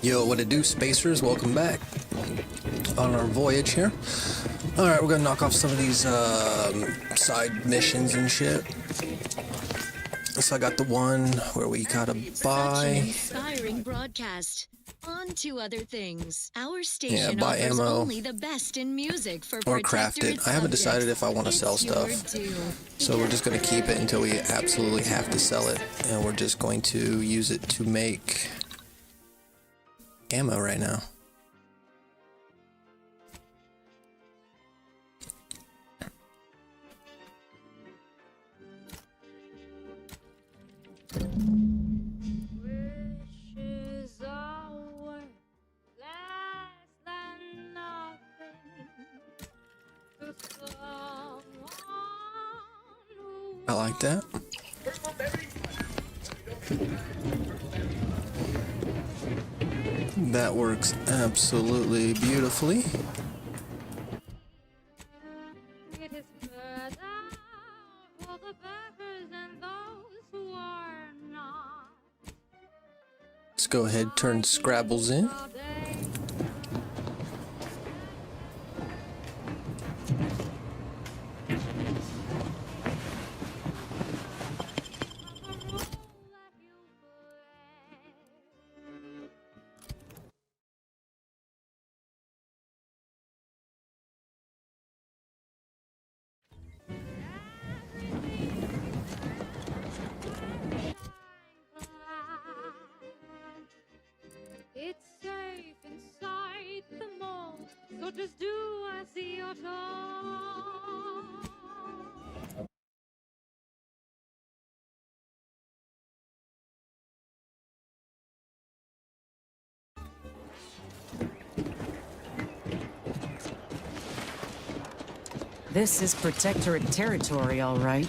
Yo, what it do, spacers? Welcome back on our voyage here. Alright, we're gonna knock off some of these side missions and shit. So I got the one where we gotta buy... Such an inspiring broadcast. On to other things. Our station buy offers ammo only the best in music for or craft it. Protectorate I haven't subjects. decided if I want to It's sell your stuff. due. So we're just gonna keep it until we absolutely have to sell it. And we're just going to use it to make ammo right now. Wishes are worth less than nothing to someone who I like that. That works absolutely beautifully. it is better for the beggars and those who are not. Let's go ahead, turn Scrabbles in. All day. The role that you play. It's safe inside the mall, so just do as you're told. This is Protectorate territory, all right.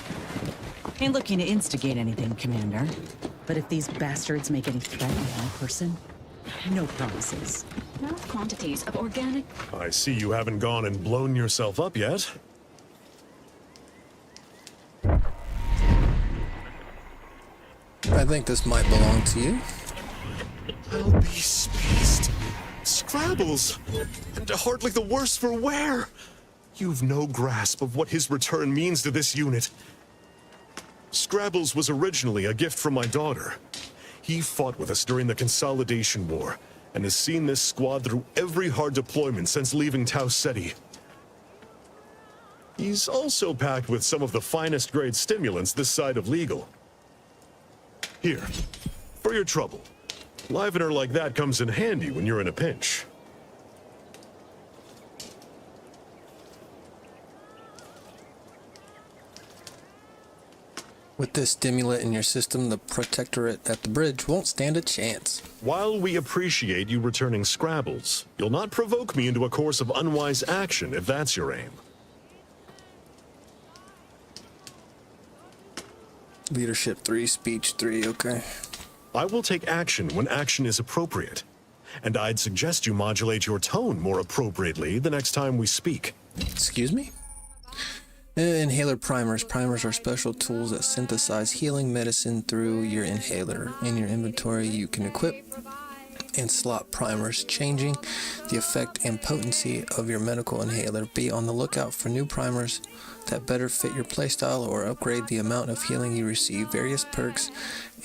Ain't looking to instigate anything, Commander. But if these bastards make any threat to my person, no promises. Large quantities of organic. I see you haven't gone and blown yourself up yet. I think this might belong to you. I'll be spaced. Scrabbles! And hardly the worse for wear! You've no grasp of what his return means to this unit. Scrabbles was originally a gift from my daughter. He fought with us during the Consolidation War, and has seen this squad through every hard deployment since leaving Tau Ceti. He's also packed with some of the finest grade stimulants this side of legal. Here, for your trouble. Livener like that comes in handy when you're in a pinch. With this stimulant in your system, the Protectorate at the bridge won't stand a chance. While we appreciate you returning Scrabbles, you'll not provoke me into a course of unwise action if that's your aim. Leadership 3, speech 3, okay. I will take action when action is appropriate. And I'd suggest you modulate your tone more appropriately the next time we speak. Excuse me? Inhaler primers. Primers are special tools that synthesize healing medicine through your inhaler. In your inventory, you can equip and slot primers, changing the effect and potency of your medical inhaler. Be on the lookout for new primers that better fit your playstyle or upgrade the amount of healing you receive. Various perks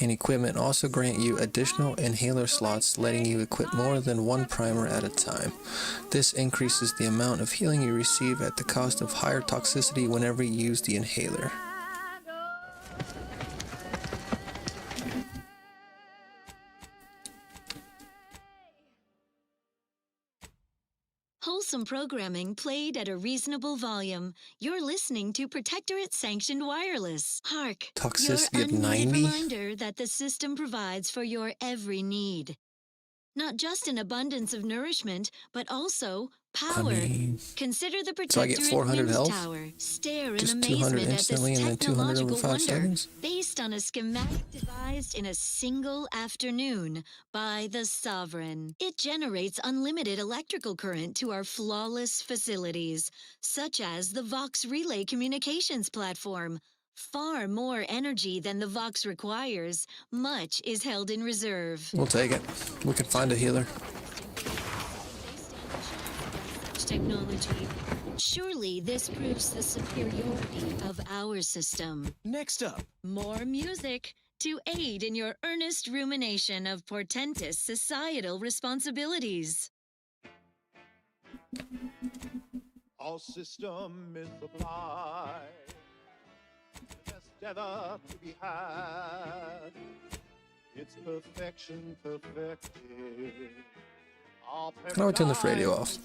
and equipment also grant you additional inhaler slots, letting you equip more than one primer at a time. This increases the amount of healing you receive at the cost of higher toxicity whenever you use the inhaler. Wholesome programming played at a reasonable volume. You're listening to Protectorate Sanctioned Wireless. Hark! Toxicity your of unneeded 90? reminder that the system provides for your every need. Not just an abundance of nourishment, but also power. Consider the so I Protectorate get 400 News health? Tower. Stare in Just amazement 200 at instantly this and then 200 over technological 5 wonder, seconds? based on a schematic devised in a single afternoon by the Sovereign. It generates unlimited electrical current to our flawless facilities, such as the Vox Relay Communications Platform, Far more energy than the Vox requires. Much is held in reserve. We'll take it. We can find a healer. Technology. Surely this proves the superiority of our system. Next up, More music to aid in your earnest rumination of portentous societal responsibilities. All system is applied. The best ever to be had. It's perfection perfected. How do I turn this radio off?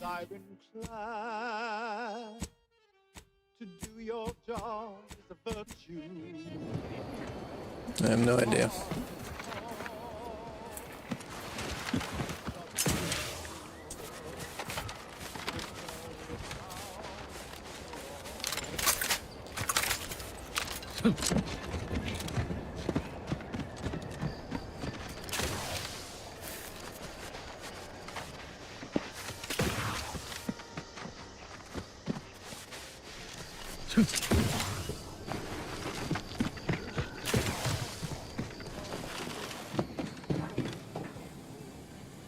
To do your job is a virtue. I have no idea.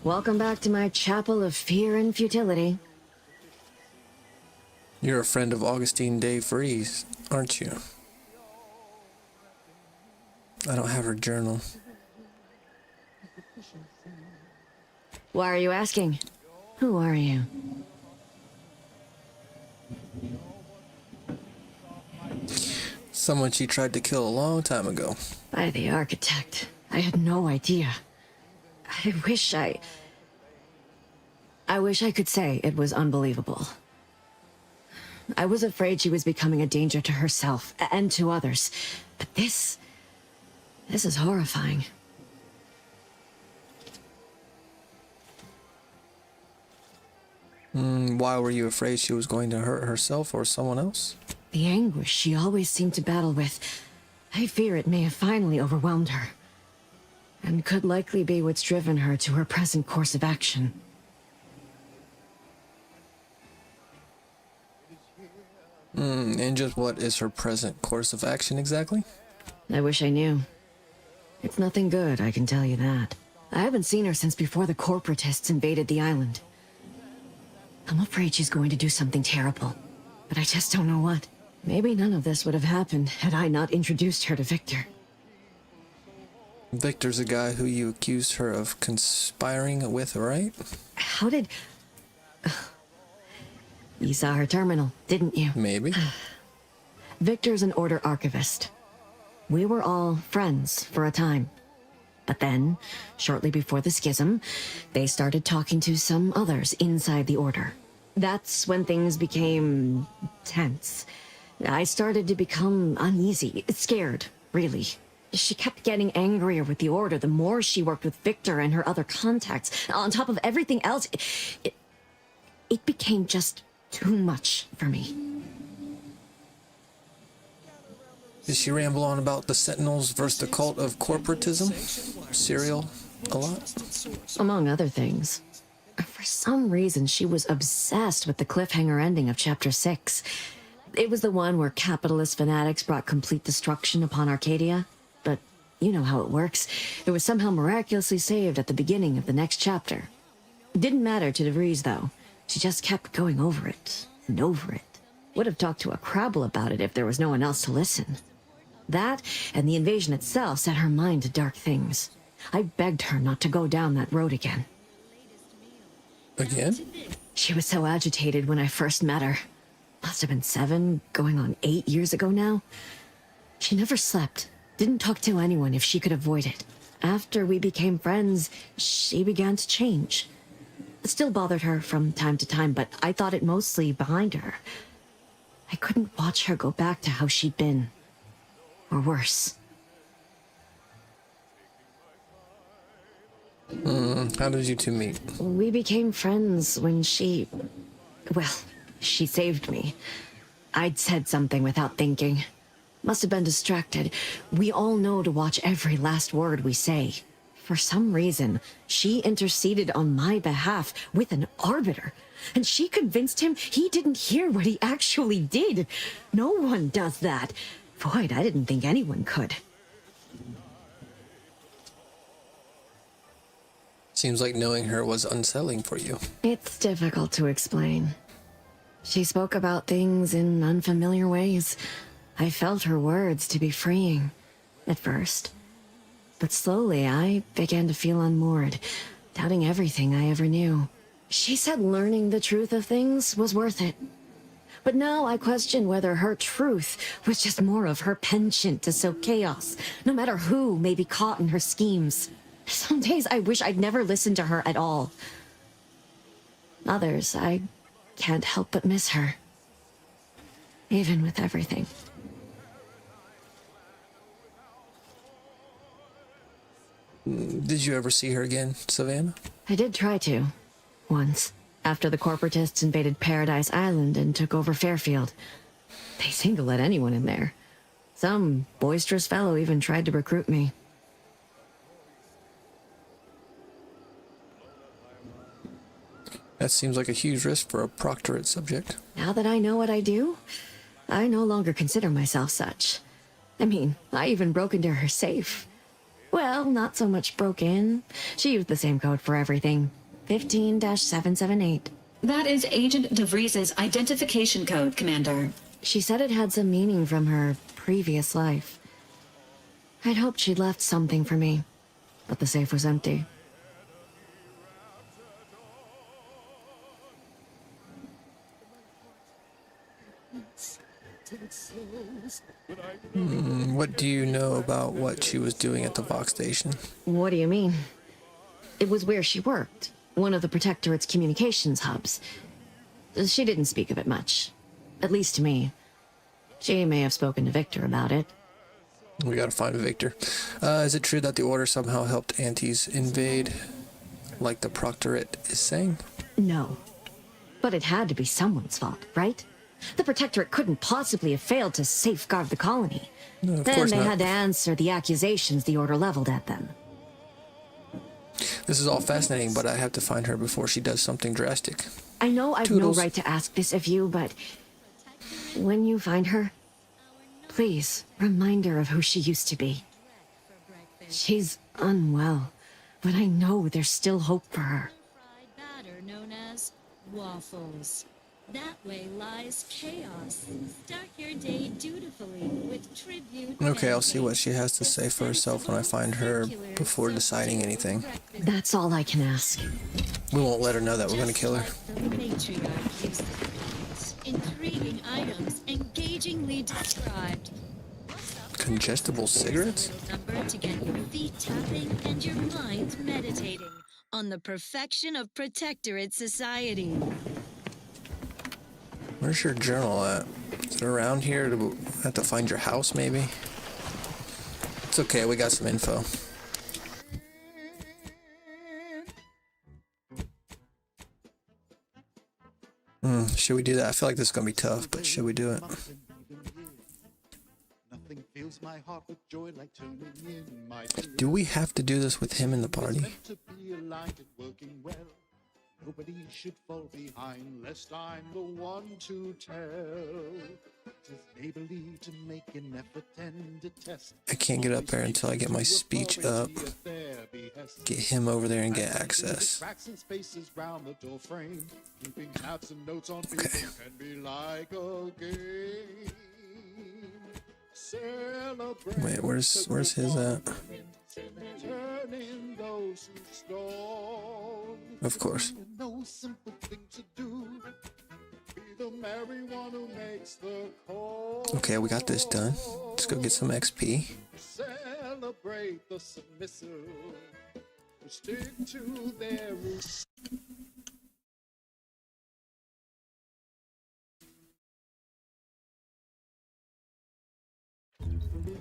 Welcome back to my chapel of fear and futility. You're a friend of Augustine Day Vries, aren't you? I don't have her journal. Why are you asking? Who are you? Someone she tried to kill a long time ago. By the architect. I had no idea. I wish I could say it was unbelievable. I was afraid she was becoming a danger to herself and to others. But this is horrifying. Why were you afraid she was going to hurt herself or someone else? The anguish she always seemed to battle with, I fear it may have finally overwhelmed her. And could likely be what's driven her to her present course of action. And just what is her present course of action exactly? I wish I knew. It's nothing good, I can tell you that. I haven't seen her since before the corporatists invaded the island. I'm afraid she's going to do something terrible, but I just don't know what. Maybe none of this would have happened had I not introduced her to Victor. Victor's a guy who you accused her of conspiring with, right? How did... You saw her terminal, didn't you? Maybe. Victor's an Order archivist. We were all friends for a time. But then, shortly before the schism, they started talking to some others inside the Order. That's when things became tense. I started to become uneasy, scared, really. She kept getting angrier with the Order the more she worked with Victor and her other contacts. On top of everything else, it became just too much for me. Did she ramble on about the Sentinels versus the cult of corporatism? Serial a lot? Among other things. For some reason, she was obsessed with the cliffhanger ending of Chapter 6. It was the one where capitalist fanatics brought complete destruction upon Arcadia. But you know how it works. It was somehow miraculously saved at the beginning of the next chapter. It didn't matter to DeVries, though. She just kept going over it and over it. Would have talked to a Crabble about it if there was no one else to listen. That and the invasion itself set her mind to dark things. I begged her not to go down that road again. Again? She was so agitated when I first met her. Must have been 7, going on 8 years ago now. She never slept, didn't talk to anyone if she could avoid it. After we became friends, she began to change. It still bothered her from time to time, but I thought it mostly behind her. I couldn't watch her go back to how she'd been. Or worse. How did you two meet? We became friends when she... Well, she saved me. I'd said something without thinking. Must have been distracted. We all know to watch every last word we say. For some reason, she interceded on my behalf with an arbiter. And she convinced him he didn't hear what he actually did. No one does that. Void, I didn't think anyone could. Seems like knowing her was unsettling for you. It's difficult to explain. She spoke about things in unfamiliar ways. I felt her words to be freeing, at first. But slowly, I began to feel unmoored, doubting everything I ever knew. She said learning the truth of things was worth it. But now I question whether her truth was just more of her penchant to sow chaos, no matter who may be caught in her schemes. Some days I wish I'd never listened to her at all. Others, I can't help but miss her. Even with everything. Did you ever see her again, Savannah? I did try to. Once. After the corporatists invaded Paradise Island and took over Fairfield. They seemed to let anyone in there. Some boisterous fellow even tried to recruit me. That seems like a huge risk for a proctorate subject. Now that I know what I do, I no longer consider myself such. I mean, I even broke into her safe. Well, not so much broke in. She used the same code for everything. 15-778. That is Agent DeVries's identification code, Commander. She said it had some meaning from her previous life. I'd hoped she'd left something for me, but the safe was empty. What do you know about what she was doing at the Vox station? What do you mean? It was where she worked, one of the Protectorate's communications hubs. She didn't speak of it much, at least to me. She may have spoken to Victor about it. We gotta find Victor. Is it true that the Order somehow helped Antes invade, like the Proctorate is saying? No. But it had to be someone's fault, right? The Protectorate couldn't possibly have failed to safeguard the colony. No, of Then course they not. had to answer the accusations the Order leveled at them. This is all fascinating, but I have to find her before she does something drastic. I know I've Toodles. no right to ask this of you, but when you find her, please remind her of who she used to be. She's unwell, but I know there's still hope for her. Fried batter known as waffles. That way lies chaos. Start your day dutifully with tribute. Okay, I'll see what she has to say for herself when I find her before deciding anything. That's all I can ask. We won't let her know that we're gonna kill her. The matriarch used to create. Intriguing items, engagingly described. Congestible cigarettes? Number to get your feet tapping and your mind meditating on the perfection of Protectorate society. Where's your journal at? Is it around here? Have to find your house, maybe? It's okay, we got some info. Should we do that? I feel like this is gonna be tough, but should we do it? Nothing fills my heart with joy like turning in my Do we have to do this with him in the party? meant to be aligned and working well. Nobody should fall behind, lest I'm the one to tell. 'Tis neighborly to make an effort and a test. I can't get up there until I get my speech up. Get him over there and get access. Cracks and spaces round the door frame. Keeping tabs and notes on people Okay. can be like a game. Celebrate. Wait, where's his at? Turning those who stone. Of course. No simple thing to do. Be the merry one who makes the call. Okay, we got this done. Let's go get some XP. Celebrate the submissive who stick to their roots.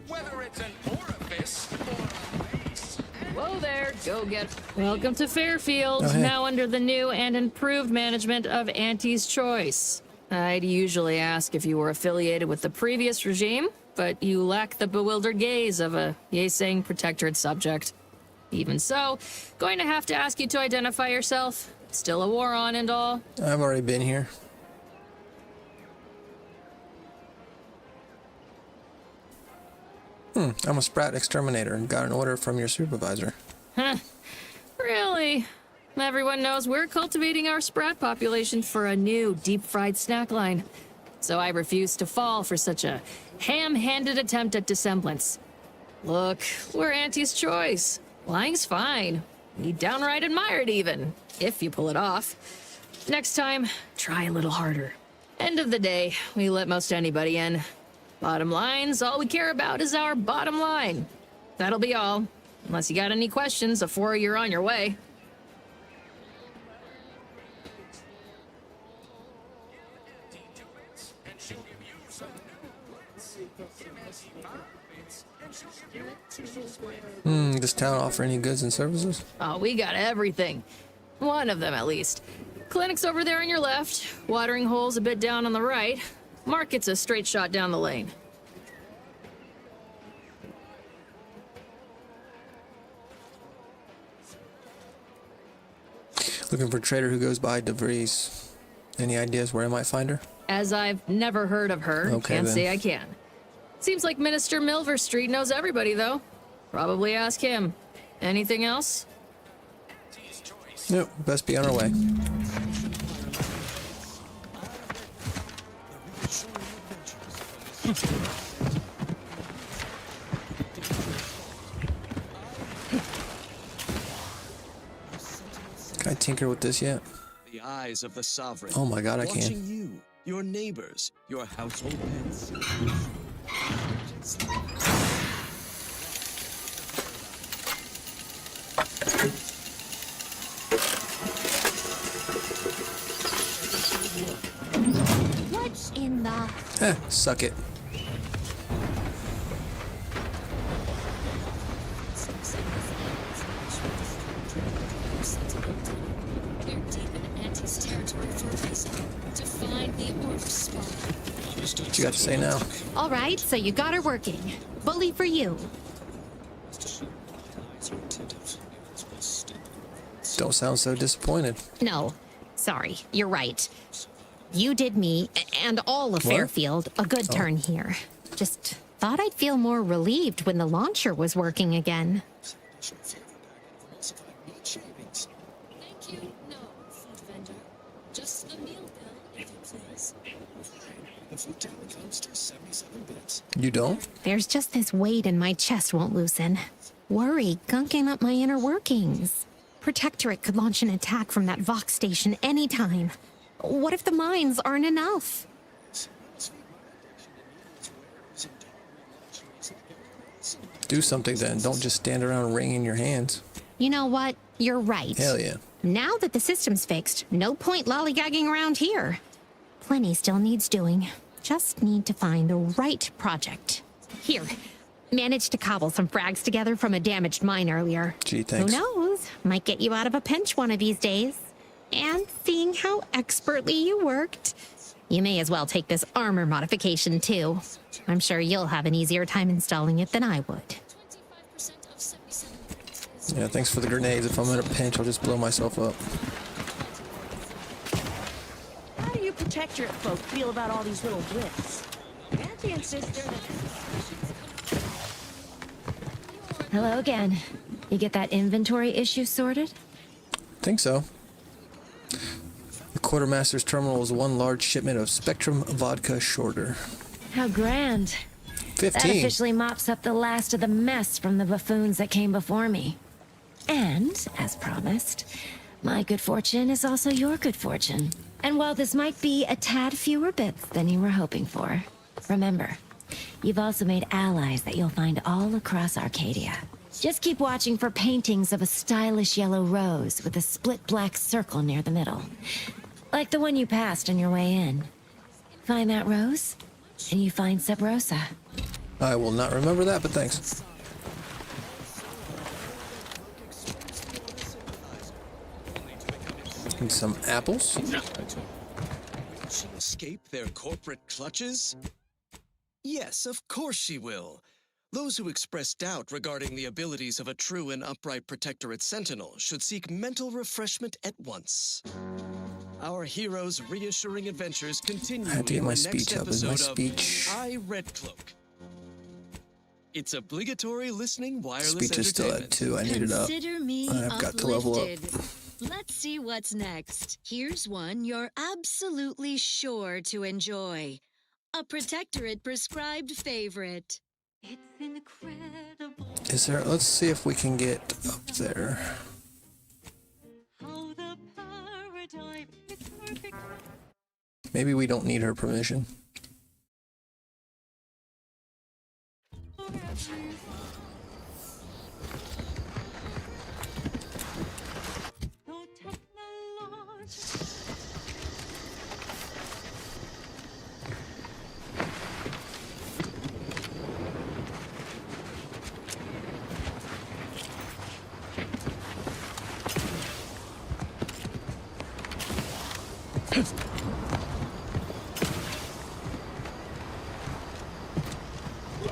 Whether it's an orifice or a base. Whoa there, go get. Welcome to Fairfield, Oh, hey. now under the new and improved management of Auntie's Choice. I'd usually ask if you were affiliated with the previous regime, but you lack the bewildered gaze of a yay-saying Protectorate subject. Even so, going to have to ask you to identify yourself. Still a war on and all. I've already been here. I'm a Sprat exterminator and got an order from your supervisor. Huh. Really? Everyone knows we're cultivating our Sprat population for a new deep-fried snack line. So I refuse to fall for such a ham-handed attempt at dissemblance. Look, we're Auntie's choice. Lying's fine. We downright admire it even, if you pull it off. Next time, try a little harder. End of the day, we let most anybody in. Bottom line's all we care about is our bottom line. That'll be all. Unless you got any questions before you're on your way. Does town offer any goods and services? Oh, we got everything. One of them, at least. Clinic's over there on your left. Watering hole's a bit down on the right. Market's a straight shot down the lane. Looking for a trader who goes by DeVries. Any ideas where I might find her? As I've never heard of her, Okay, can't then. say I can. Seems like Minister Milver Street knows everybody, though. Probably ask him. Anything else? Nope, best be on our way. Can I tinker with this yet? The eyes of the sovereign. Oh my god, I watching can. you, your neighbors, your household pets. What's in the... Suck it. We're deep in Auntie's territory for a reason. To find the order spot. What you got to say now? All right, so you got her working. Bully for you. Don't sound so disappointed. No, sorry, you're right. You did me, and all of Fairfield, a good turn here. Just thought I'd feel more relieved when the launcher was working again. Thank you. No, food vendor. Just a meal bill, if you please. The food tally comes to 77 bits. You don't? There's just this weight in my chest won't loosen. Worry gunking up my inner workings. Protectorate could launch an attack from that Vox station anytime. What if the mines aren't enough? Do something then. Don't just stand around wringing your hands. You know what? You're right. Hell yeah. Now that the system's fixed, no point lollygagging around here. Plenty still needs doing. Just need to find the right project. Here, managed to cobble some frags together from a damaged mine earlier. Gee, thanks. Who knows? Might get you out of a pinch one of these days. And seeing how expertly you worked, you may as well take this armor modification too. I'm sure you'll have an easier time installing it than I would. 25% of 77. Yeah, thanks for the grenades. If I'm in a pinch, I'll just blow myself up. How do you protectorate folk feel about all these little blips? Auntie insists they're the... Hello again. You get that inventory issue sorted? Think so. The quartermaster's terminal is one large shipment of Spectrum vodka shorter. How grand. That 15. officially mops up the last of the mess from the buffoons that came before me. And, as promised, my good fortune is also your good fortune. And while this might be a tad fewer bits than you were hoping for, remember, you've also made allies that you'll find all across Arcadia. Just keep watching for paintings of a stylish yellow rose with a split black circle near the middle. Like the one you passed on your way in. Find that rose, and you find Sub Rosa. I will not remember that, but thanks. And some apples. Will she escape their corporate clutches? Yes, of course she will. Those who express doubt regarding the abilities of a true and upright Protectorate Sentinel should seek mental refreshment at once. Our hero's reassuring adventures continue I have to get in my the next speech up. Is my episode of speech- I Red Cloak. It's obligatory listening wireless Speech is still at entertainment. 2. I need it up. Consider me I've got to level up. uplifted. Let's see what's next. Here's one you're absolutely sure to enjoy. A Protectorate prescribed favorite. It's incredible. Is there? Let's see if we can get up there. How the paradigm is perfect. Maybe we don't need her permission.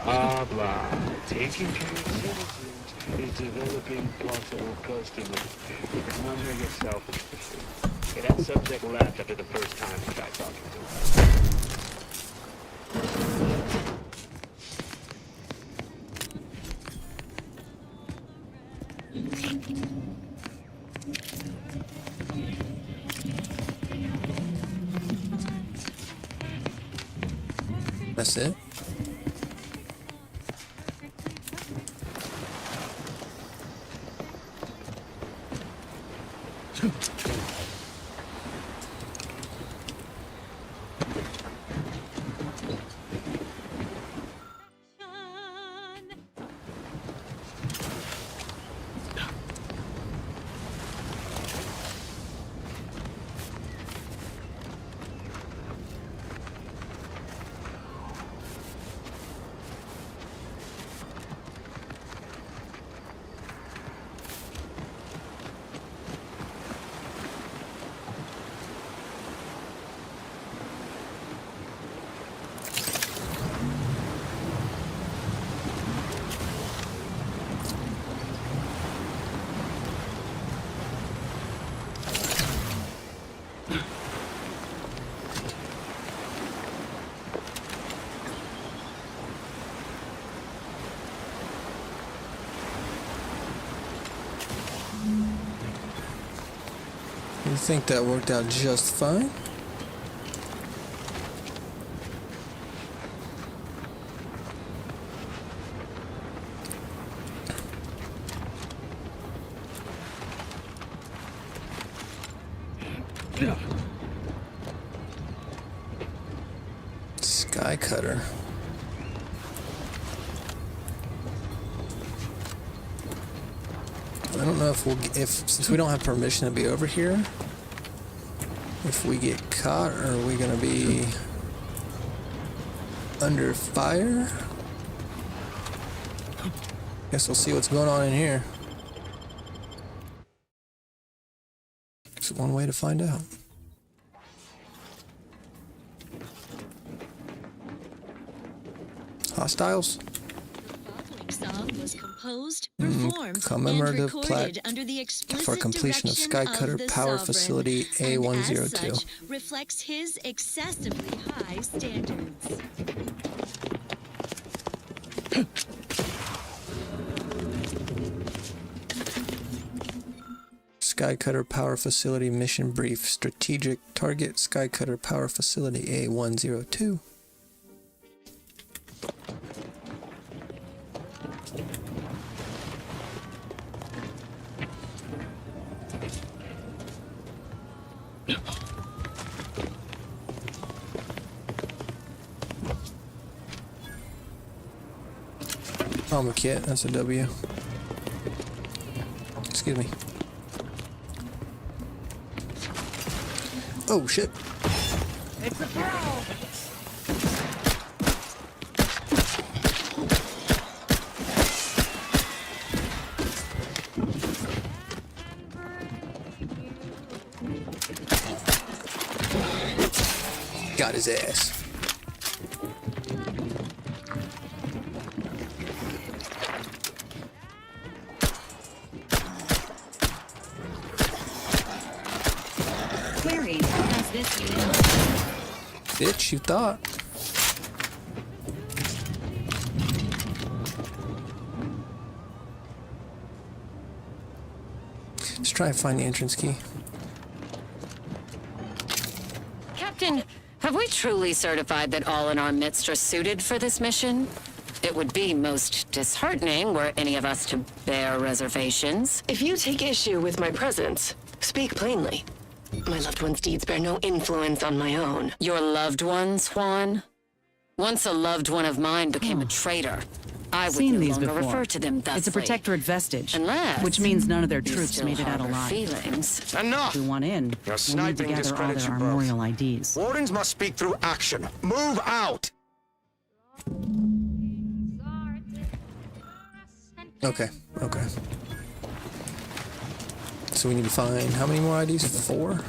Blah blah. Taking care of citizens is developing possible customers. Not make it selfish. Okay, that subject left after the first time I tried talking to him. That's it. I think that worked out just fine. Sky Cutter. I don't know if since we don't have permission to be over here, if we get caught, or are we gonna be under fire? Guess we'll see what's going on in here. It's one way to find out. Hostiles? The song was composed, performed, commemorative and plaque recorded under the explicit for completion of Sky direction Cutter the Power sovereign, Facility and as A102. such, reflects his excessively high standards. Sky Cutter Power Facility Mission Brief. Strategic Target Sky Cutter Power Facility A102. Trauma kit, that's a W. Excuse me. Oh shit. It's a pro! Got his ass. Query, has this unit? Bitch, you thought. Let's try and find the entrance key. Captain, have we truly certified that all in our midst are suited for this mission? It would be most disheartening were any of us to bear reservations. If you take issue with my presence, speak plainly. My loved one's deeds bear no influence on my own. Your loved ones, Juan? Once a loved one of mine became a traitor, I would Seen no these longer before. refer to them thusly. It's a Protectorate vestige, Unless which means none of their you troops still made it out harbor alive. feelings. Enough! If we want in, Your we'll need to sniping gather all discredits their you both. armorial IDs. Wardens must speak through action. Move out! Okay, okay. So we need to find how many more IDs? 4?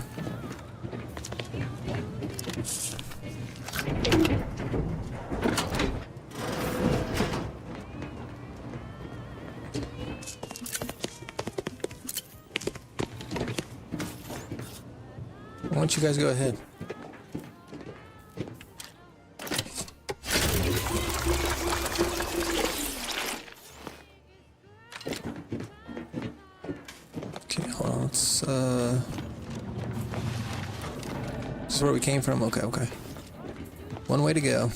Why don't you guys go ahead? Okay, hold on. Let's, this is where we came from? Okay, okay. One way to go.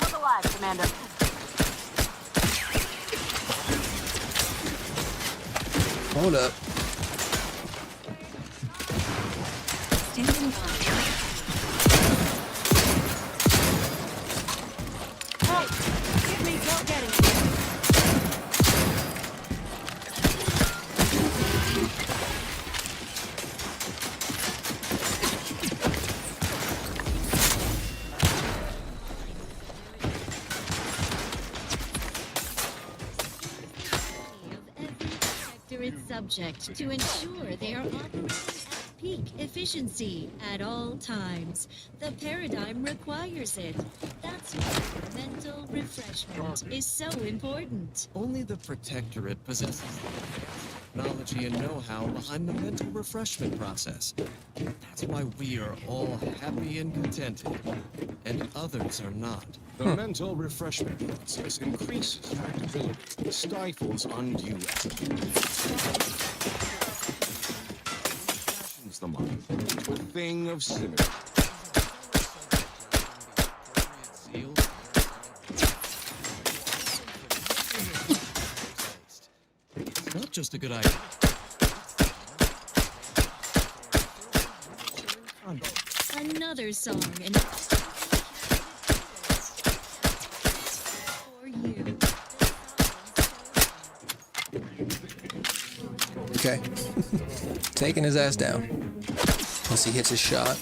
Look alive, Commander. Hold up. Standing by. Hey, give me, go get him. Protectorate subject to ensure they are operating at peak efficiency at all times. The paradigm requires it. That's why mental refreshment is so important. Only the Protectorate possesses the technology and know-how behind the mental refreshment process. That's why we are all happy and contented, and others are not. The mental refreshment process increases activity, stifles undue effort, fashions the mind into a thing of symmetry. It's not just a good idea. Another song and for you. Okay. Taking his ass down. Once he hits his shot.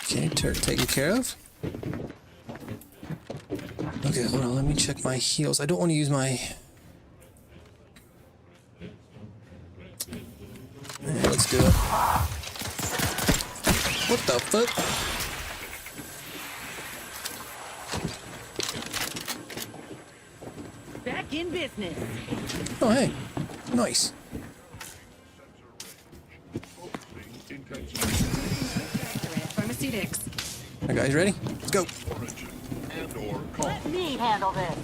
Okay, turret taken care of. Okay, hold on, let me check my heals. I don't want to use my... Yeah, let's do it. What the fuck? Back in business. Oh, hey. Nice. Pharmaceutics. Alright, guys, ready? Let's go. Let me handle this.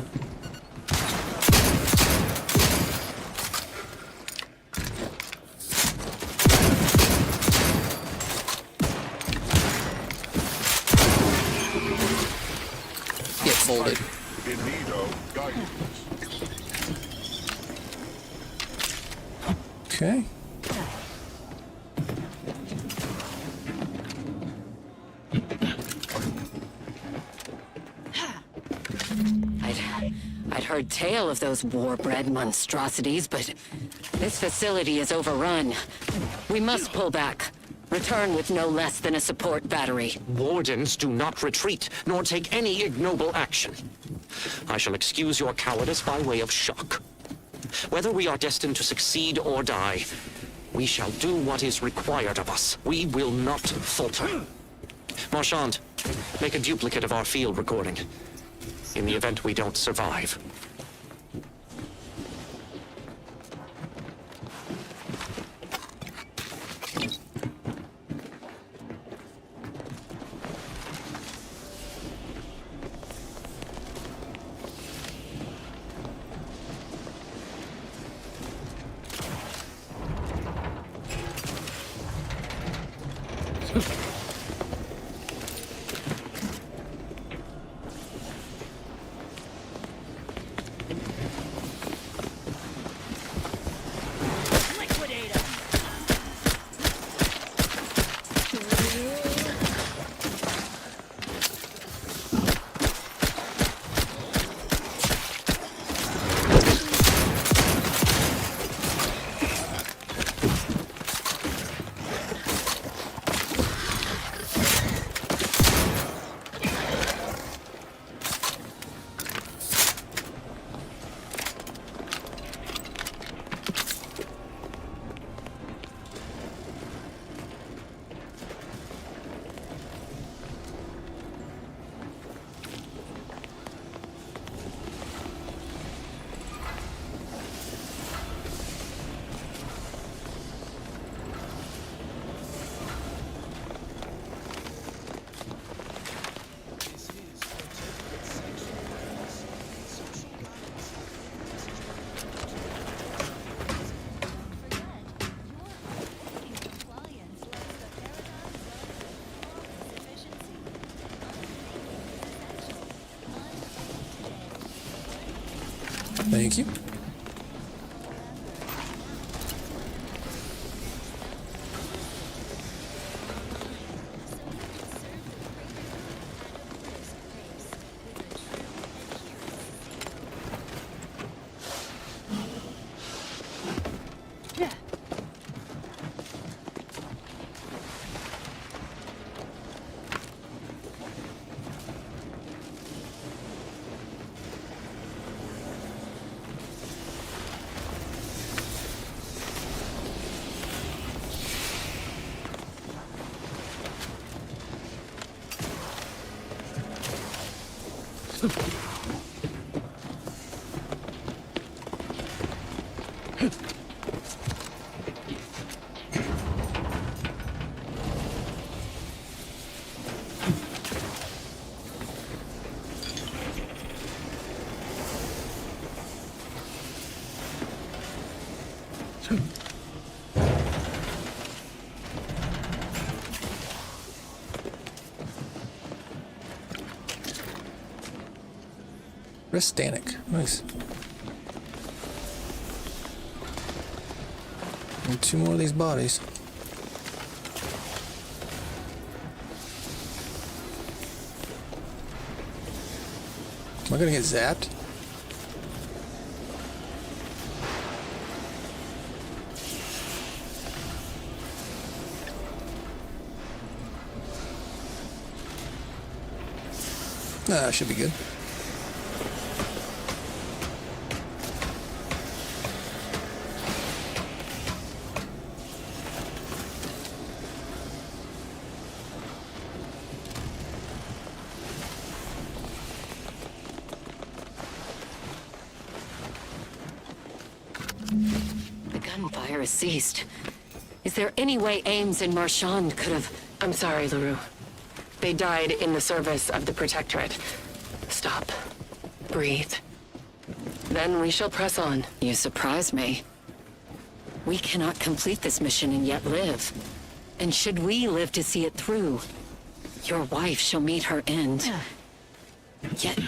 Get folded. In need of guidance. Okay. I'd heard tale of those war-bred monstrosities, but this facility is overrun. We must pull back. Return with no less than a support battery. Wardens do not retreat, nor take any ignoble action. I shall excuse your cowardice by way of shock. Whether we are destined to succeed or die, we shall do what is required of us. We will not falter. Marchand, make a duplicate of our field recording. In the event we don't survive. Thank you. Restanic. Nice. And 2 more of these bodies. Am I gonna get zapped? Nah, should be good. The gunfire has ceased. Is there any way Ames and Marchand could have... I'm sorry, LaRue. They died in the service of the Protectorate. Stop. Breathe. Then we shall press on. You surprise me. We cannot complete this mission and yet live. And should we live to see it through, your wife shall meet her end. Yet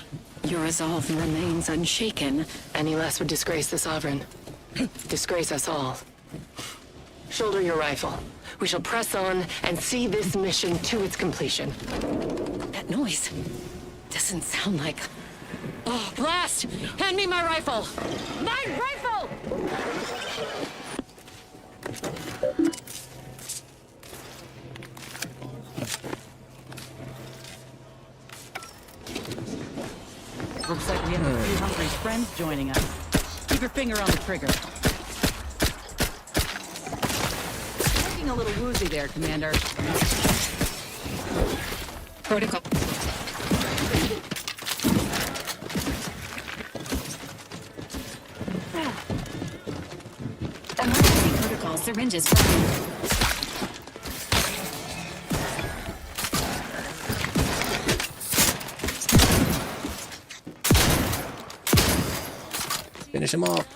your resolve remains unshaken. Any less would disgrace the Sovereign. Disgrace us all. Shoulder your rifle. We shall press on and see this mission to its completion. That noise doesn't sound like... Oh, blast! Hand me my rifle! My rifle! Looks like we have a few hungry friends joining us. Keep your finger on the trigger. Looking a little woozy there, Commander. Protocol. Emergency protocol syringes fine. Finish him off.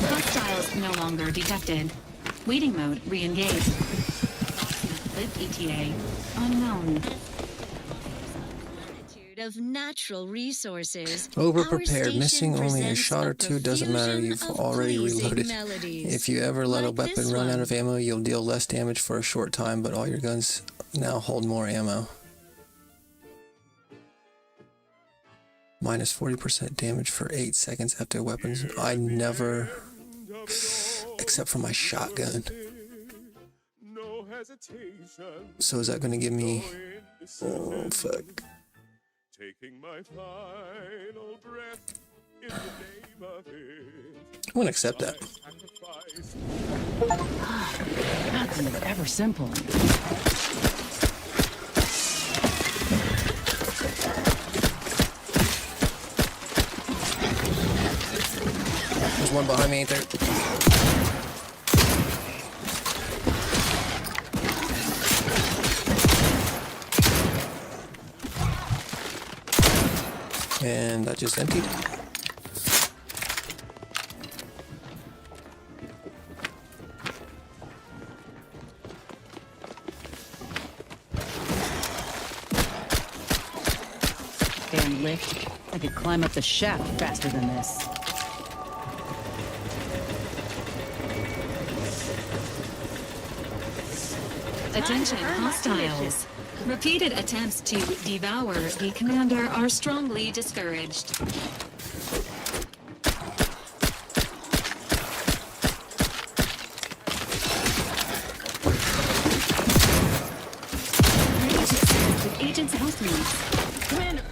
Hostiles no longer detected. Waiting mode re-engaged. Live ETA unknown. Of natural resources. Over-prepared. Missing only a shot or two doesn't matter. You've already reloaded. If you ever let a weapon run out of ammo, you'll deal less damage for a short time, but all your guns now hold more ammo. Minus 40% damage for 8 seconds after weapons. I never, except for my shotgun. So is that going to give me, oh fuck. Taking my final breath in the name of it. I won't accept that. Nothing is ever simple. There's one behind me, ain't there? And that just emptied. Damn lift. I could climb up the shaft faster than this. Attention, hostiles. Repeated attempts to devour the commander are strongly discouraged. Agents house needs. Commander.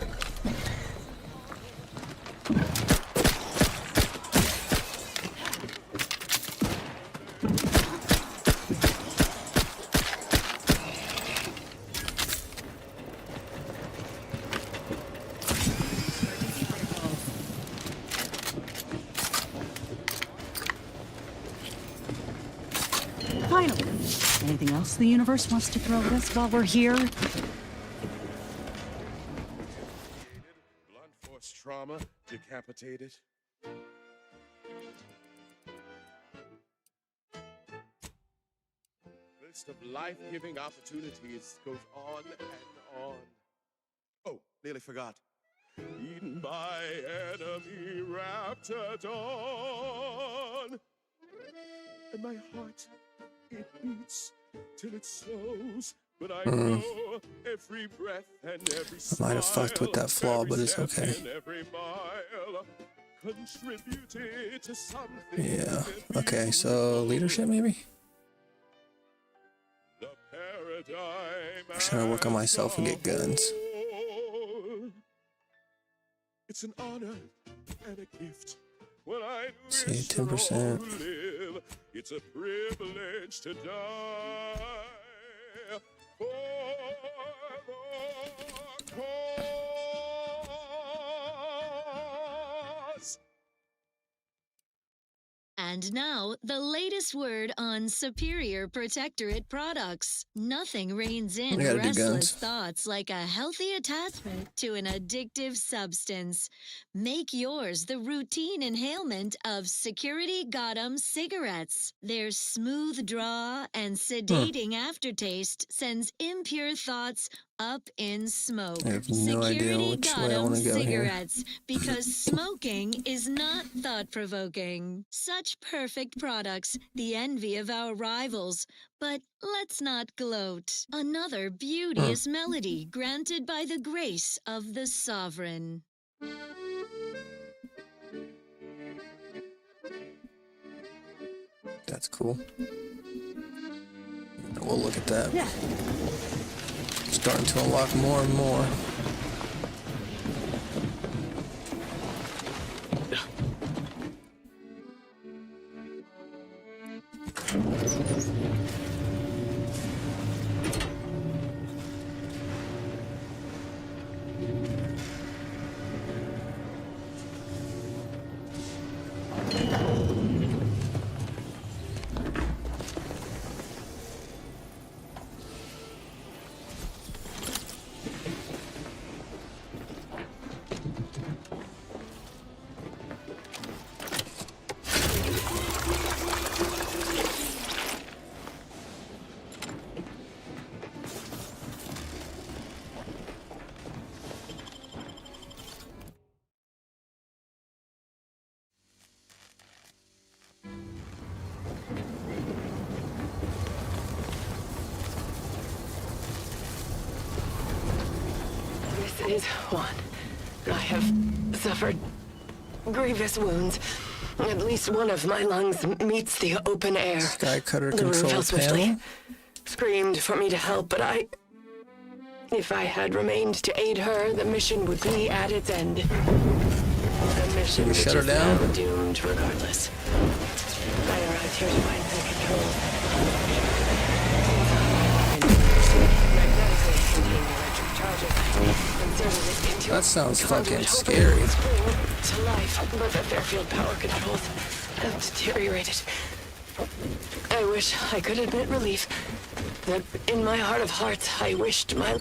Finally. Anything else the universe wants to throw at us while we're here? Blunt force trauma, decapitated. List of life-giving opportunities goes on and on. Oh, nearly forgot. Eaten by enemy Raptidon. And my heart, it beats till it slows. But I know every breath and every I might have fucked with that flaw, but it's okay. Yeah. Okay, so leadership maybe? I'm trying to work on myself and get guns. It's an honor and a gift. See, 10%. It's a privilege to die for the cause. And now, the latest word on Superior Protectorate products. Nothing reins in I gotta do restless guns. thoughts like a healthy attachment to an addictive substance. Make yours the routine inhalement of Security Gotham cigarettes. Their smooth draw and sedating aftertaste sends impure thoughts up in smoke. I have no idea Security which way I want to Gotham go here. cigarettes, because smoking is not thought-provoking. Such perfect products, the envy of our rivals. But let's not gloat. Another beauteous melody granted by the grace of the sovereign. That's cool. We'll look at that. Starting to unlock more and more. This is one. I have suffered grievous wounds. At least one of my lungs meets the open air. Sky Cutter The room control fell swiftly. panel. Screamed for me to help, but if I had remained to aid her, the mission would be at its end. The mission we which shut her is down? now doomed regardless. I arrived here to find the controls. Magnetically contained electric charges. Inserted it into That sounds a fucking conduit, hoping scary. it would spring to life, but the Fairfield power controls have deteriorated. I wish I could admit relief. That in my heart of hearts, I wished my...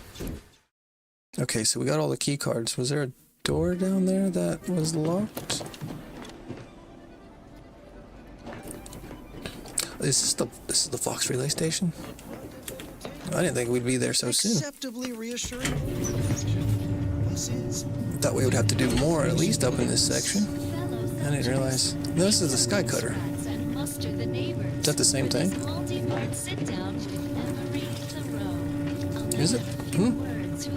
Okay, so we got all the key cards. Was there a door down there that was locked? This is the Fox relay station? I didn't think we'd be there so soon. Acceptably reassuring. Thought we would have to do more, at least up in this section. I didn't realize. No, this is the Sky Cutter. Is that the same thing? Is it?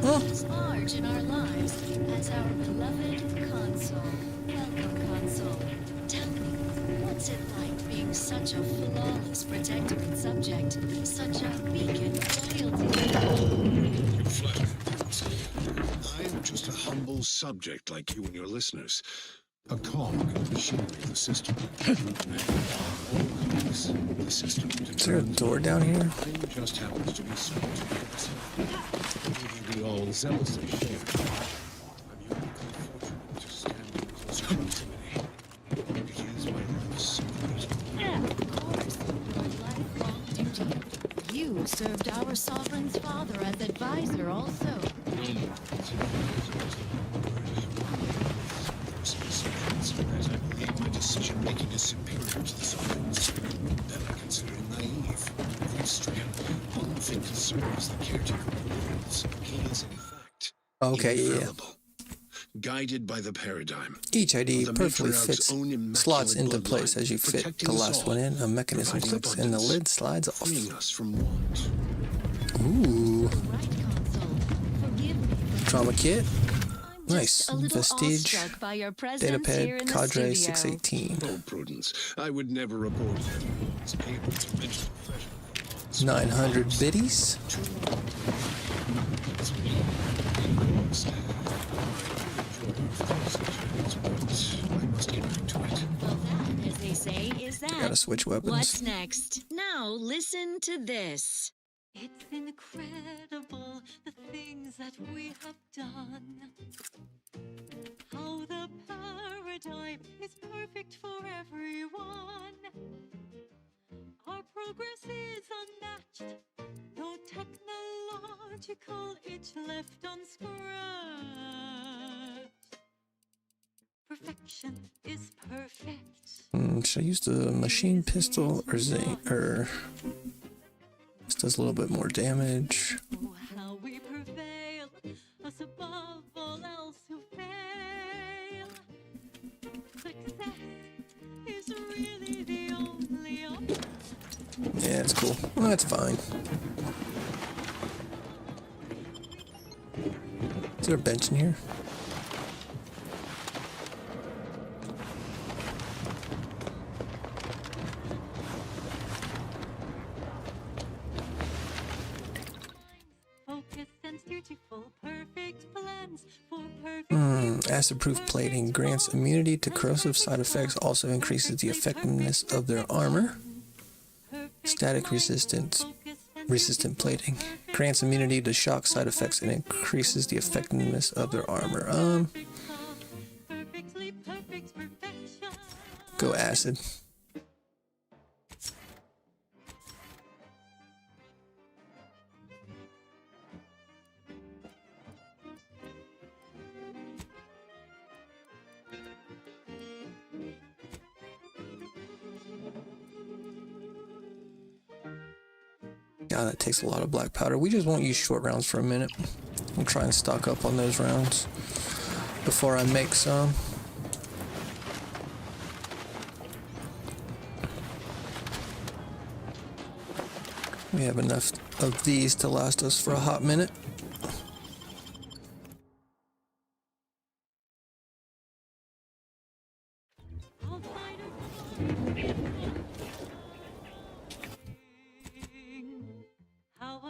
Oh. Large in our lives as our beloved console. Welcome, console. Tell me, what's it like being such a flawless protector and subject, such a beacon of loyalty? You flatter me. I'm just a humble subject like you and your listeners. A cog in the machinery of the system. The system. Is there a door down here? Mine just happens to be suited to it. We all zealously share. I'm uniquely fortunate to stand in close proximity. It is my life's secret. Of course, your lifelong duty. You served our sovereign's father as advisor also. As I believe my decision-making is superior to the sovereign's. That I consider naive, grief-stricken, unfit to serve as the caretaker of the worlds. He is, in fact, Okay, yeah. infallible. Guided by the paradigm. Each ID The perfectly matriarch's fits, own immaculate slots into bloodline, place as you fit protecting the us last all, one in. A mechanism providing clicks and the abundance, lid slides off. freeing us from want. Ooh. Right, console. Forgive me. Trauma kit. Nice. A little Vestige. awestruck by your presence here in Datapad the Cadre studio. 618. Oh, Prudence, I would never abort that. It's able to mention pleasure. 900 biddies. I must get back to it. Well, that, as they say, is that. Gotta switch weapons. What's next? Now listen to this. It's incredible the things that we have done. How the paradigm is perfect for everyone. Our progress is unmatched. No technological itch left unscratched. Perfection is perfect. Should I use the machine pistol or this does a little bit more damage. Oh, how we prevail, us above all else who fail. Success is really the only option. Yeah, it's cool. Well, that's fine. Is there a bench in here? Acid-proof plating grants immunity to corrosive side effects, also increases the effectiveness of their armor. Static resistant plating grants immunity to shock side effects and increases the effectiveness of their armor. Go acid. God, that takes a lot of black powder. We just won't use short rounds for a minute. We'll try and stock up on those rounds before I make some. We have enough of these to last us for a hot minute.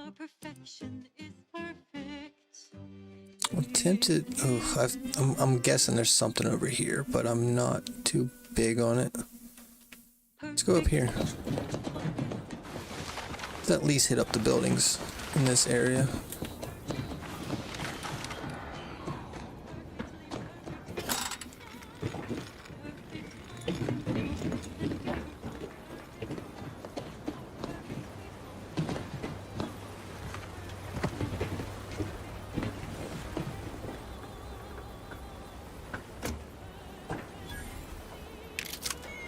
our perfection is perfect. I'm tempted. Oh, I'm guessing there's something over here, but I'm not too big on it. Let's go up here. Let's at least hit up the buildings in this area.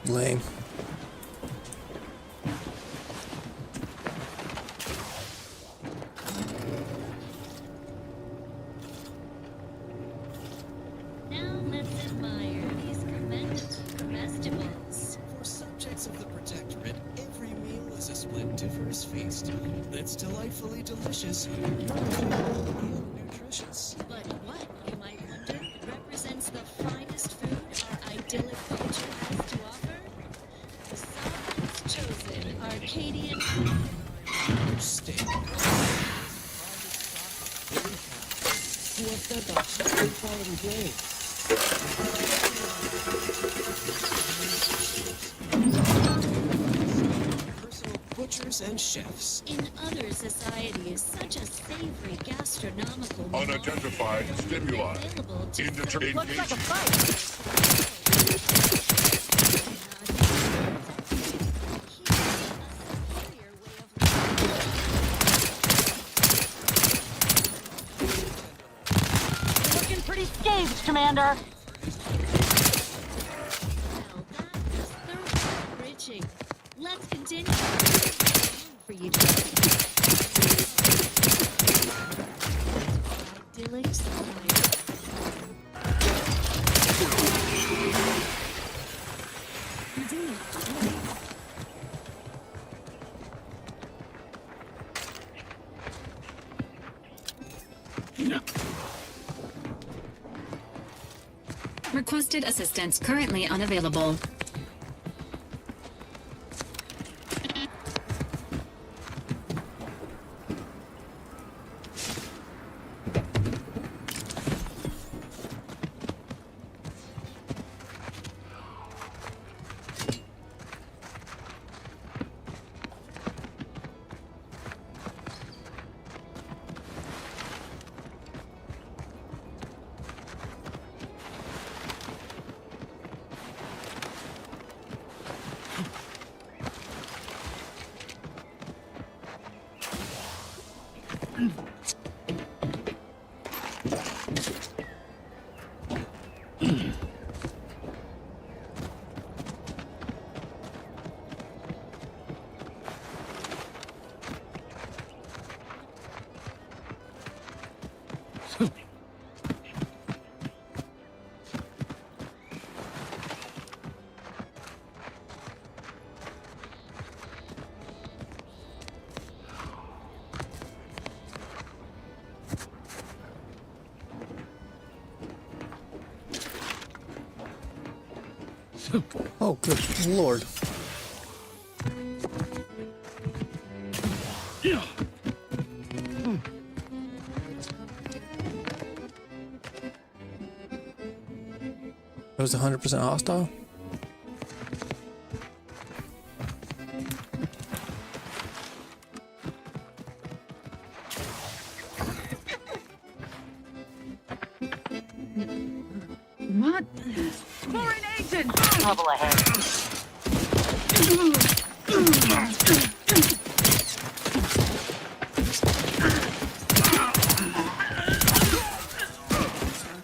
Lame. Now let's admire these tremendous comestibles. For subjects of the Protectorate, every meal is a splendiferous feast that's delightfully delicious and nutritious. But what, you might wonder, represents the finest food our idyllic culture has to offer? Solomon's chosen Arcadian Steak. What's that about? Good quality grade. Personal butchers and chefs. in other societies, such a savory gastronomical meal Unidentified stimuli. available to Indeterminate Looks like a fight. Looking pretty scathed, Commander. enriching. Let's continue. For you idyllic Requested assistance currently unavailable. Oh, good lord. It was 100% hostile? What? Foreign agent! Trouble ahead.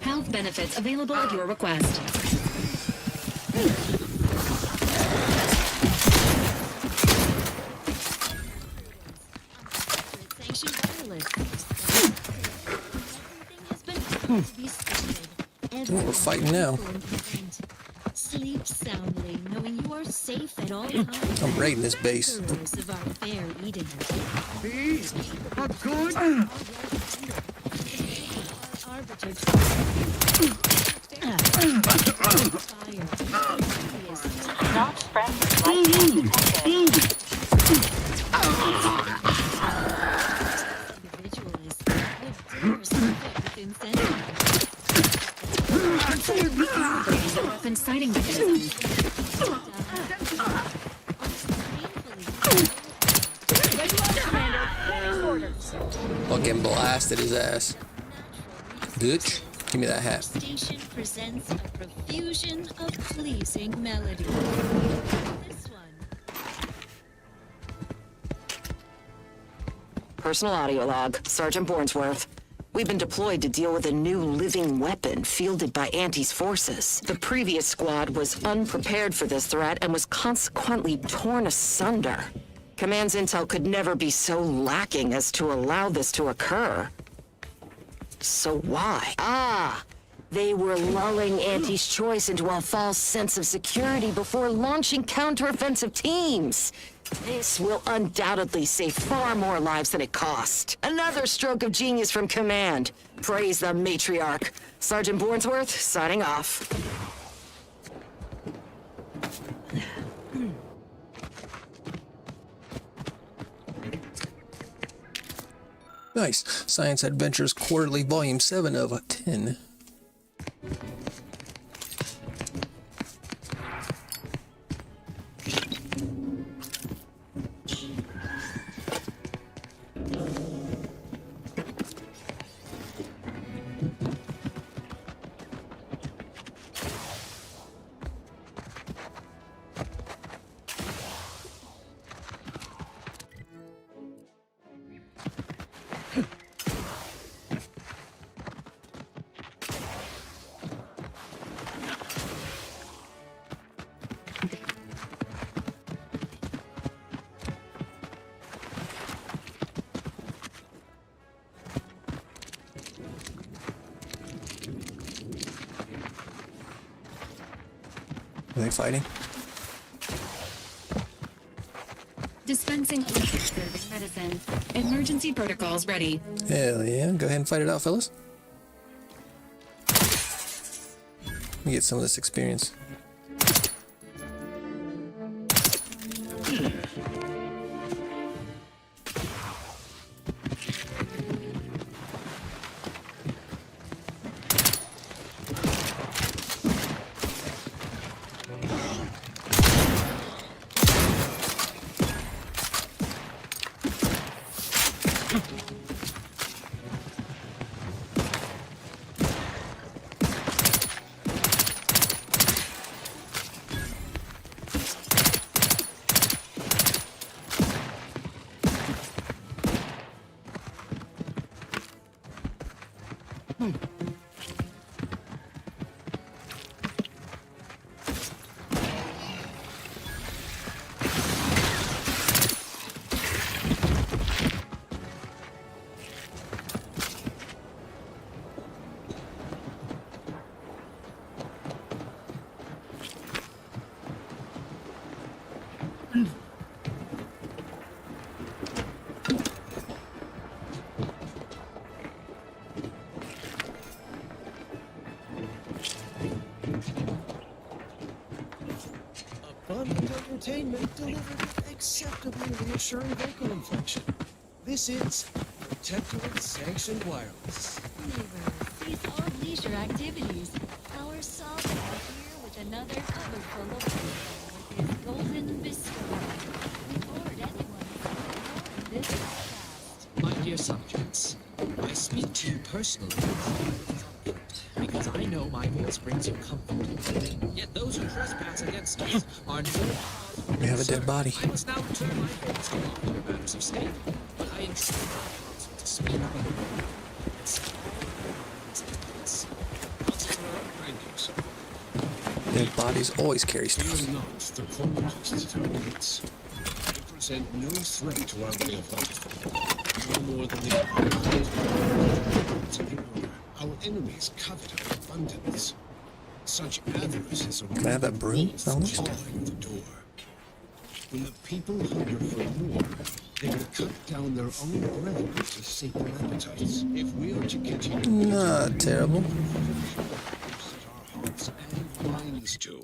Health benefits available at your request. sanctioned wireless. Everything has been found to be sacred. Oh, we're fighting now. Sleep soundly, knowing you are safe at all times. I'm raiding this base. Conquerors of our fair Eden. These are good. Arbiter Not friendly. and sighting mechanism. Fucking blasted his ass. Bitch, give me that hat. Station presents a profusion of pleasing melody. This one. Personal audio log, Sergeant Bornsworth. We've been deployed to deal with a new living weapon fielded by Auntie's forces. The previous squad was unprepared for this threat and was consequently torn asunder. Command's intel could never be so lacking as to allow this to occur. So why? They were lulling Auntie's Choice into a false sense of security before launching counteroffensive teams. This will undoubtedly save far more lives than it cost. Another stroke of genius from Command. Praise the matriarch. Sergeant Bornsworth, signing off. Nice. Science Adventures Quarterly, Volume 7 of 10. Are they fighting? Dispensing serving medicine. Emergency protocols ready. Hell yeah. Go ahead and fight it out, fellas. Let me get some of this experience. Abundant entertainment delivered with acceptably reassuring vocal inflection. This is Protectorate Sanctioned Wireless. These are leisure activities. Our Saga here with another cover full of with his golden bestower. Before anyone can this podcast. My dear subjects, I speak to you personally because I know my voice brings you comfort. Yet those who trespass against us are no. We have a dead body. I must now turn my focus to loftier matters of state, but I entreat my counsel to speak up. Dead bodies always carry stuff. Fear not the cultists who gates. They present no threat to our way of life, no more than the our enemies covet our abundance. Such avarice is a Can I have that broom? Fellas? clawing the door. When the people hunger for more, they will cut down their own brethren to sate their appetites. If we are to continue, Not terrible. and minds to.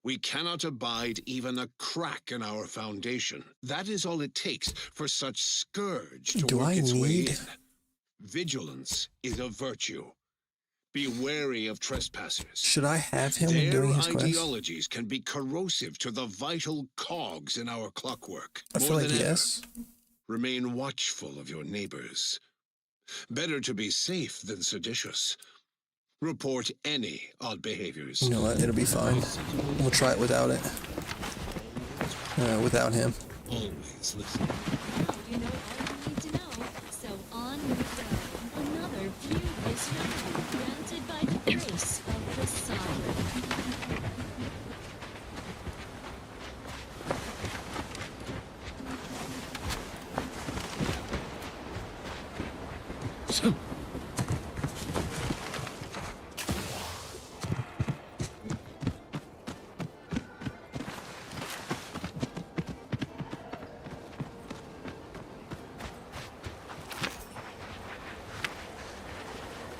We cannot abide even a crack in our foundation. That is all it takes for such scourge to Do work I its way need- in. Vigilance is a virtue. Be wary of trespassers. Should I have him when Their doing his quest? ideologies can be corrosive to the vital cogs in our clockwork. I feel More like than ever, yes. remain watchful of your neighbors. Better to be safe than seditious. Report any odd behaviors. You know what? It'll be fine. We'll try it without it. Without him. Always listen. You know all you need to know. So on we go. Another view is granted by the grace of the sovereign.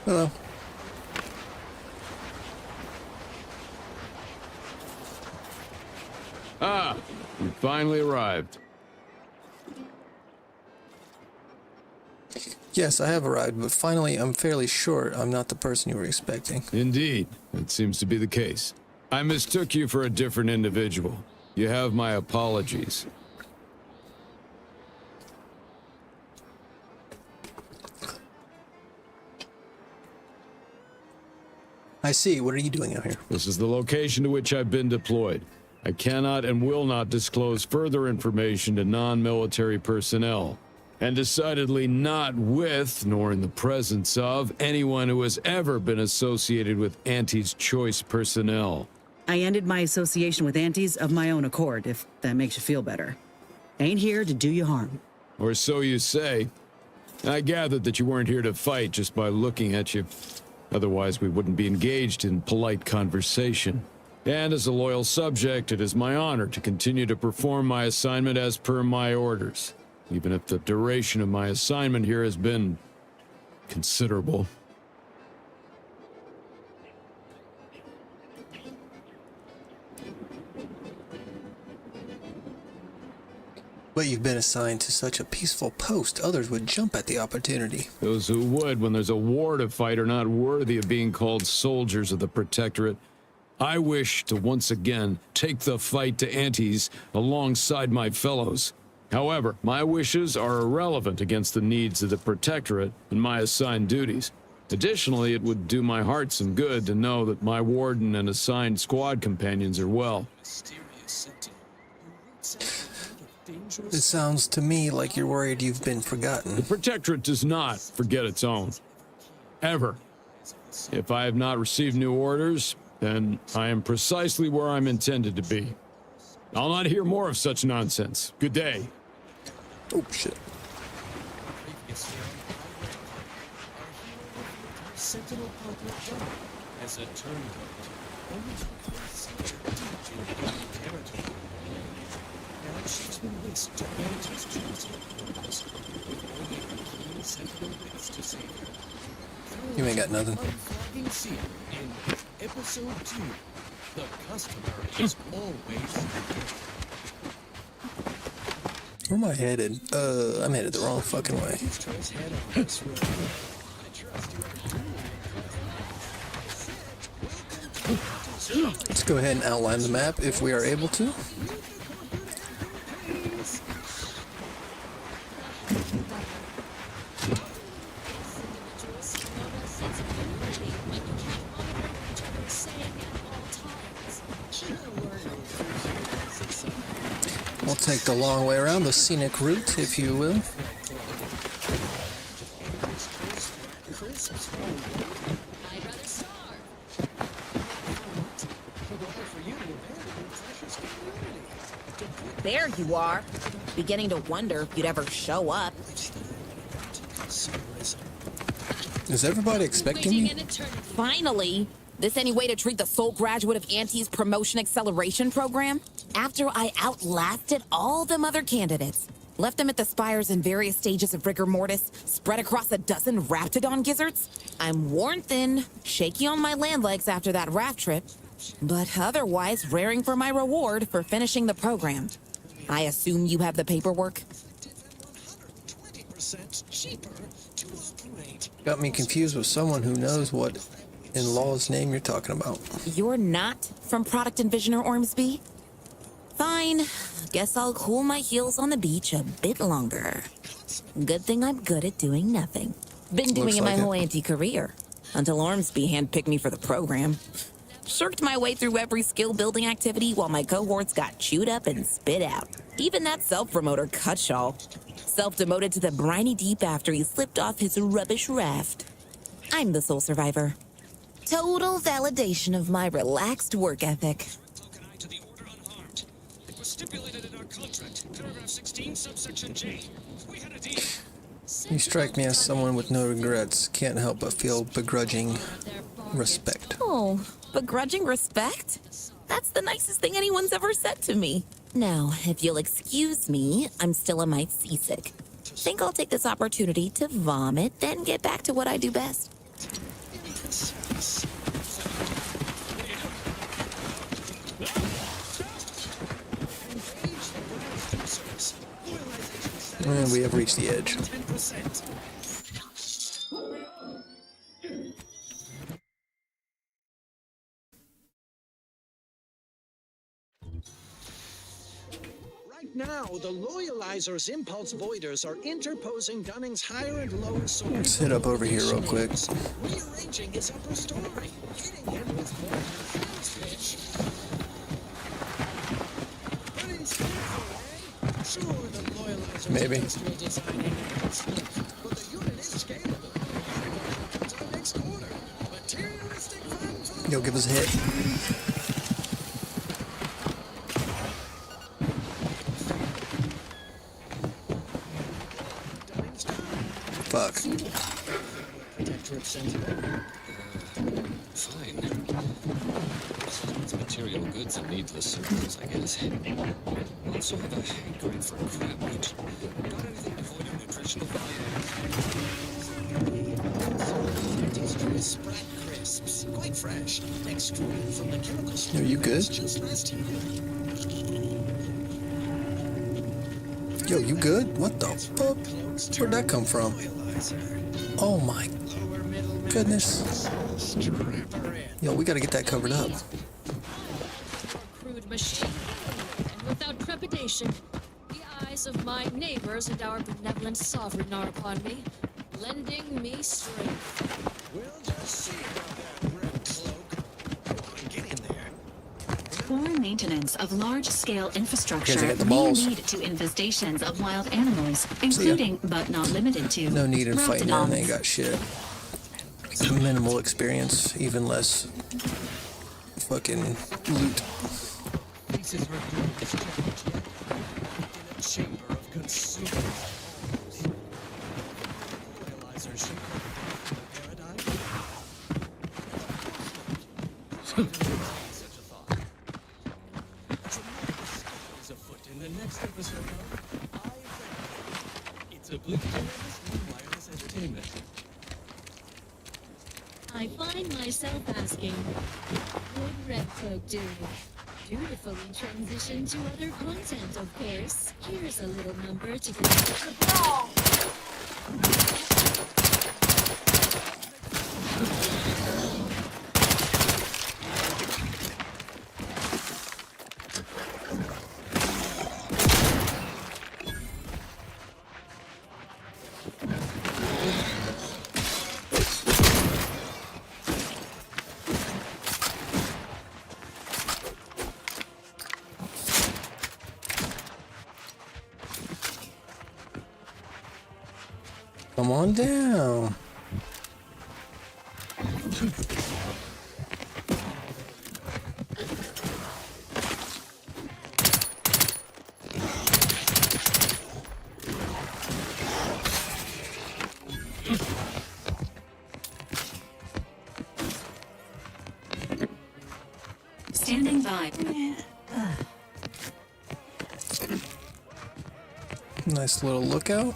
Hello. Ah, you finally arrived. Yes, I have arrived, but finally I'm fairly sure I'm not the person you were expecting. Indeed, it seems to be the case. I mistook you for a different individual. You have my apologies. I see. What are you doing out here? This is the location to which I've been deployed. I cannot and will not disclose further information to non-military personnel, and decidedly not with, nor in the presence of, anyone who has ever been associated with Auntie's Choice personnel. I ended my association with Antes of my own accord, if that makes you feel better. Ain't here to do you harm. Or so you say. I gathered that you weren't here to fight just by looking at you. Otherwise, we wouldn't be engaged in polite conversation. And as a loyal subject, it is my honor to continue to perform my assignment as per my orders, even if the duration of my assignment here has been considerable. But you've been assigned to such a peaceful post, others would jump at the opportunity. Those who would, when there's a war to fight, are not worthy of being called soldiers of the Protectorate. I wish to once again take the fight to Antes alongside my fellows. However, my wishes are irrelevant against the needs of the Protectorate and my assigned duties. Additionally, it would do my heart some good to know that my warden and assigned squad companions are well. It sounds to me like you're worried you've been forgotten. The Protectorate does not forget its own. Ever. If I have not received new orders, then I am precisely where I'm intended to be. I'll not hear more of such nonsense. Good day. Oh, shit. Sentinel Partner John as a turncoat, only to consider deep in territory. Now she's been whisked to Antis chosen quarters, with only a keen sentinel waits to save her. You ain't got nothing. Unflagging seal in episode 2. The customer is always Where am I headed? I'm headed the wrong fucking way. Let's head on this road. I trust you. Let's go ahead and outline the map if we are able to. We'll take the long way around, the scenic route, if you will. There you are. Beginning to wonder if you'd ever show up. Is everybody expecting me? Finally! This any way to treat the sole graduate of Auntie's promotion acceleration program? After I outlasted all them other candidates, left them at the spires in various stages of rigor mortis, spread across a dozen Raptidon gizzards, I'm worn thin, shaky on my land legs after that raft trip, but otherwise raring for my reward for finishing the program. I assume you have the paperwork? Got me confused with someone who knows what in law's name you're talking about? You're not from Product Envisioner Ormsby? Fine. Guess I'll cool my heels on the beach a bit longer. Good thing I'm good at doing nothing. Been doing it my whole anti-career. Until Ormsby handpicked me for the program. Shirked my way through every skill-building activity while my cohorts got chewed up and spit out. Even that self-promoter Cutshall. Self-demoted to the briny deep after he slipped off his rubbish raft. I'm the sole survivor. Total validation of my relaxed work ethic. It was stipulated in our contract, paragraph 16, subsection J. We had a deal. You strike me as someone with no regrets. Can't help but feel begrudging respect. Oh, begrudging respect? That's the nicest thing anyone's ever said to me. Now, if you'll excuse me, I'm still a mite seasick. Think I'll take this opportunity to vomit, then get back to what I do best. And we have reached the edge. Right now, the Loyalizer's impulse voiders are interposing Dunning's higher and lower sword. Let's hit up over here real quick. Rearranging his upper story, hitting him with more pitch. But he's careful, eh? Sure, the Loyalizer's Maybe. industrial design ain't slick, but the unit is scalable. Until next quarter, materialistic fun. Yo, give us a hit. Fuck. Protectorate Sentinel. Fine. It's material goods and needless circles, I guess. Also have a hankering for crab meat. Got anything to avoid your nutritional value? Anti's choice Sprat crisps. Quite fresh. Extruded from the chemical Are you good? just last year. Yo, you good? What the fuck? Where'd that come from? Oh my goodness. Yo, we gotta get that covered up. Crude machine, and without trepidation, the eyes of my neighbors and our benevolent sovereign are upon me, lending me strength. We'll just see about that red cloak. Come on, get in there. For maintenance of large-scale infrastructure, Guys, I got the we balls. need to infestations of wild animals, including but not limited to No need in fighting them, rodents. they ain't got shit. Minimal experience, even less fucking loot. This is recruitment in a chamber of consumers. Loyalizer ship paradise. Such a thought. Tremendous is afoot in the next episode of I Reckon. It's a blue wireless entertainment. I find myself asking, what would Red Cloak do? Dutifully transition to other content, of course. Here's a little number to Come on down. Standing by. Nice little lookout.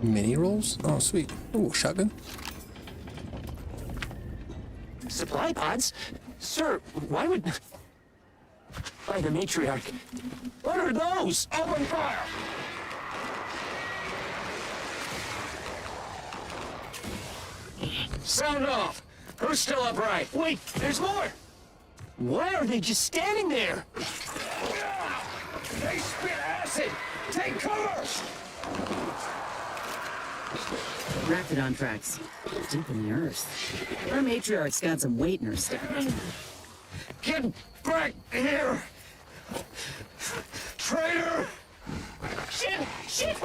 Mini rolls? Oh, sweet. Ooh, shotgun. Supply pods? Sir, why would... By the matriarch. What are those? Open fire! Sound off! Who's still upright? Wait, there's more! Why are they just standing there? They spit acid! Take cover! Raptidon tracks. Deep in the earth. Our matriarch's got some weight in her step. Get back here! Traitor! Shit! Shit!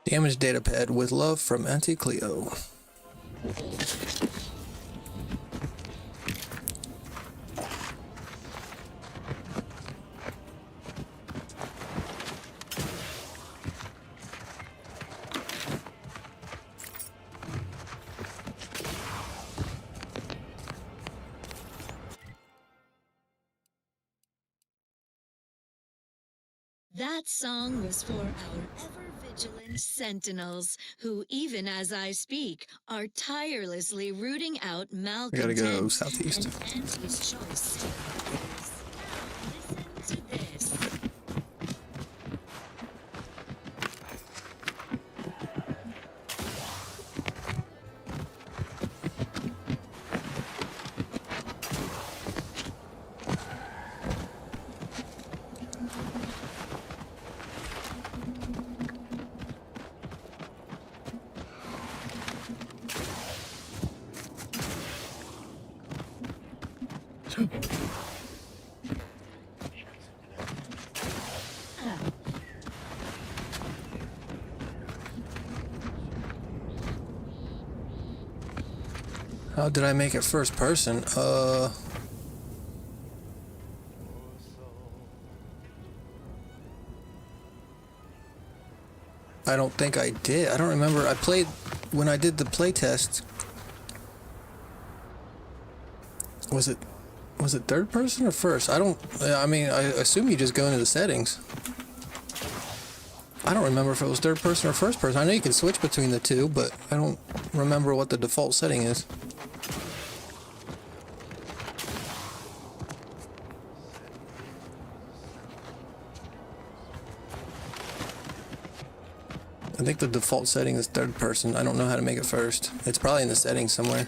Damaged data pad with love from Auntie Cleo. That song was for our ever-vigilant sentinels, who, even as I speak, are tirelessly rooting out We malcontent. gotta go southeast. And Auntie's choice. Listen to this. How did I make it first person? I don't think I did. I don't remember. I played when I did the play test. Was it third person or first? I mean, I assume you just go into the settings. I don't remember if it was third person or first person. I know you can switch between the two, but I don't remember what the default setting is. I think the default setting is third person. I don't know how to make it first. It's probably in the settings somewhere.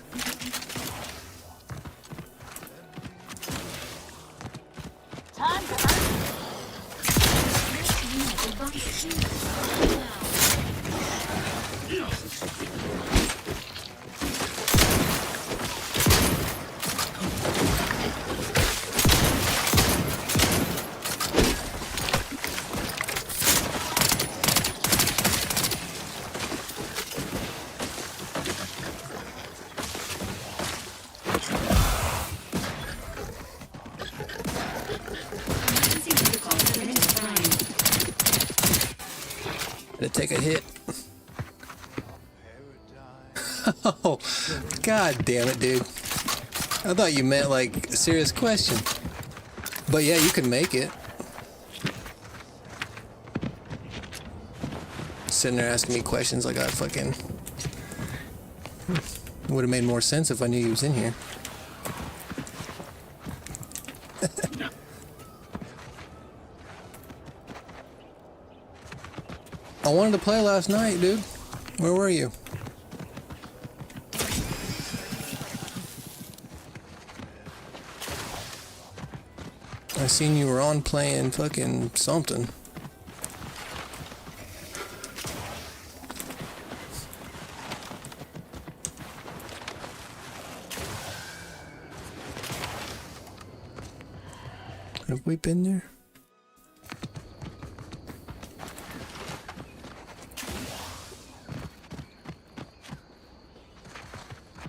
To take a hit. Oh, god damn it, dude. I thought you meant like a serious question. But yeah, you can make it. Sitting there asking me questions like I fucking... Would have made more sense if I knew he was in here. I wanted to play last night, dude. Where were you? I seen you were on playing fucking something. Have we been there?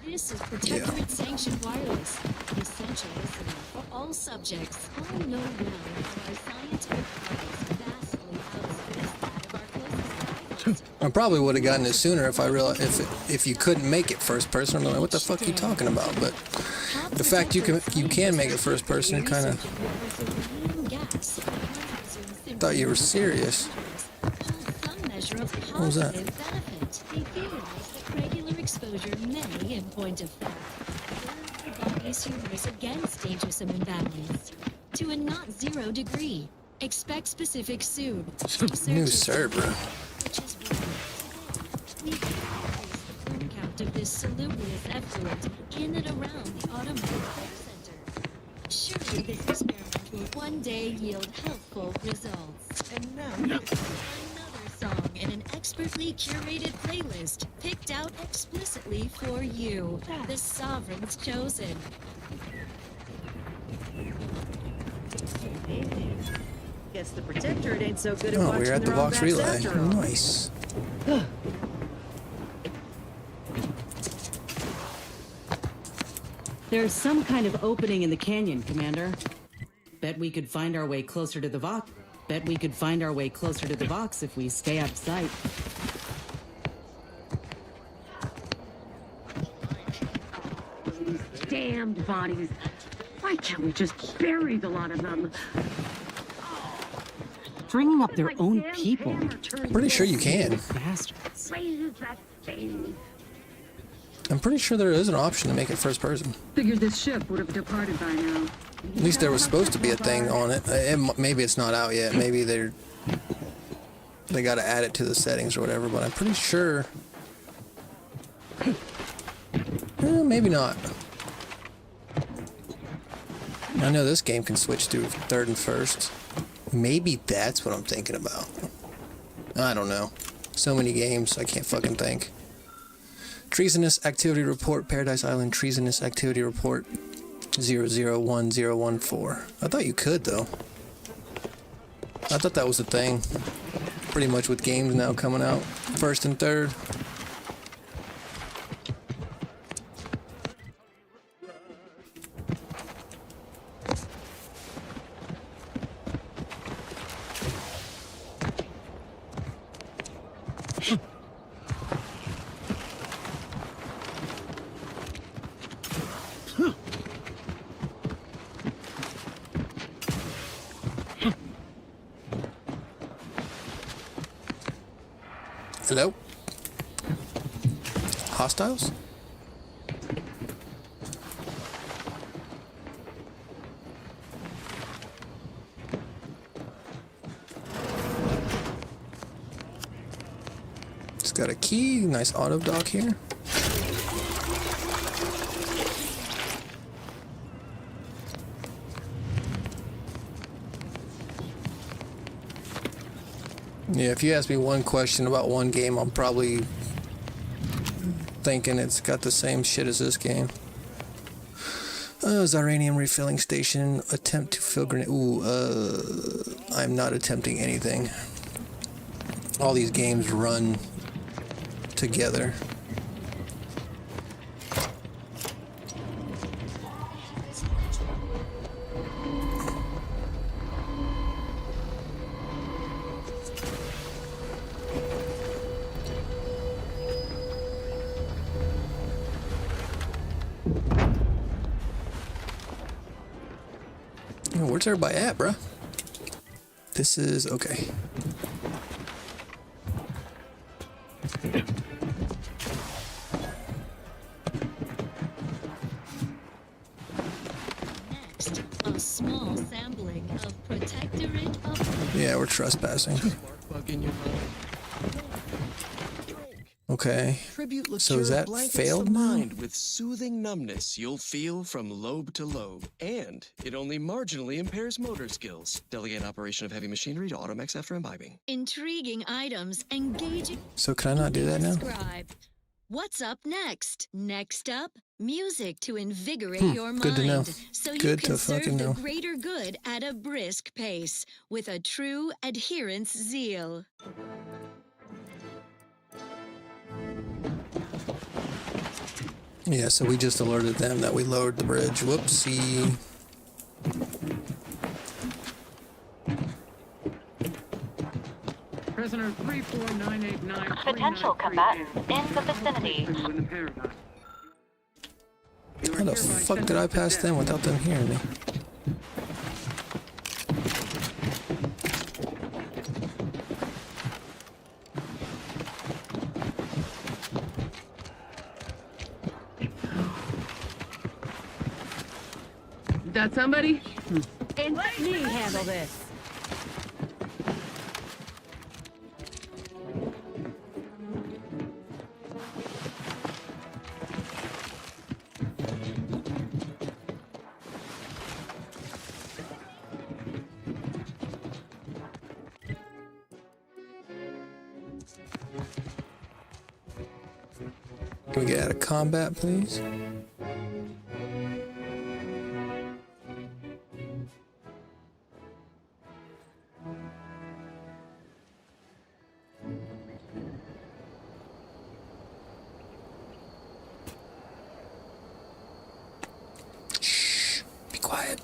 This is Protectorate Sanctioned Wireless, an essential listener for all subjects. I know well that our scientific progress vastly outstrips I probably would have gotten it sooner if I realized if you couldn't make it first person. I'm like, what the fuck are you talking about? But the fact you can make it first person kind of thought you were serious. What was that? Regular exposure may, in point of fact, the body's humors against dangersome imbalance to a not 0 degree. Expect specific soon. New server. Count of this salubrious effluent in and around the automatic care center. Surely this experiment will one day yield helpful results. And now, another song in an expertly curated playlist picked out explicitly for you, the Sovereign's Chosen. Guess the Protectorate ain't so good at Oh, watching we're at the their own Vox backs Relay. after all. Nice. There's some kind of opening in the canyon, Commander. Bet we could find our way closer to the Vox. Bet we could find our way closer to the Vox if we stay out of sight. Damned bodies. Why can't we just bury the lot of them? Stringing up their own people. Pretty sure you can. Bastards. I'm pretty sure there is an option to make it first person. Figured this ship would have departed by now. At least there was supposed to be a thing on it. Maybe it's not out yet. Maybe they got to add it to the settings or whatever. But I'm pretty sure. Maybe not. I know this game can switch through third and first. Maybe that's what I'm thinking about. I don't know. So many games, I can't fucking think. Treasonous Activity Report, Paradise Island Treasonous Activity Report 001014. I thought you could, though. I thought that was the thing. Pretty much with games now coming out first and third. Hello? Hostiles? It's got a key, nice auto dock here. Yeah, if you ask me one question about one game, I'm probably thinking it's got the same shit as this game. Zyranium refilling station, attempt to fill grenade. I'm not attempting anything. All these games run together. Where's everybody at, bruh? This is okay. Next, a small sampling of Protectorate of... Yeah, we're trespassing. Okay. Tribute So is liqueur that blankets failed the now? mind with soothing numbness you'll feel from lobe to lobe, and it only marginally impairs motor skills. Delegate operation of heavy machinery to Automex after imbibing. Intriguing items, engaging... So can I not do that now? Subscribe. What's up next? Next up, music to invigorate your mind. Good to know. So you Good can to serve fucking the know. greater good at a brisk pace with a true adherence zeal. Yeah, so we just alerted them that we lowered the bridge. Whoopsie. Prisoner 34989. Potential combatants in the vicinity. How the fuck did I pass them without them hearing me? That somebody? And let me handle this. Can we get out of combat, please? Shh. Be quiet.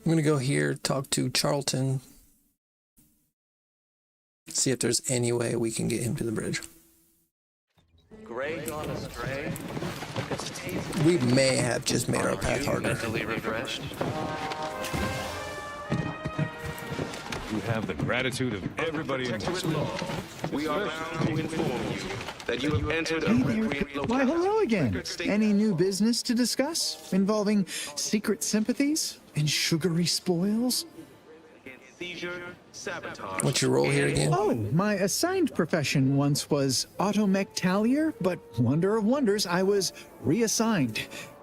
I'm gonna go here, talk to Charlton, see if there's any way we can get him to the bridge. Gray gone astray? We may have just made our path harder. Mentally refreshed? You have the gratitude of everybody in this room. We are bound to inform you that you have entered a Hey there. recreant locale. Why, hello again. Any new business to discuss involving secret sympathies and sugary spoils? Seizure, sabotage. What's your role here again? Oh, my assigned profession once was automectalier, but wonder of wonders, I was reassigned.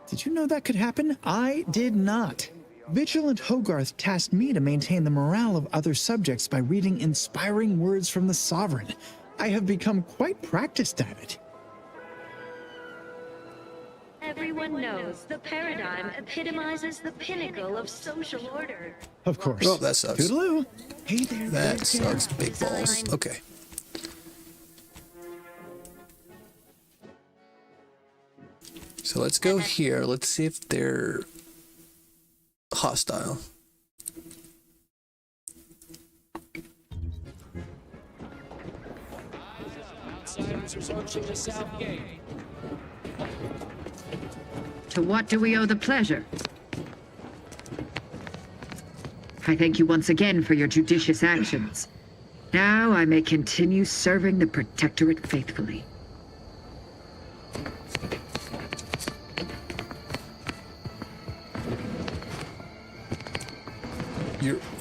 Did you know that could happen? I did not. Vigilant Hogarth tasked me to maintain the morale of other subjects by reading inspiring words from the Sovereign. I have become quite practiced at it. Everyone knows the paradigm epitomizes the pinnacle of social order. Of course. Oh, that sucks. Toodaloo. Hey there. That sucks, big balls. Okay. So let's go here. Let's see if they're hostile. Outsiders are searching the south gate. To what do we owe the pleasure? I thank you once again for your judicious actions. Now I may continue serving the Protectorate faithfully.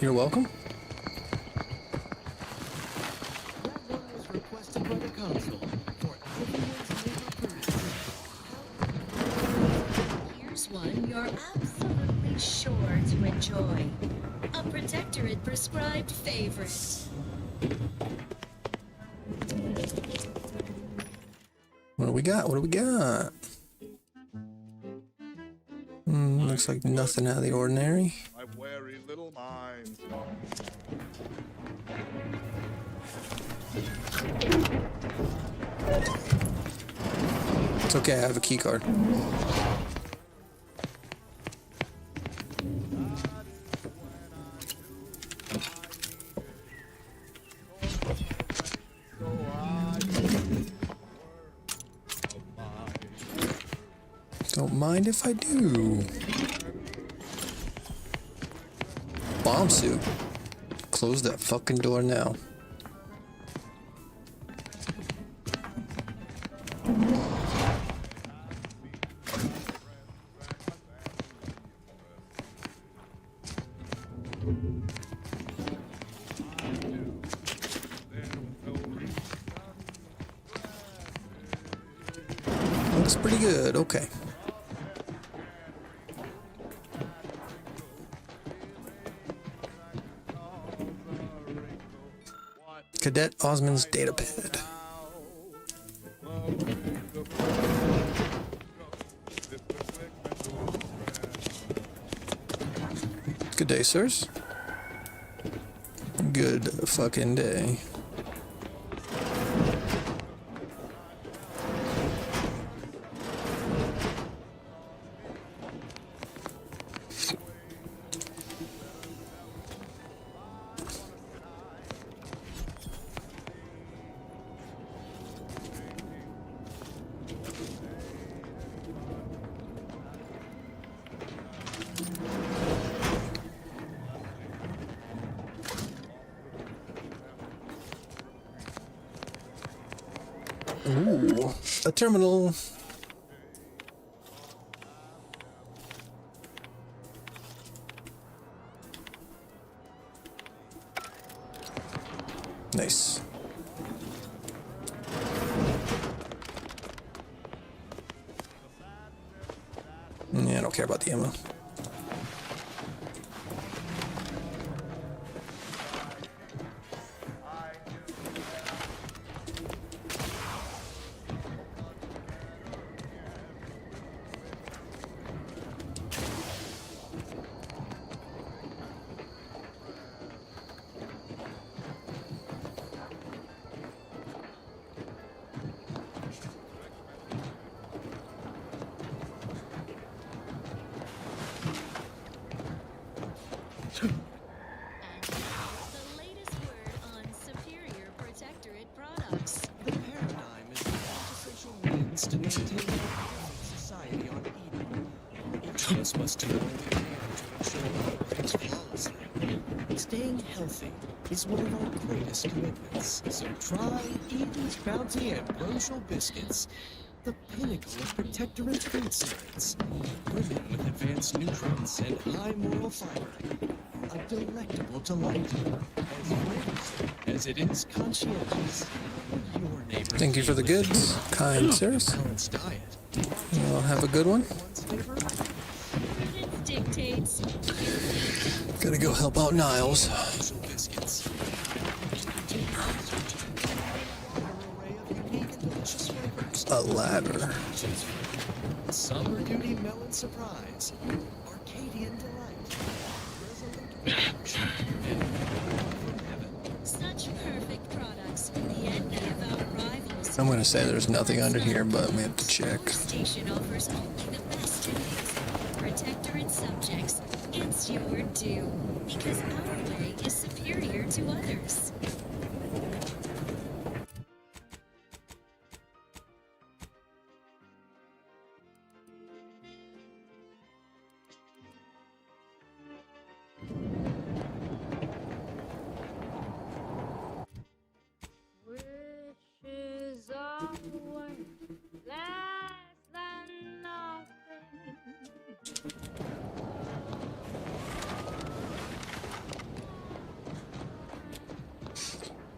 You're welcome. Here's one you're absolutely sure to enjoy. A Protectorate prescribed favorite. What do we got? What do we got? Looks like nothing out of the ordinary. My wary little mind. It's okay, I have a key card. Don't mind if I do. Bomb suit. Close that fucking door now. Looks pretty good, okay. Cadet Osmond's datapad. Good day, sirs. Good fucking day. Ooh, a terminal. Nice. Yeah, I don't care about the ammo. The paradigm is the quintessential means to maintain a healthy society on Eden. Each of us must do all we can to ensure it works flawlessly. Staying healthy is one of our greatest commitments. So try Eden's Bounty Ambrosial Biscuits, the pinnacle of Protectorate food science. Brimming with advanced nutrients and high moral fiber. A delectable delight. As flavorful as it is conscientious. Your neighbor. Thank you for the goods, kind sirs. Balanced diet. You'll have a good one. Dictates. Gotta go help out Niles. Biscuits. A ladder. Summer duty melon surprise. Arcadian delight. Such perfect products. The envy of our rivals. I'm gonna say there's nothing under here, but we have to check. Station offers only the best days. Protectorate subjects, it's your due. Because our way is superior to others. Wishes always less than nothing.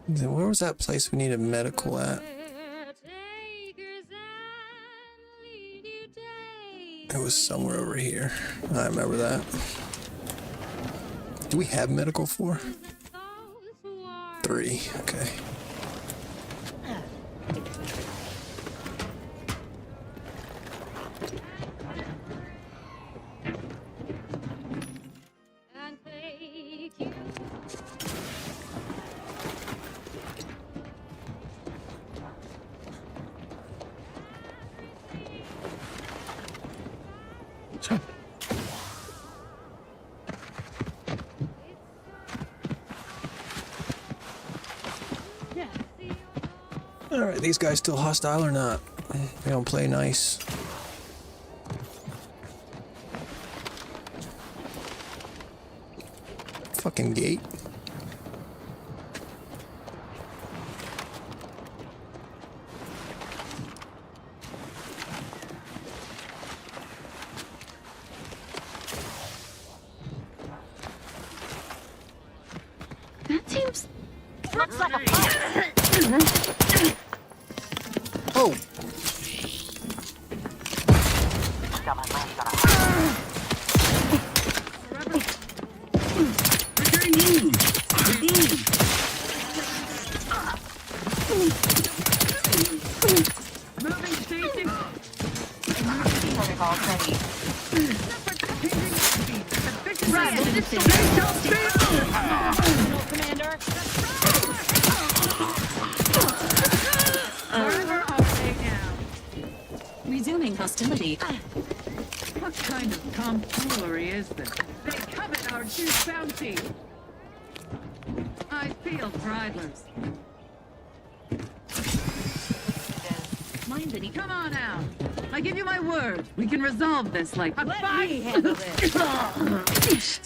Then where was that place we needed medical at? It was somewhere over here. I remember that. Do we have medical for? 3, okay. And take you. Alright, these guys still hostile or not? They don't play nice. Fucking gate. That seems. Looks like a Oh! Moving station. protocol ready. Commander. Wherever I'll stay now. Resuming hostility. What kind of tomfoolery is this? They covet our due bounty. I feel prideless. Mind that he Come on out. I give you my word. We can resolve this like a Let me handle this.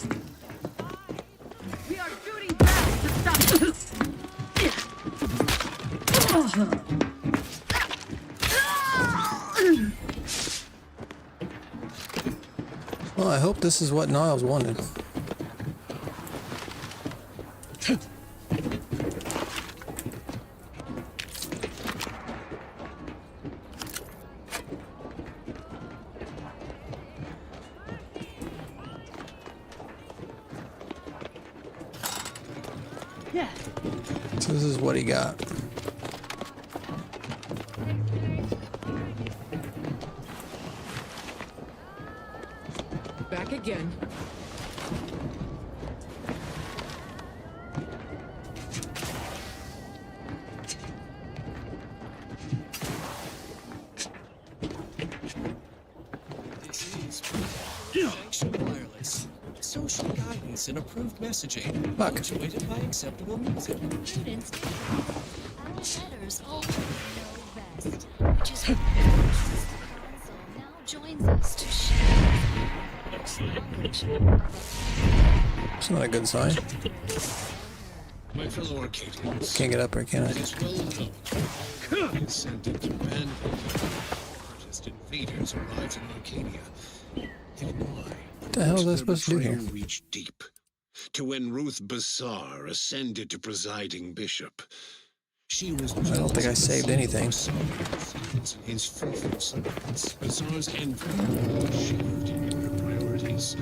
We are shooting back to stop this. hope this is what Niles wanted. Yeah. So this is what he got. Back again. This is sanctioned wireless. Social guidance and approved messaging. Fuck. Punctuated by acceptable music. Students, our letters already know best, which is why the council now joins us to share knowledge. It's not a good sign. My fellow Arcadians. Can't get up there, can I? It is well known. The ascendant band just invaders arrived in Arcadia. Then why? What the hell is I supposed to do here? Reached deep. To when Ruth Bassar ascended to presiding bishop. She was I don't think I saved anything. His faithful servants. Bassar's envy shifted in their priorities.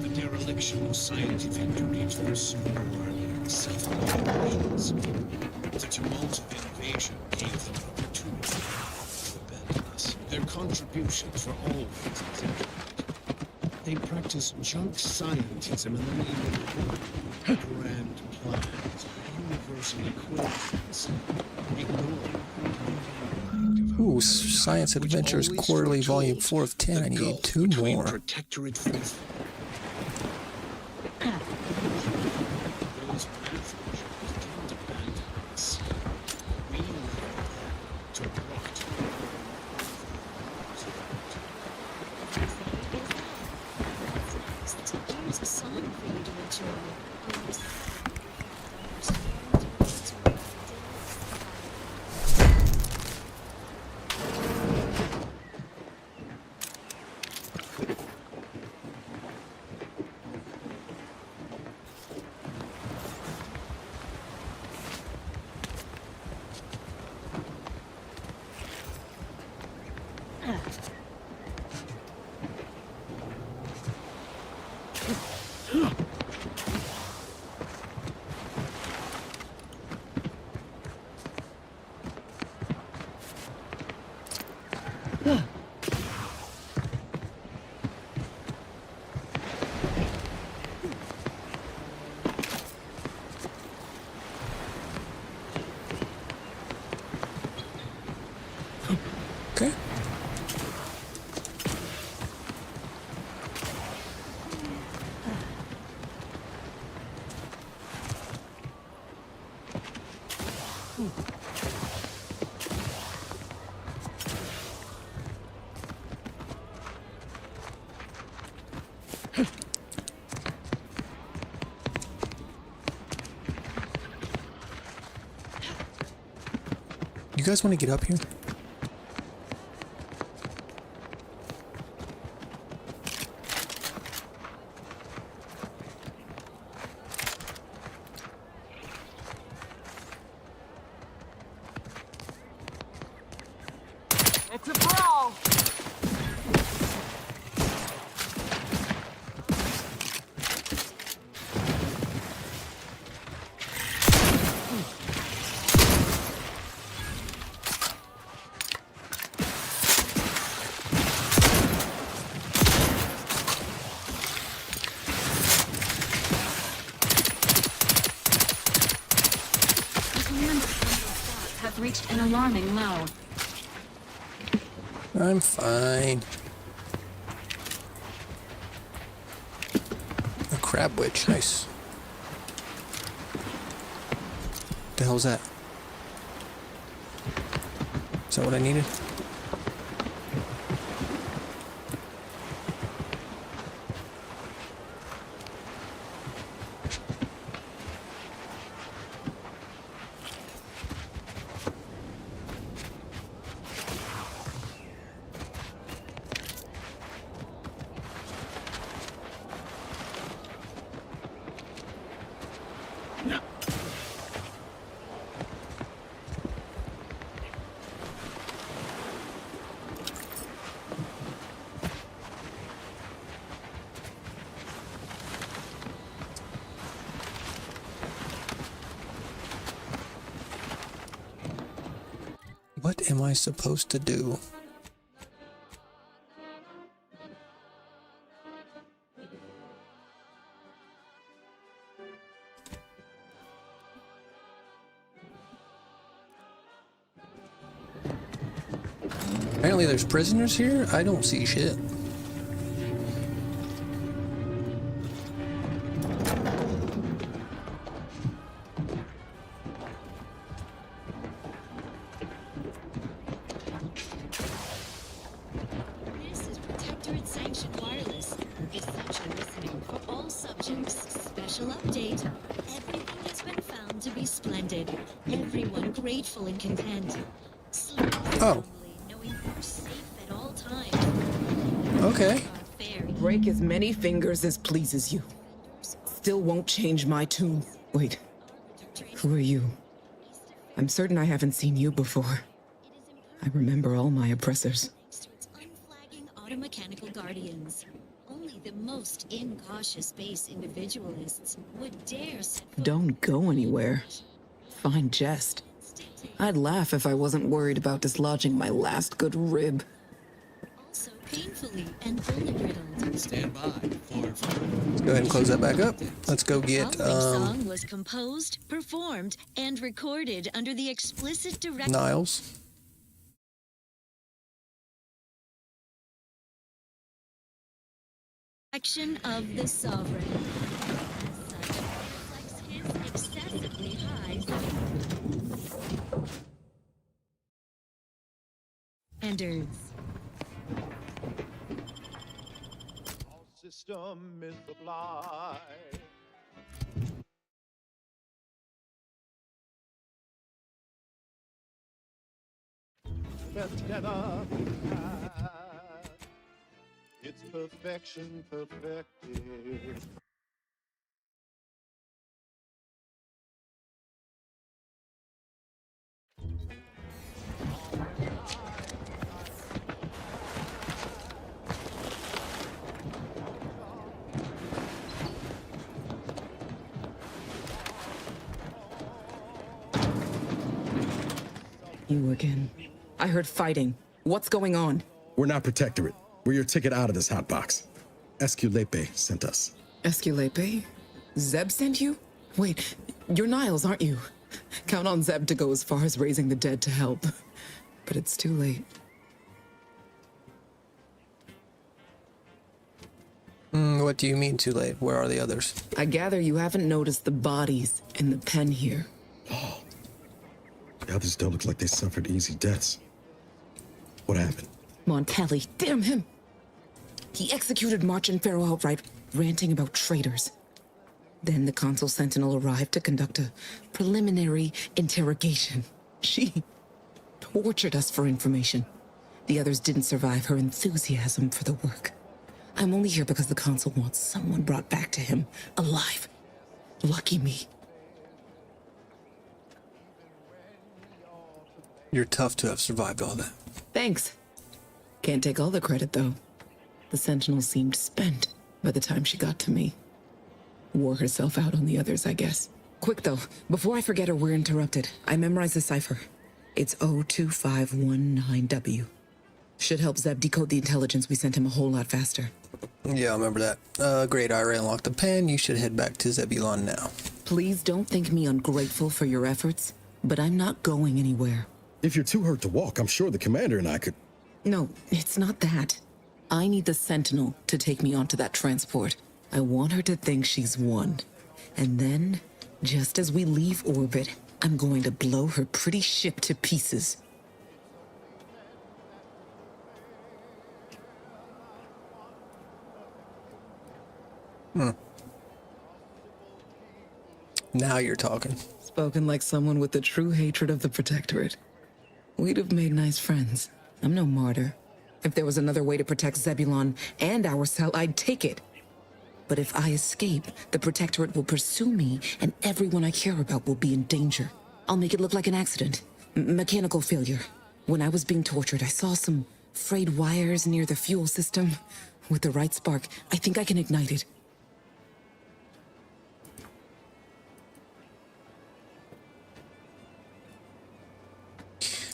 The dereliction of scientific duty to pursue more self-ambitions. The tumult of invasion gave them opportunity to abandon us. Their contributions were always exaggerated. They practiced junk scientism in the name of grand plans, universal equations, ignoring Ooh, Science Adventures Quarterly Volume 4 of 10. I need 2 more. protectorate faith. Here's a song for you to enjoy. Okay. You guys want to get up here? It's a brawl! Have reached an alarming low. I'm fine. A crab witch, nice. The hell's that? Is that what I needed? What am I supposed to do? Apparently there's prisoners here? I don't see shit. This is Protectorate Sanctioned Wireless. Essential listening for all subjects. Special update. Everything has been found to be splendid. Everyone grateful and content. Sleep Oh. knowing you're safe at all times. Okay. Break as many fingers as pleases you. Still won't change my tune. Wait. Who are you? I'm certain I haven't seen you before. I remember all my oppressors. Unflagging automechanical guardians. Only the most incautious base individualists would dare set Don't go anywhere. Fine jest. I'd laugh if I wasn't worried about dislodging my last good rib. so painfully and bullet riddled. Stand by for Let's go ahead and close that back up. Let's go get Following song was composed, performed, and recorded under the explicit direction Niles. of the sovereign. As such, reflects his excessively high standards. System is sublime. Best together we had. It's perfection perfected. You again. I heard fighting. What's going on? We're not Protectorate. We're your ticket out of this hotbox. Esculepe sent us. Esculepe? Zeb sent you? Wait, you're Niles, aren't you? Count on Zeb to go as far as raising the dead to help. But it's too late. What do you mean too late? Where are the others? I gather you haven't noticed the bodies in the pen here. The others don't look like they suffered easy deaths. What happened? Montali, damn him! He executed March and Pharaoh outright, ranting about traitors. Then the Consul Sentinel arrived to conduct a preliminary interrogation. She tortured us for information. The others didn't survive her enthusiasm for the work. I'm only here because the Consul wants someone brought back to him, alive. Lucky me. You're tough to have survived all that. Thanks. Can't take all the credit, though. The Sentinel seemed spent by the time she got to me. Wore herself out on the others, I guess. Quick, though, before I forget or we're interrupted, I memorized the cipher. It's 02519W. Should help Zeb decode the intelligence we sent him a whole lot faster. Yeah, I remember that. Great, I unlocked the pen. You should head back to Zebulon now. Please don't think me ungrateful for your efforts, but I'm not going anywhere. If you're too hurt to walk, I'm sure the commander and I could... No, it's not that. I need the Sentinel to take me onto that transport. I want her to think she's won. And then, just as we leave orbit, I'm going to blow her pretty ship to pieces. Now you're talking. Spoken like someone with the true hatred of the Protectorate. We'd have made nice friends. I'm no martyr. If there was another way to protect Zebulon and our cell, I'd take it. But if I escape, the Protectorate will pursue me, and everyone I care about will be in danger. I'll make it look like an accident. Mechanical failure. When I was being tortured, I saw some frayed wires near the fuel system. With the right spark, I think I can ignite it.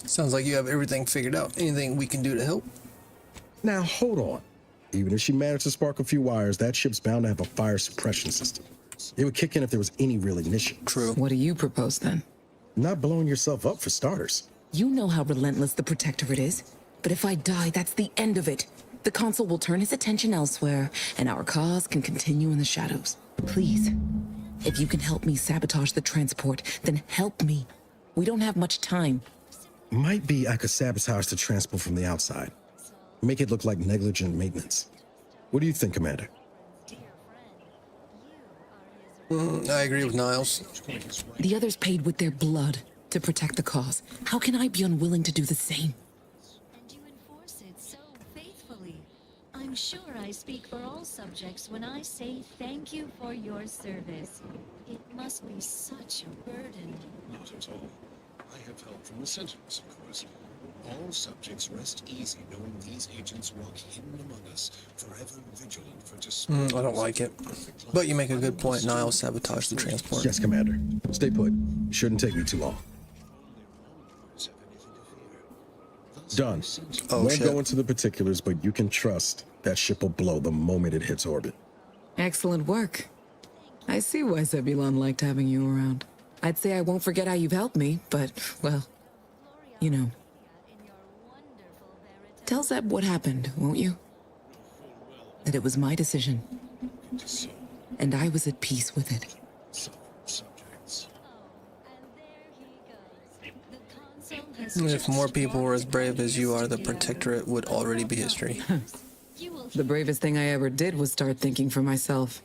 Sounds like you have everything figured out. Anything we can do to help? Now, hold on. Even if she managed to spark a few wires, that ship's bound to have a fire suppression system. It would kick in if there was any real ignition. True. What do you propose then? Not blowing yourself up for starters. You know how relentless the Protectorate is. But if I die, that's the end of it. The Consul will turn his attention elsewhere, and our cause can continue in the shadows. Please, if you can help me sabotage the transport, then help me. We don't have much time. Might be I could sabotage the transport from the outside. Make it look like negligent maintenance. What do you think, Commander? I agree with Niles. The others paid with their blood to protect the cause. How can I be unwilling to do the same? And you enforce it so faithfully. I'm sure I speak for all subjects when I say thank you for your service. It must be such a burden. Not at all. I have help from the Sentinels, of course. All subjects rest easy knowing these agents walk hidden among us, forever vigilant for I don't like it. But you make a good point. Niles sabotaged the transport. Yes, Commander. Stay put. Shouldn't take me too long. Done. Oh, Won't shit. go into the particulars, but you can trust that ship will blow the moment it hits orbit. Excellent work. I see why Zebulon liked having you around. I'd say I won't forget how you've helped me, but, well, you know. Tell Zeb what happened, won't you? That it was my decision. And I was at peace with it. If more people were as brave as you are, the Protectorate would already be history. The bravest thing I ever did was start thinking for myself.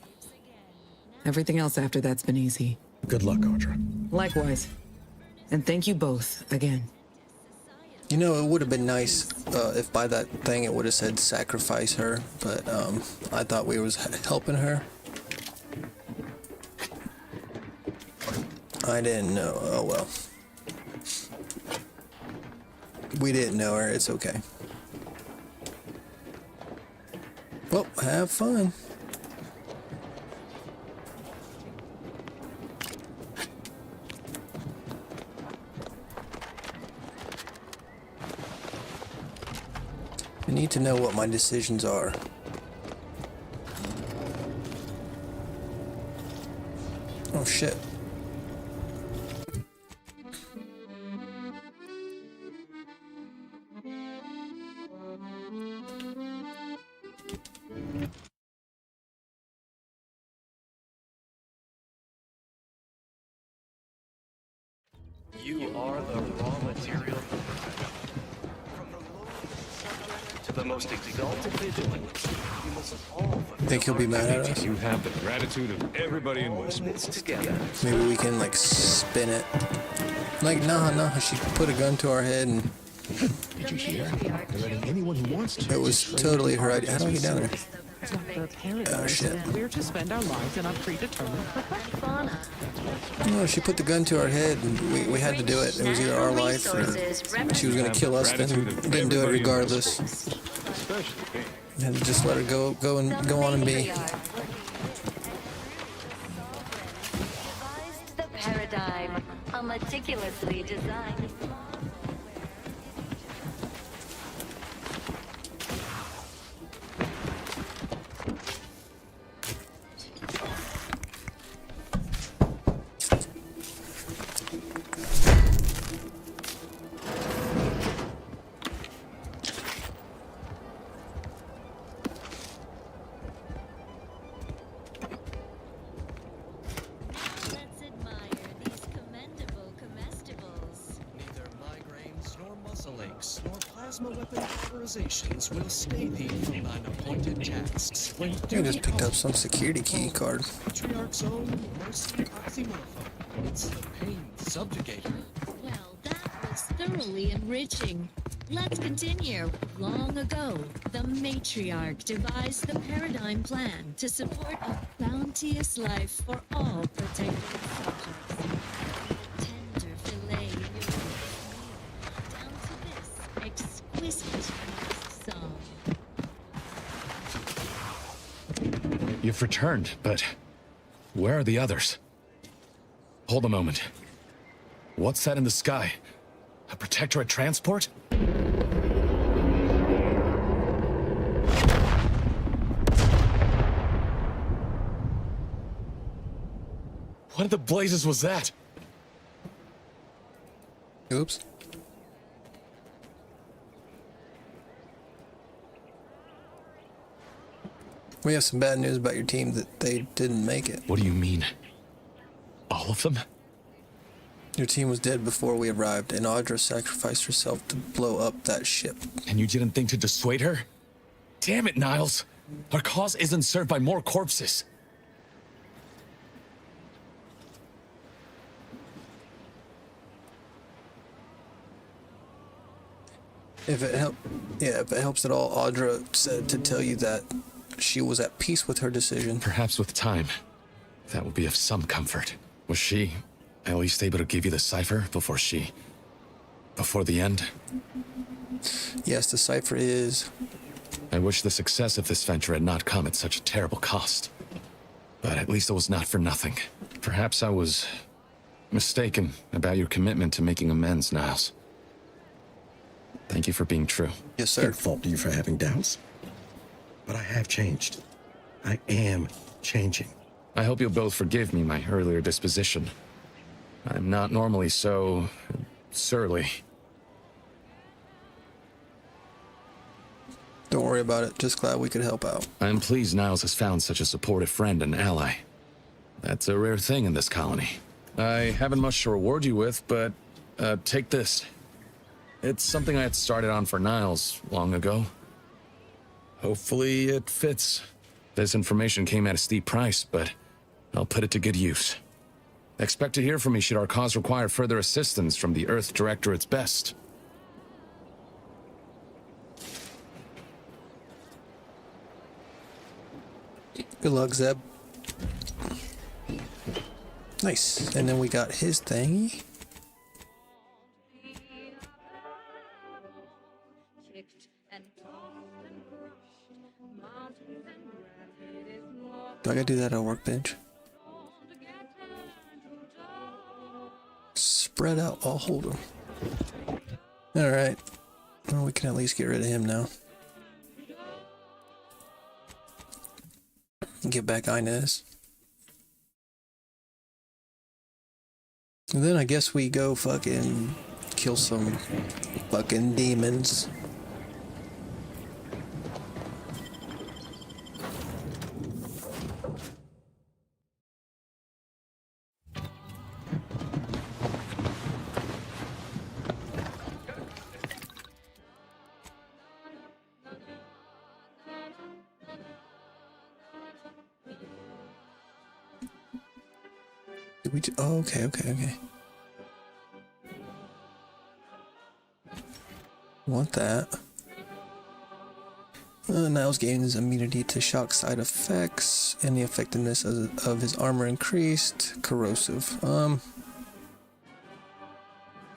Everything else after that's been easy. Good luck, Audra. Likewise. And thank you both again. You know, it would have been nice if by that thing it would have said sacrifice her, but I thought we was helping her. I didn't know. Oh well. We didn't know her. It's okay. Well, have fun. I need to know what my decisions are. Oh shit. You are the raw material for perfection. From the lowest subject to the most exalted vigilant, you must all Think he'll be mad at us? You have the gratitude of everybody in Westport. together. Maybe we can like spin it. Like nah, she put a gun to our head and Did you hear? They're letting anyone who wants to. it was totally her idea. How do I get down there? The paradigm Oh shit. that we're to spend our lives in a predetermined perfection. No, she put the gun to our head and we had to do it. It was either our life or she was gonna kill us, then didn't do it regardless. Had to just let her go on and be. Devised the paradigm, a meticulously designed. Let's admire these commendable comestibles. Neither migraines nor muscle aches nor plasma weapon authorizations will stay thee from thine appointed tasks. When I just picked up some security key card. Patriarch's own mercy oxymorphone. It's the pain subjugator. Well, that was thoroughly enriching. Let's continue. Long ago, the matriarch devised the paradigm plan to support a bounteous life for all protected subjects. Tender fillet in your meal, down to this exquisite song. You've returned, but where are the others? Hold a moment. What's that in the sky? A Protectorate transport? What in the blazes was that? Oops. We have some bad news about your team that they didn't make it. What do you mean? All of them? Your team was dead before we arrived, and Audra sacrificed herself to blow up that ship. And you didn't think to dissuade her? Damn it, Niles! Our cause isn't served by more corpses. If it helps at all, Audra said to tell you that she was at peace with her decision. Perhaps with time, that will be of some comfort. Was she at least able to give you the cipher before the end? Yes, the cipher is... I wish the success of this venture had not come at such a terrible cost. But at least it was not for nothing. Perhaps I was mistaken about your commitment to making amends, Niles. Thank you for being true. Yes, sir. Can't fault you for having doubts. But I have changed. I am changing. I hope you'll both forgive me my earlier disposition. I'm not normally so... surly. Don't worry about it. Just glad we could help out. I'm pleased Niles has found such a supportive friend and ally. That's a rare thing in this colony. I haven't much to reward you with, but take this. It's something I had started on for Niles long ago. Hopefully it fits. This information came at a steep price, but I'll put it to good use. Expect to hear from me should our cause require further assistance from the Earth Directorate's best. Good luck, Zeb. Nice. And then we got his thingy. Do I gotta do that at a workbench? Spread out, I'll hold him. Alright. Well, we can at least get rid of him now. Get back Inez. And then I guess we go fucking kill some fucking demons. Did we oh, okay. Want that. Niles gains immunity to shock side effects, and the effectiveness of his armor increased. Corrosive.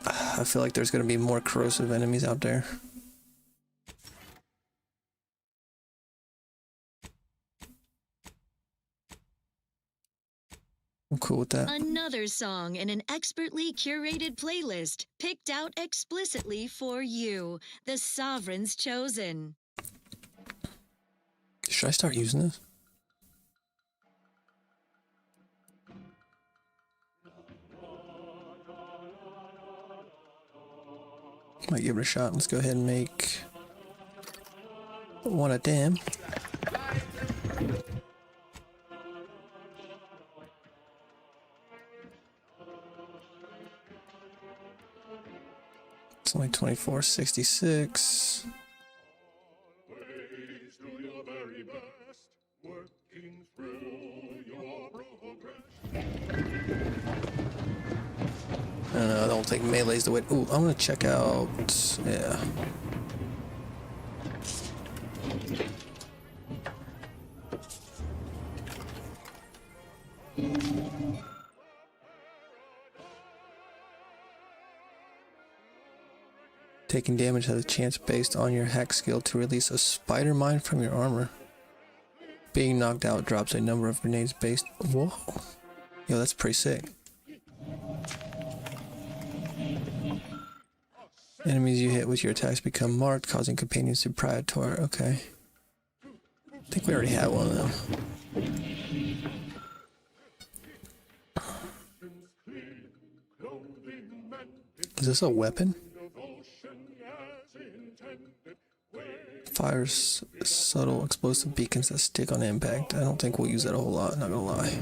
I feel like there's gonna be more corrosive enemies out there. I'm cool with that. Another song in an expertly curated playlist picked out explicitly for you, the Sovereign's Chosen. Should I start using this? Might give it a shot. Let's go ahead and make one of them. It's only 24.66. I don't think melee's the way. Ooh, I'm gonna check out. Yeah. Taking damage has a chance based on your hack skill to release a spider mine from your armor. Being knocked out drops a number of grenades based. Whoa. Yo, that's pretty sick. Enemies you hit with your attacks become marked, causing companions to prioritize. Okay. I think we already had one of them. Is this a weapon? Fires subtle explosive beacons that stick on impact. I don't think we'll use that a whole lot, not gonna lie.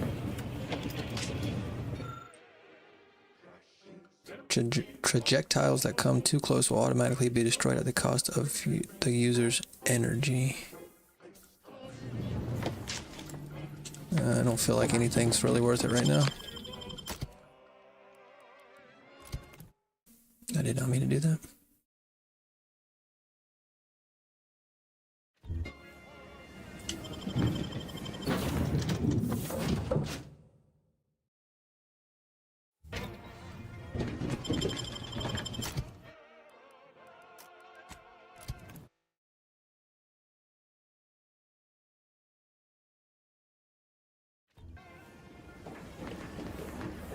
Projectiles that come too close will automatically be destroyed at the cost of the user's energy. I don't feel like anything's really worth it right now. I did not mean to do that.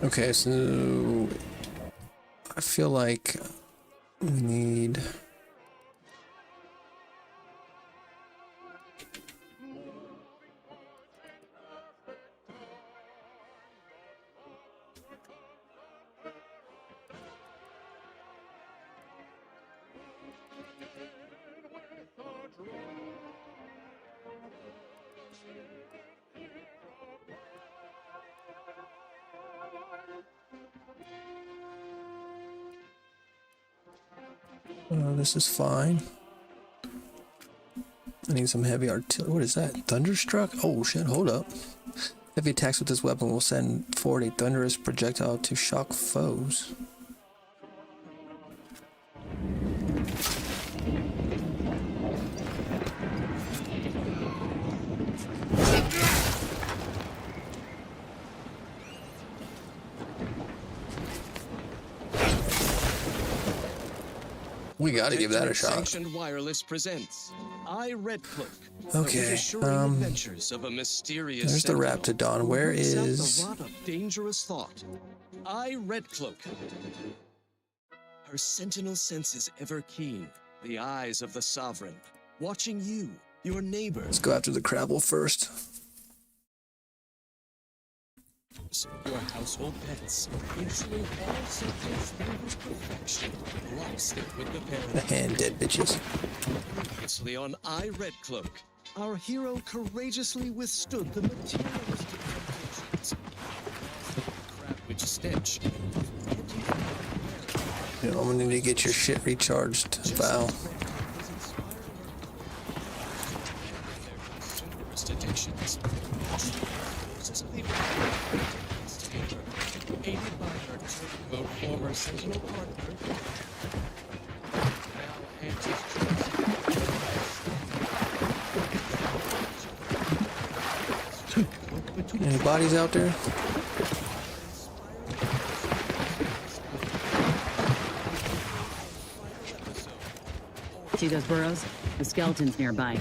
Okay, so I feel like we need this is fine. I need some heavy artillery. What is that? Thunderstruck? Oh shit, hold up. Heavy attacks with this weapon will send forward a thunderous projectile to shock foes. We gotta give that a shot. Sanctioned Wireless presents Redcloak. Okay, Adventures of a mysterious there's the Raptidon. Where is... the rot of dangerous thought? Redcloak. Her sentinel senses ever keen, the eyes of the sovereign, watching you, your neighbor. Let's go after the Crabble first. Your household pets, ensuring all subjects live with perfection, lockstep with the parent. The hand dead bitches. Previously on Redcloak, our hero courageously withstood the materialistic temptations. Crab witch stench. You know, I'm gonna need to get your shit recharged, Val. Addictions. Aided by her turncoat former Sentinel partner, now Auntie's Any bodies out there? See those burrows? The skeleton's nearby.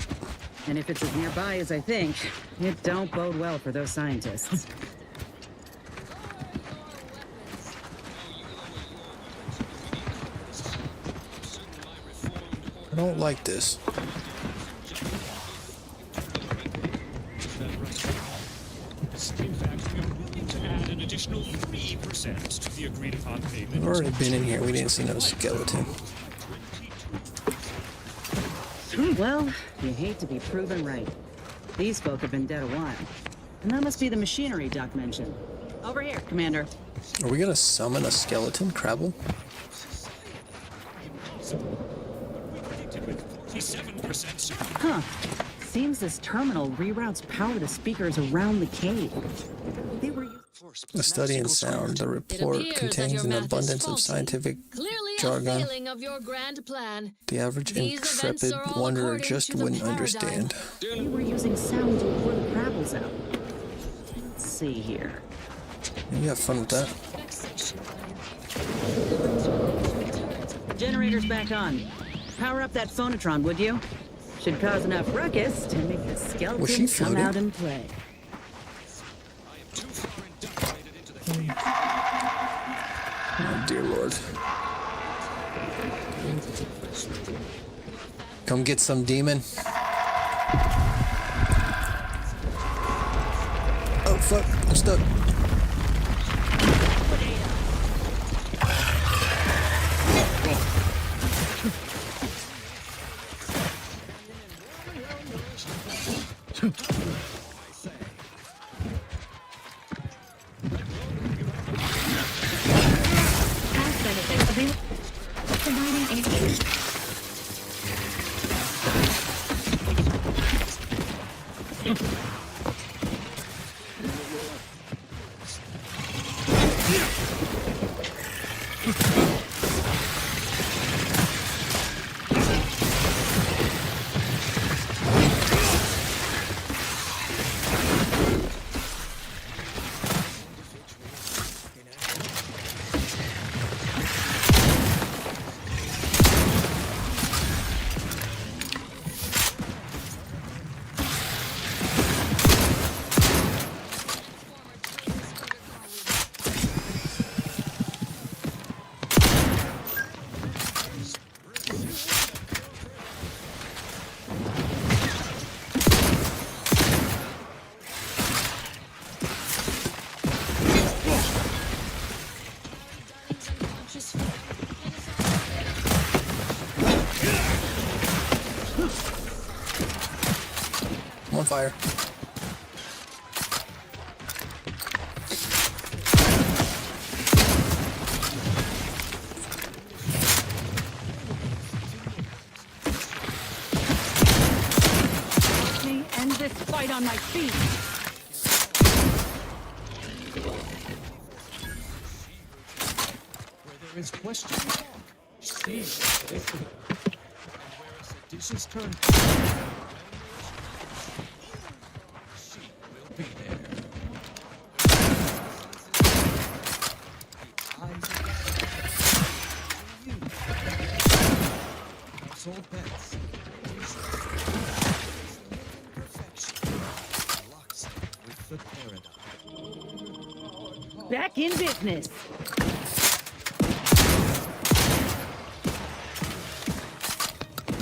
And if it's as nearby as I think, it don't bode well for those scientists. I don't like this. In fact, we are willing to add an additional 3% to the agreed upon payment. We've already been in here. We didn't see no skeleton. Well, you hate to be proven right. These folk have been dead a while. And that must be the machinery Doc mentioned. Over here, Commander. Are we gonna summon a skeleton, Crabble? Huh. Seems this terminal reroutes power to speakers around the cave. They were A study in sound. The report contains an abundance of scientific jargon Failing of your grand plan. the average These intrepid events are all wanderer according just to the wouldn't paradigm. understand. They were using sound to lure the Crabbles out. Let's see here. You have fun with that. Generator's back on. Power up that phonotron, would you? Should cause enough ruckus to make the Was she skeleton come floating? out and play. Oh, dear Lord. Come get some, demon. Oh, fuck. I'm stuck. I'm on fire. Let me end this fight on my feet. Where there is question, see, and where a seditious turn, she will be there. Household pets. Perfection. Lockstep with the paradigm. Back in business.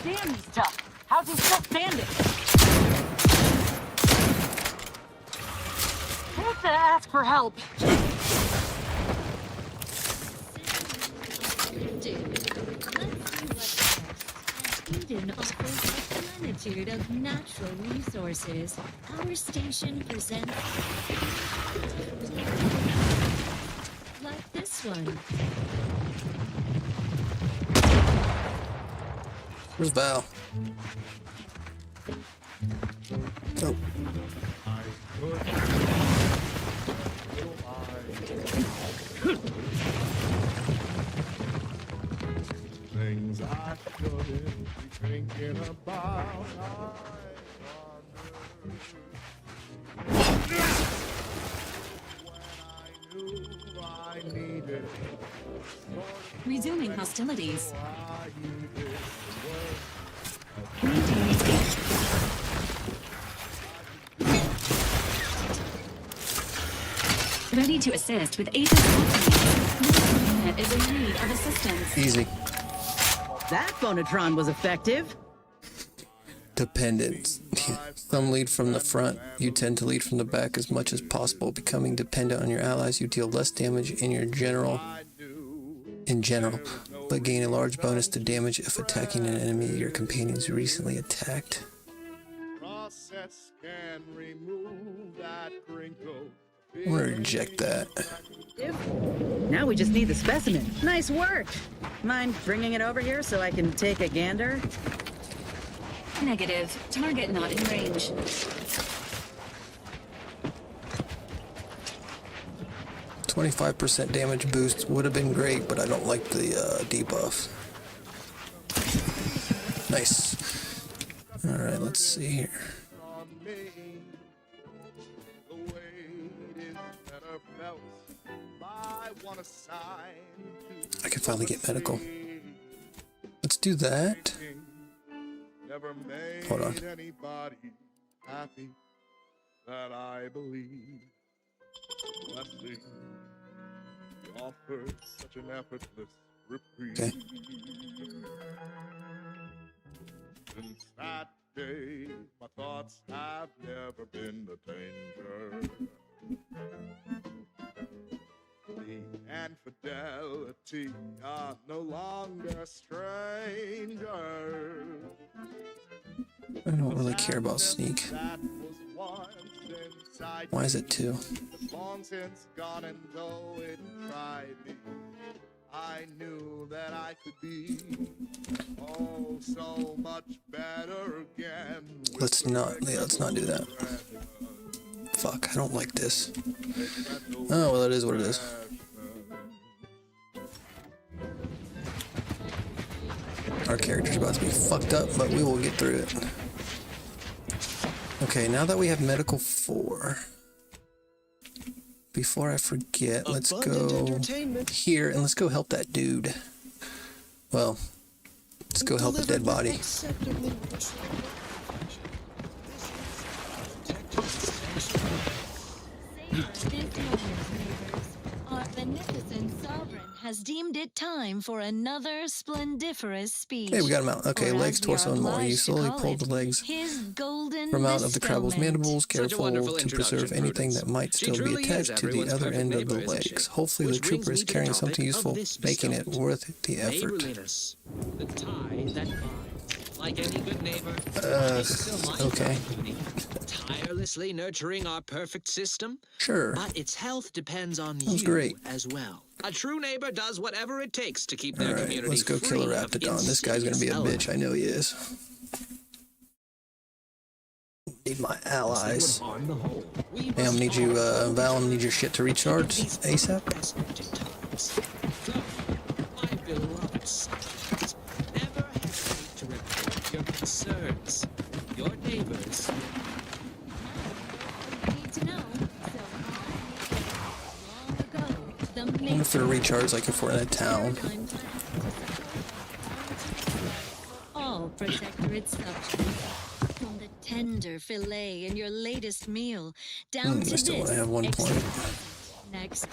Damn, he's tough. How's he still standing? Have to ask for help. Eden offers a plenitude of natural resources. Our station presents like this one. Where's Val? Oh. Things I shouldn't be thinking about. I needed Resuming hostilities. Ready to assist with agent unit is in need of assistance. Easy. That phonotron was effective. Dependence. Some lead from the front. You tend to lead from the back as much as possible. Becoming dependent on your allies, you deal less damage in general, but gain a large bonus to damage if attacking an enemy your companions recently attacked. process can remove that crinkle. I'm gonna reject that. Now we just need the specimen. Nice work. Mind bringing it over here so I can take a gander? Negative. Target not in range. %25 damage boost would have been great, but I don't like the debuff. Nice. Alright, let's see here. I can finally get medical. Let's do that. Hold on. Anybody happy that I believe. Blessing, he offers such an effortless Okay. Since that day, my thoughts have never been a danger. Me and fidelity are no longer strangers. I don't really care about Sneak. Why is it 2? Long since gone, and though it tried me, I knew that I could be oh so much better again. Let's not do that. Fuck, I don't like this. Oh, well, it is what it is. Our character's about to be fucked up, but we will get through it. Okay, now that we have medical 4, before I forget, let's go here and let's go help that dude. Well, let's go help a dead body. Our beneficent sovereign has deemed it time for another splendiferous speech. Hey, we got him out. Okay, Or legs, as we are torso, and more. You obliged to slowly call pull it, the legs his golden from out of the crab's bestowment. mandibles, Such a careful wonderful to preserve introduction, anything Prudence. that might She still be truly is attached to the everyone's other perfect end of the neighbor, isn't she? legs. Hopefully the Which brings trooper me is to the carrying topic something of useful, this making it bestowment. worth the effort. Neighborliness. The tie that binds. Like any good neighbor. Okay. Tirelessly nurturing our perfect system. Sure. But its health depends on That was you great. as well. A true neighbor does whatever it takes to keep their Alright, community let's go kill a free of Raptidon. This guy's gonna be a insidious bitch. I know he is. Need my allies. Damn, need you, Val, need your shit to recharge ASAP. My beloved subjects, never hesitate to report your concerns. Your neighbors. Need to know. So long ago, the I wonder if they're recharged like if we're in a town. all protectorate subjects. From the tender fillet in your latest meal, down to I still this only have 1 point. next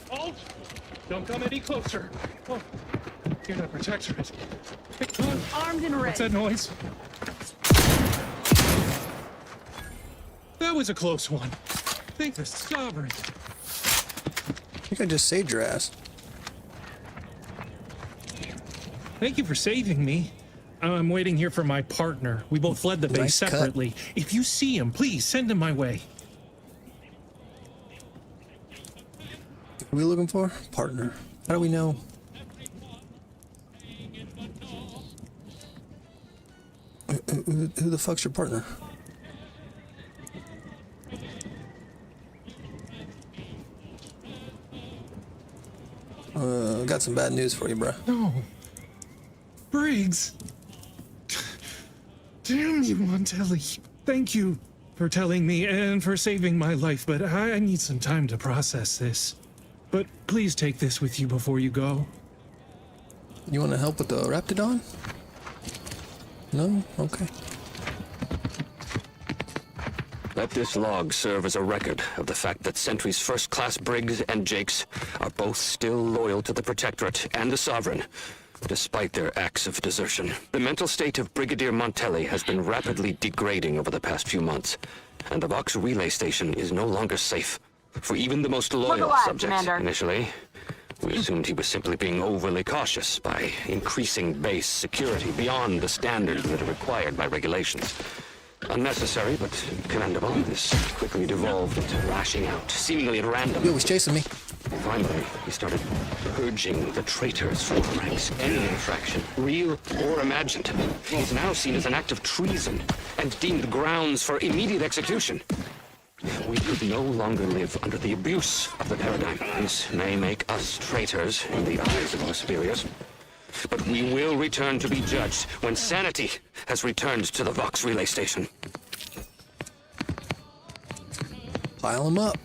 Halt! Don't come any closer. Oh, you're not protectorate. Hey, come on. Armed and What's ready. that noise? That was a close one. Thank the sovereign. I think I just saved your ass. Thank you for saving me. I'm waiting here for my partner. We both fled the base Nice cut. separately. If you see him, please send him my way. What are we looking for? Partner. How do we know? Who the fuck's your partner? Got some bad news for you, bruh. No. Briggs. Damn you, Montelli. Thank you for telling me and for saving my life, but I need some time to process this. But please take this with you before you go. You want to help with the Raptidon? No? Okay. Let this log serve as a record of the fact that Sentry's first-class Briggs and Jakes are both still loyal to the Protectorate and the Sovereign, despite their acts of desertion. The mental state of Brigadier Montelli has been rapidly degrading over the past few months, and the Vox relay station is no longer safe for even the most loyal subjects. Initially, we assumed he was simply being overly cautious by increasing base security beyond the standards that are required by regulations. Unnecessary, but commendable. This quickly devolved into lashing out, seemingly at random. Yo, he's chasing me. Finally, he started purging the traitors from our ranks. Any infraction, real or imagined, is now seen as an act of treason and deemed grounds for immediate execution. We could no longer live under the abuse of the paradigm. This may make us traitors in the eyes of our superiors, But we will return to be judged when sanity has returned to the Vox relay station. Pile them up.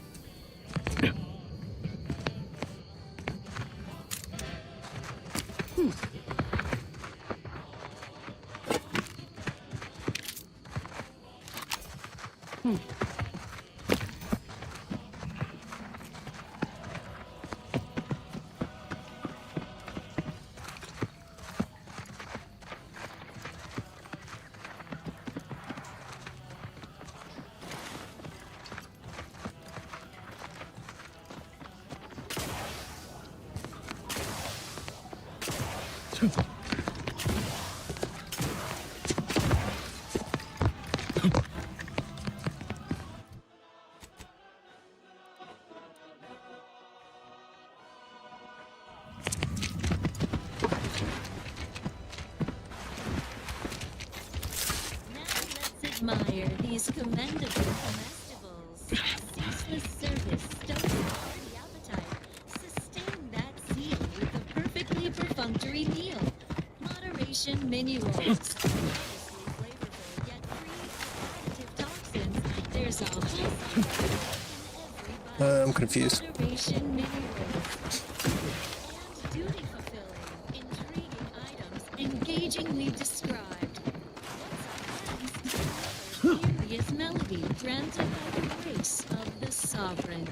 Admire these commendable comestibles. Ceaseless service stokes the hearty appetite. Sustain that zeal with a perfectly perfunctory meal. Moderation mini rolls. Deliciously flavorful yet free of additive toxins. There's a whole I'm confused. moderation mini rolls. And duty fulfilling, intriguing items, engagingly described. Mysterious melody granted by the grace of the sovereign.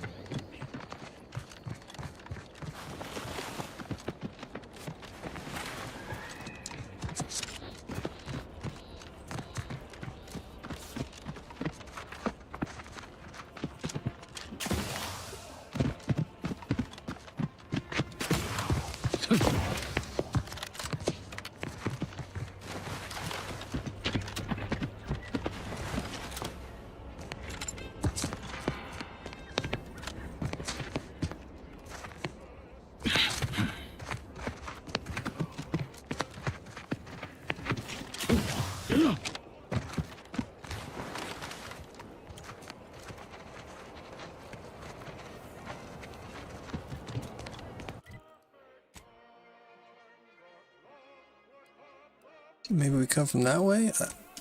Maybe we come from that way?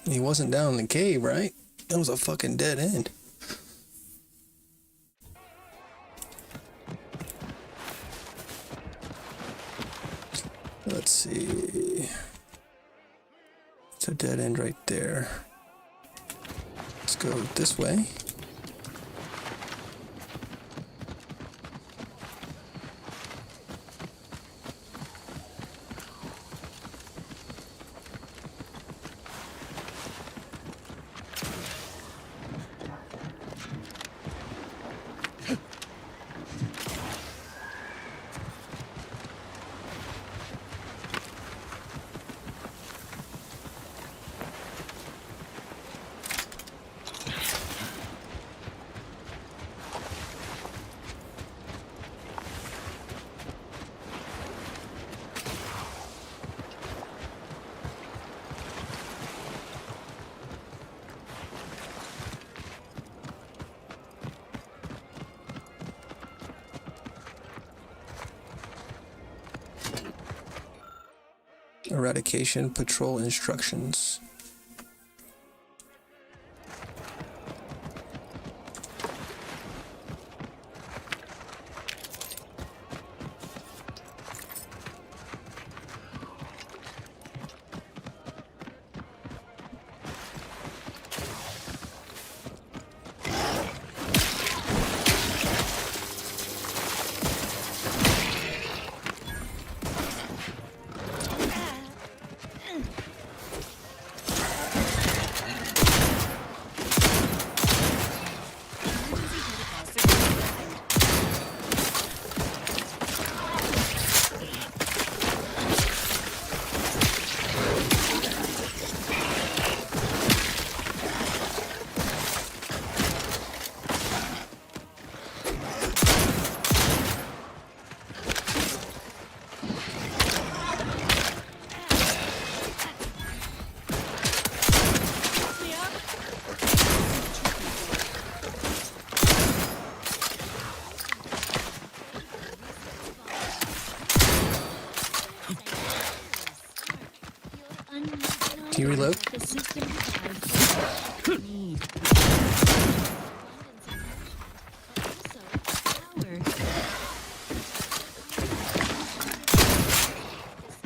He wasn't down in the cave, right? That was a fucking dead end. Let's see. It's a dead end right there. Let's go this way. Eradication patrol instructions. Can you reload? The system provides need. Also, power.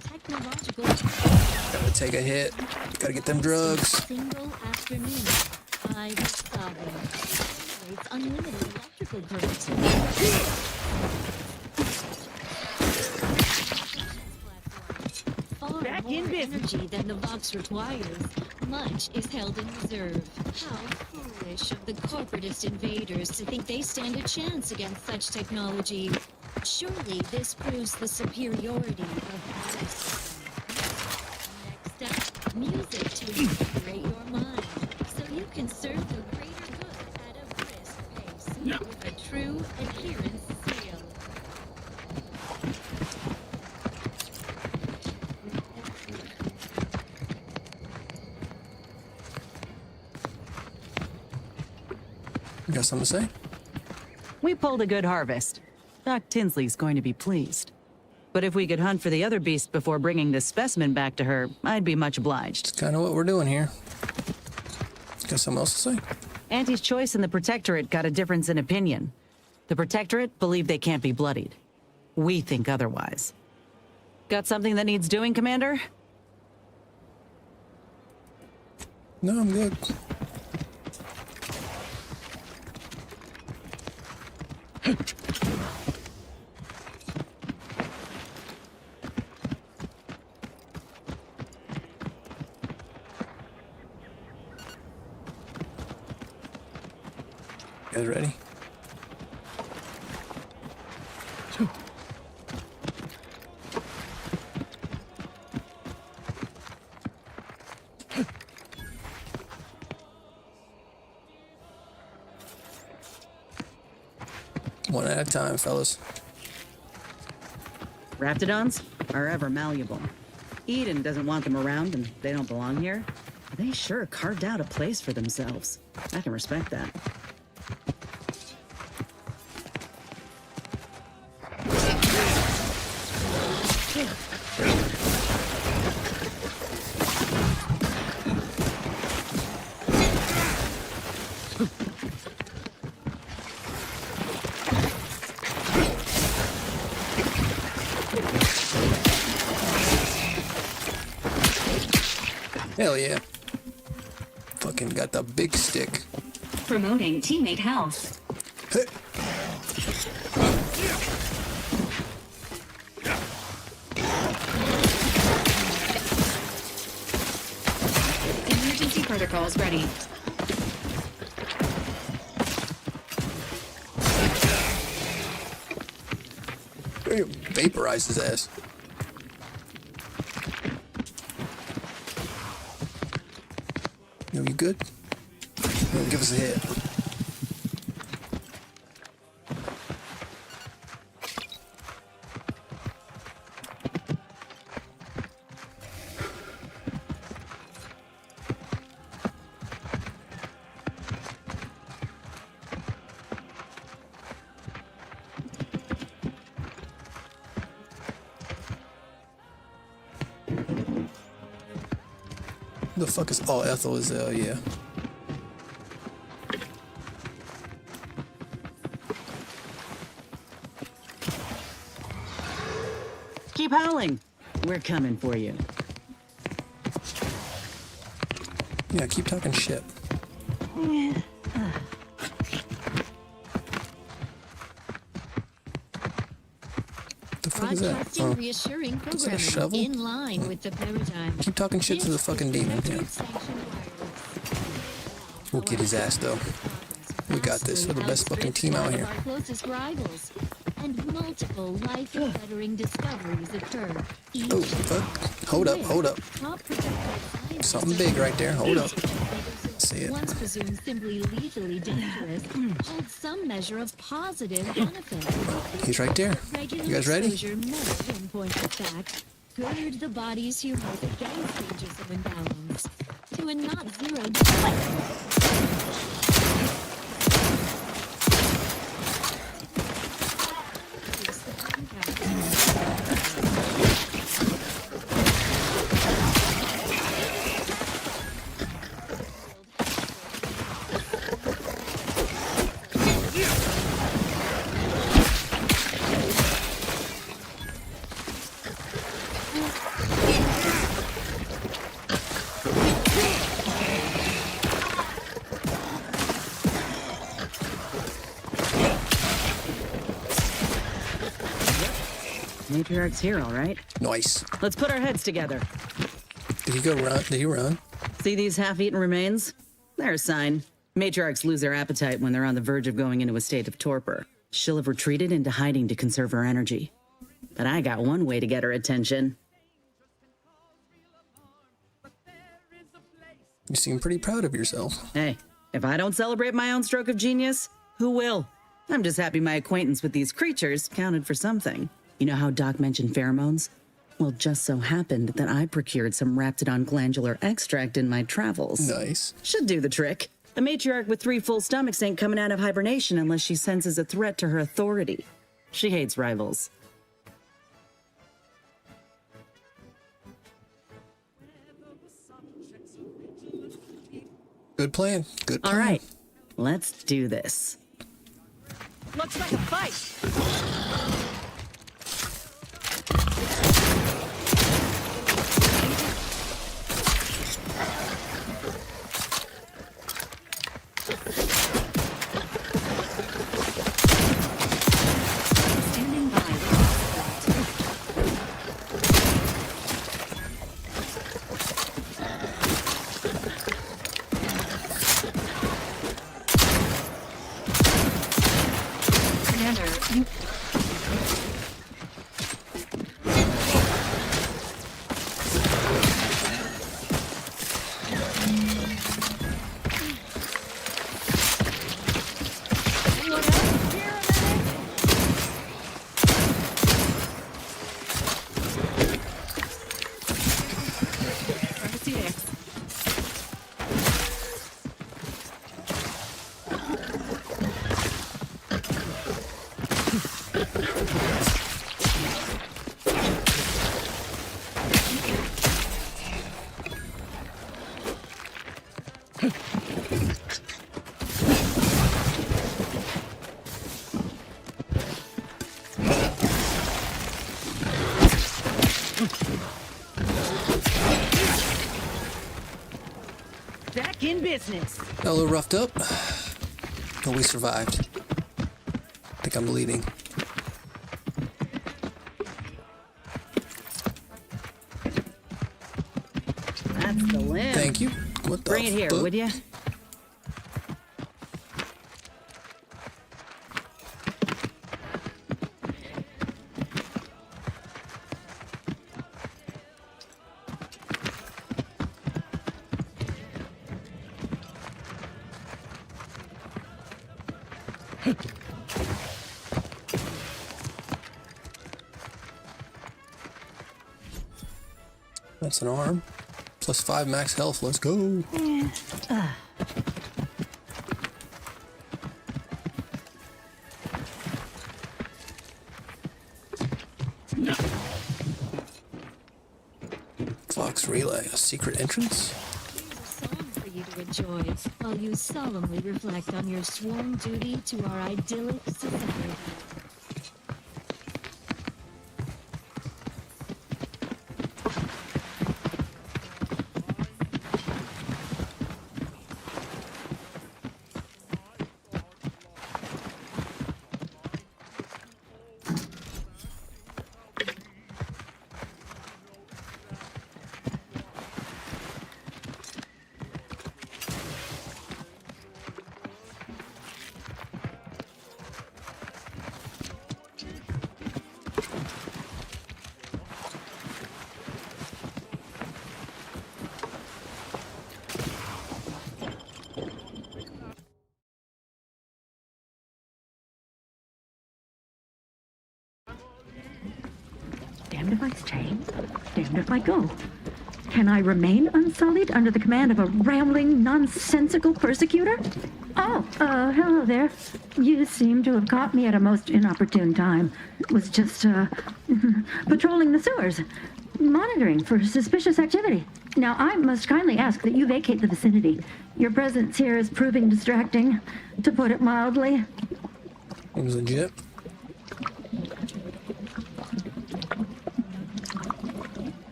Technological. Gotta take a hit. Gotta get them drugs. Single afternoon. I it's unlimited electrical current. Far more energy than the Vox requires. Much is held in reserve. How foolish of the corporatist invaders to think they stand a chance against such technology. Surely this proves the superiority of our system. Next up, music to invigorate your mind, so you can serve the greater good at a brisk pace with a true adherence seal. You got something to say? We pulled a good harvest. Doc Tinsley's going to be pleased. But if we could hunt for the other beast before bringing this specimen back to her, I'd be much obliged. It's kind of what we're doing here. Got something else to say? Auntie's Choice and the Protectorate got a difference in opinion. The Protectorate believe they can't be bloodied. We think otherwise. Got something that needs doing, Commander? No, I'm good. You guys ready? One at a time, fellas. Raptidons are ever malleable. Eden doesn't want them around and they don't belong here. They sure carved out a place for themselves. I can respect that. Hell yeah. Fucking got the big stick. Promoting teammate health. Hey. Emergency protocols ready. Vaporize his ass. Yo, you good? Yo, give us a hit. The fuck is all Ethel is yeah. Keep howling. We're coming for you. Yeah, keep talking shit. The fuck is that? Broadcasting reassuring Is that a programming shovel? in line with the paradigm. Keep talking shit to the fucking demon. Yeah. We'll get his ass though. We got this. We're the best fucking team out here. Our closest rivals, and multiple life-bettering discoveries occur. Oh, fuck. Hold up, hold up. Something big right there. Hold up. See it. Once presumed simply lethally dangerous, holds some measure of positive benefit. He's right there. Regular You guys ready? exposure may, in point of fact, gird the body's humors against stages of imbalance to a not zero. Matriarch's here, all right. Nice. Let's put our heads together. Did he go run? Did he run? See these half-eaten remains? They're a sign. Matriarchs lose their appetite when they're on the verge of going into a state of torpor. She'll have retreated into hiding to conserve her energy. But I got one way to get her attention. You seem pretty proud of yourself. Hey, if I don't celebrate my own stroke of genius, who will? I'm just happy my acquaintance with these creatures counted for something. You know how Doc mentioned pheromones? Well, just so happened that I procured some Raptidon glandular extract in my travels. Nice. Should do the trick. The matriarch with 3 full stomachs ain't coming out of hibernation unless she senses a threat to her authority. She hates rivals. Good plan. Good plan. All right, let's do this. Looks like a fight. Standing by. Commander, you... Back in business. Got a little roughed up, but we survived. I think I'm bleeding. That's the limb. Thank you. What the Bring it here, fuck? would ya? That's an arm. Plus 5 max health. Let's go. Fox Relay, a secret entrance? For you to enjoy while you solemnly reflect on your sworn duty to our idyllic society. Damned if I stay, damned if I go. Can I remain unsullied under the command of a rambling, nonsensical persecutor? Oh, hello there. You seem to have caught me at a most inopportune time. Was just, patrolling the sewers, monitoring for suspicious activity. Now, I must kindly ask that you vacate the vicinity. Your presence here is proving distracting, to put it mildly. It was legit.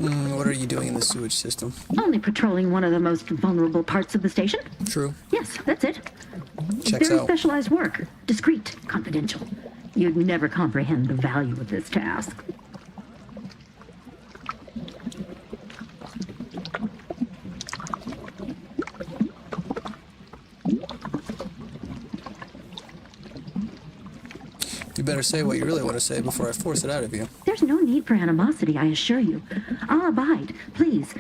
What are you doing in the sewage system? Only patrolling one of the most vulnerable parts of the station. True. Yes, that's it. Checks Very out. specialized work. Discreet, confidential. You'd never comprehend the value of this task. You better say what you really want to say before I force it out of you. There's no need for animosity, I assure you. I'll abide, please.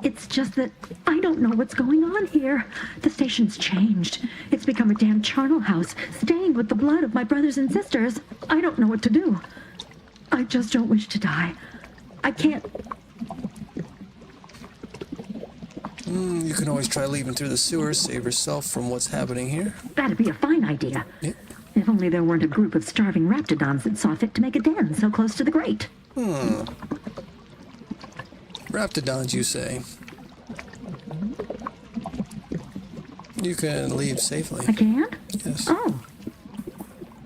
It's just that I don't know what's going on here. The station's changed. It's become a damn charnel house, stained with the blood of my brothers and sisters. I don't know what to do. I just don't wish to die. I can't. You can always try leaving through the sewers, save yourself from what's happening here. That'd be a fine idea. Yep. If only there weren't a group of starving raptidons that saw fit to make a den so close to the grate. Raptidons, you say? You can leave safely. I can? Yes. Oh.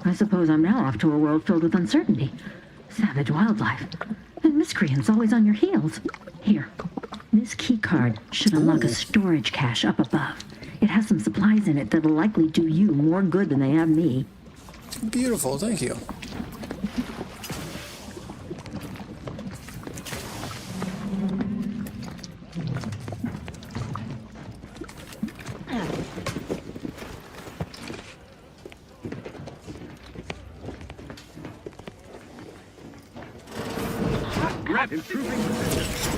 I suppose I'm now off to a world filled with uncertainty, savage wildlife, and miscreants always on your heels. Here, this key card should unlock a storage cache up above. It has some supplies in it that'll likely do you more good than they have me. Beautiful, thank you. Improving position.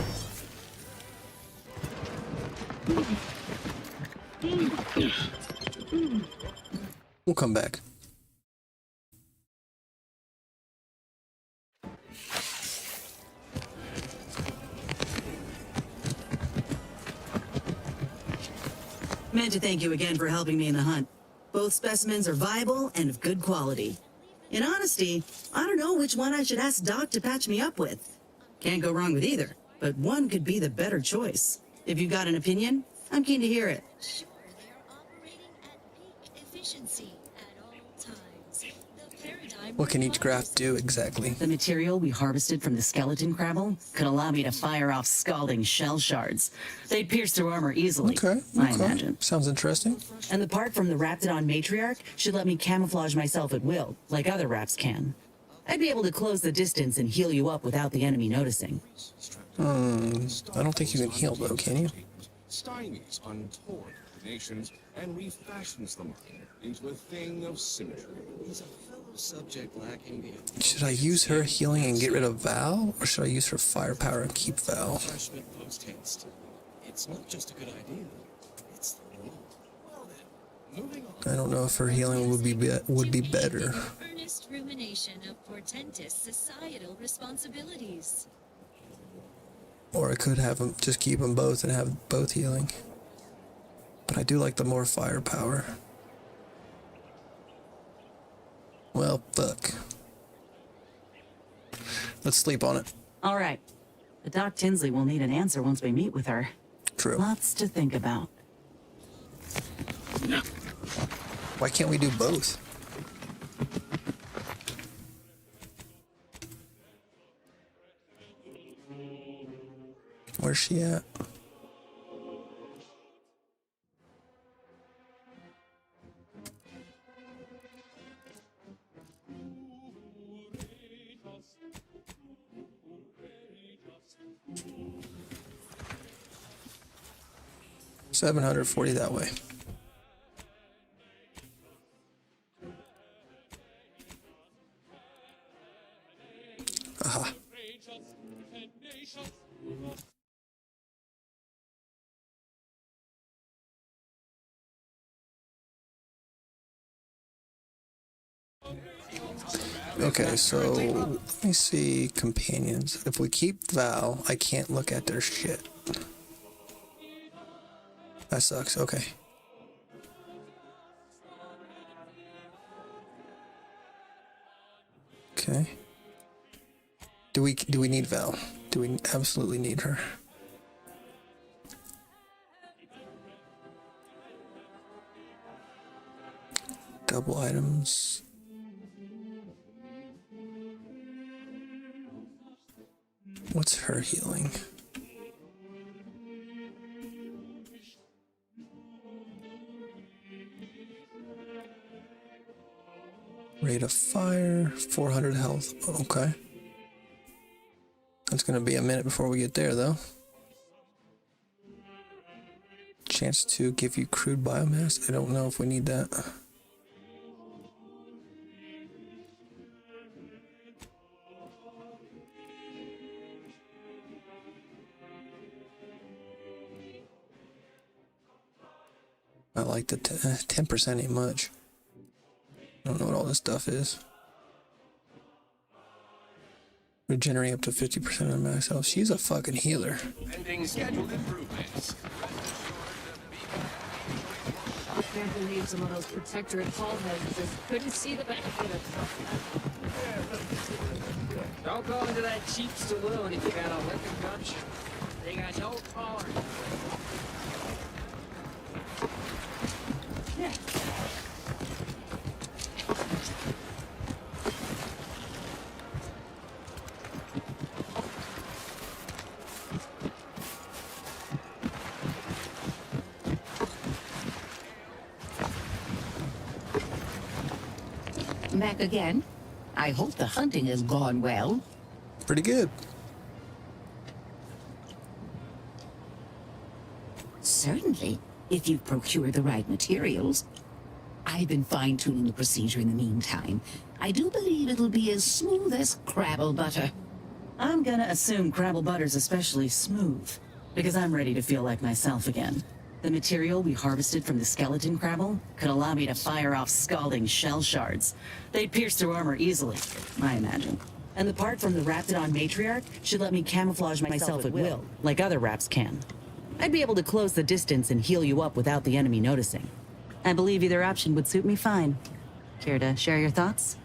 We'll come back. Meant to thank you again for helping me in the hunt. Both specimens are viable and of good quality. In honesty, I don't know which one I should ask Doc to patch me up with. Can't go wrong with either, but one could be the better choice. If you've got an opinion, I'm keen to hear it. Sure, they're operating at peak efficiency at all times. The paradigm What can each graft do exactly? The material we harvested from the skeleton crabble could allow me to fire off scalding shell shards. They'd pierce through armor easily, I imagine. Sounds interesting. And the part from the Raptidon matriarch should let me camouflage myself at will, like other Raps can. I'd be able to close the distance and heal you up without the enemy noticing. I don't think you can heal though, can you? Stymies untoward nations and refashions them into a thing of symmetry. He's a fellow subject lacking the Should I use her healing and get rid of Val? Or should I use her firepower and keep Val? refreshment post haste. It's not just a good idea, it's the rule. Well then, moving on. I don't know if her healing would be better. earnest rumination of portentous societal responsibilities. Or I could have them, just keep them both and have both healing. But I do like the more firepower. Well, fuck. Let's sleep on it. All right. But Doc Tinsley will need an answer once we meet with her. True. Lots to think about. Why can't we do both? Where's she at? $740 that way. Aha. Okay, so let me see companions. If we keep Val, I can't look at their shit. That sucks. Okay. Okay. Do we need Val? Do we absolutely need her? Double items. What's her healing? Rate of fire, 400 health. Okay. It's gonna be a minute before we get there, though. Chance to give you crude biomass. I don't know if we need that. I like the 10% ain't much. I don't know what all this stuff is. Regenerate up to 50% of max health. She's a fucking healer. Pending scheduled improvements. I can't believe some of those Protectorate Hall heads just couldn't see the benefit of it. Don't go into that cheap saloon if you got a liquor gutch. They got no tolerance. Back again. I hope the hunting has gone well. Pretty good. Certainly, if you've procured the right materials. I've been fine-tuning the procedure in the meantime. I do believe it'll be as smooth as Crabble butter. I'm gonna assume Crabble butter's especially smooth, because I'm ready to feel like myself again. The material we harvested from the skeleton Crabble could allow me to fire off scalding shell shards. They'd pierce through armor easily, I imagine. And the part from the Raptidon Matriarch should let me camouflage myself at will, like other Raps can. I'd be able to close the distance and heal you up without the enemy noticing. I believe either option would suit me fine. Care to share your thoughts?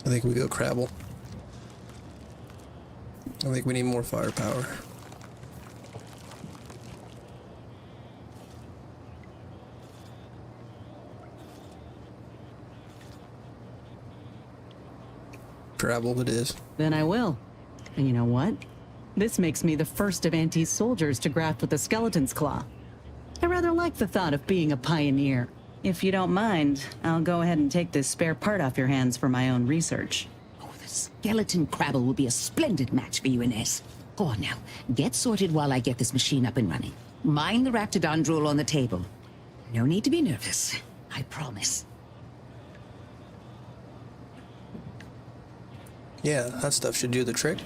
I think we go Crabble. I think we need more firepower. Crabble it is. Then I will. And you know what? This makes me the first of Auntie's soldiers to graft with the skeleton's claw. I rather like the thought of being a pioneer. If you don't mind, I'll go ahead and take this spare part off your hands for my own research. Oh, the skeleton Crabble will be a splendid match for you, Inez. Go on now. Get sorted while I get this machine up and running. Mind the Raptidon drool on the table. No need to be nervous. I promise. Yeah, that stuff should do the trick.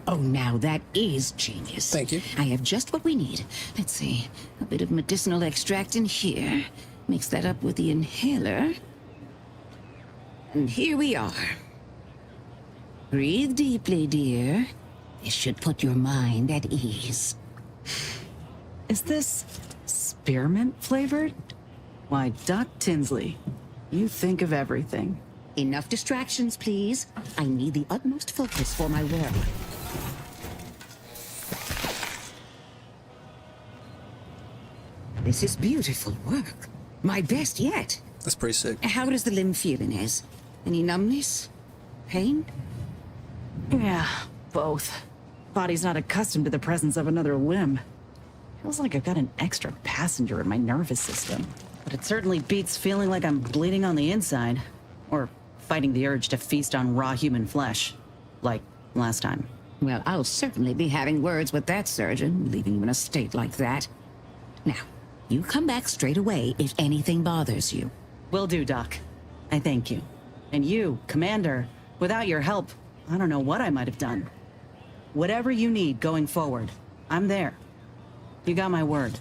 Oh, now that is genius. Thank you. I have just what we need. Let's see. A bit of medicinal extract in here. Mix that up with the inhaler. And here we are. Breathe deeply, dear. This should put your mind at ease. Is this spearmint flavored? Why, Doc Tinsley, you think of everything. Enough distractions, please. I need the utmost focus for my work. This is beautiful work. My best yet. That's pretty sick. How does the limb feel, Inez? Any numbness? Pain? Yeah, both. Body's not accustomed to the presence of another limb. Feels like I've got an extra passenger in my nervous system. But it certainly beats feeling like I'm bleeding on the inside. Or fighting the urge to feast on raw human flesh. Like last time. Well, I'll certainly be having words with that surgeon, leaving you in a state like that. Now, you come back straight away if anything bothers you. Will do, Doc. I thank you. And you, Commander, without your help, I don't know what I might have done. Whatever you need going forward, I'm there. You got my word.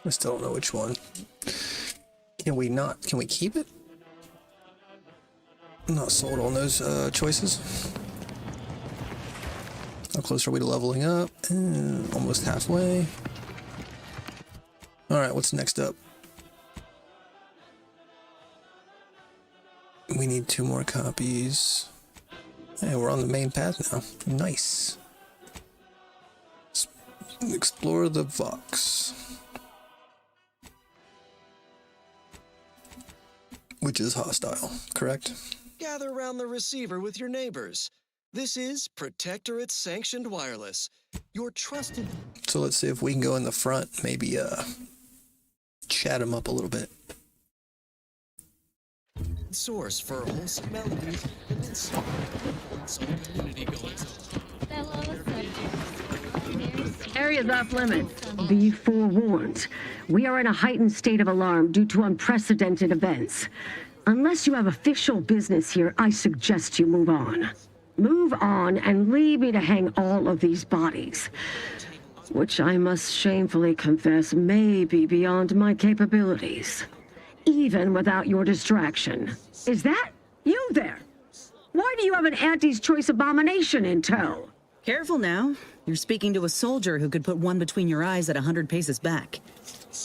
I still don't know which one. Can we keep it? I'm not sold on those choices. Okay. close are we to leveling up? Almost halfway. Alright, what's next up? We need 2 more copies. Hey, we're on the main path now. Nice. Explore the Vox. Which is hostile, correct? Gather around the receiver with your neighbors. This is Protectorate Sanctioned Wireless. Your trusted... So let's see if we can go in the front, maybe chat them up a little bit. source for wholesome melodies and then some community going on. Area's off limits. Be forewarned. We are in a heightened state of alarm due to unprecedented events. Unless you have official business here, I suggest you move on. Move on and leave me to hang all of these bodies, which I must shamefully confess may be beyond my capabilities, even without your distraction. Is that you there? Why do you have an Auntie's Choice abomination in tow? Careful now. You're speaking to a soldier who could put one between your eyes at 100 paces back.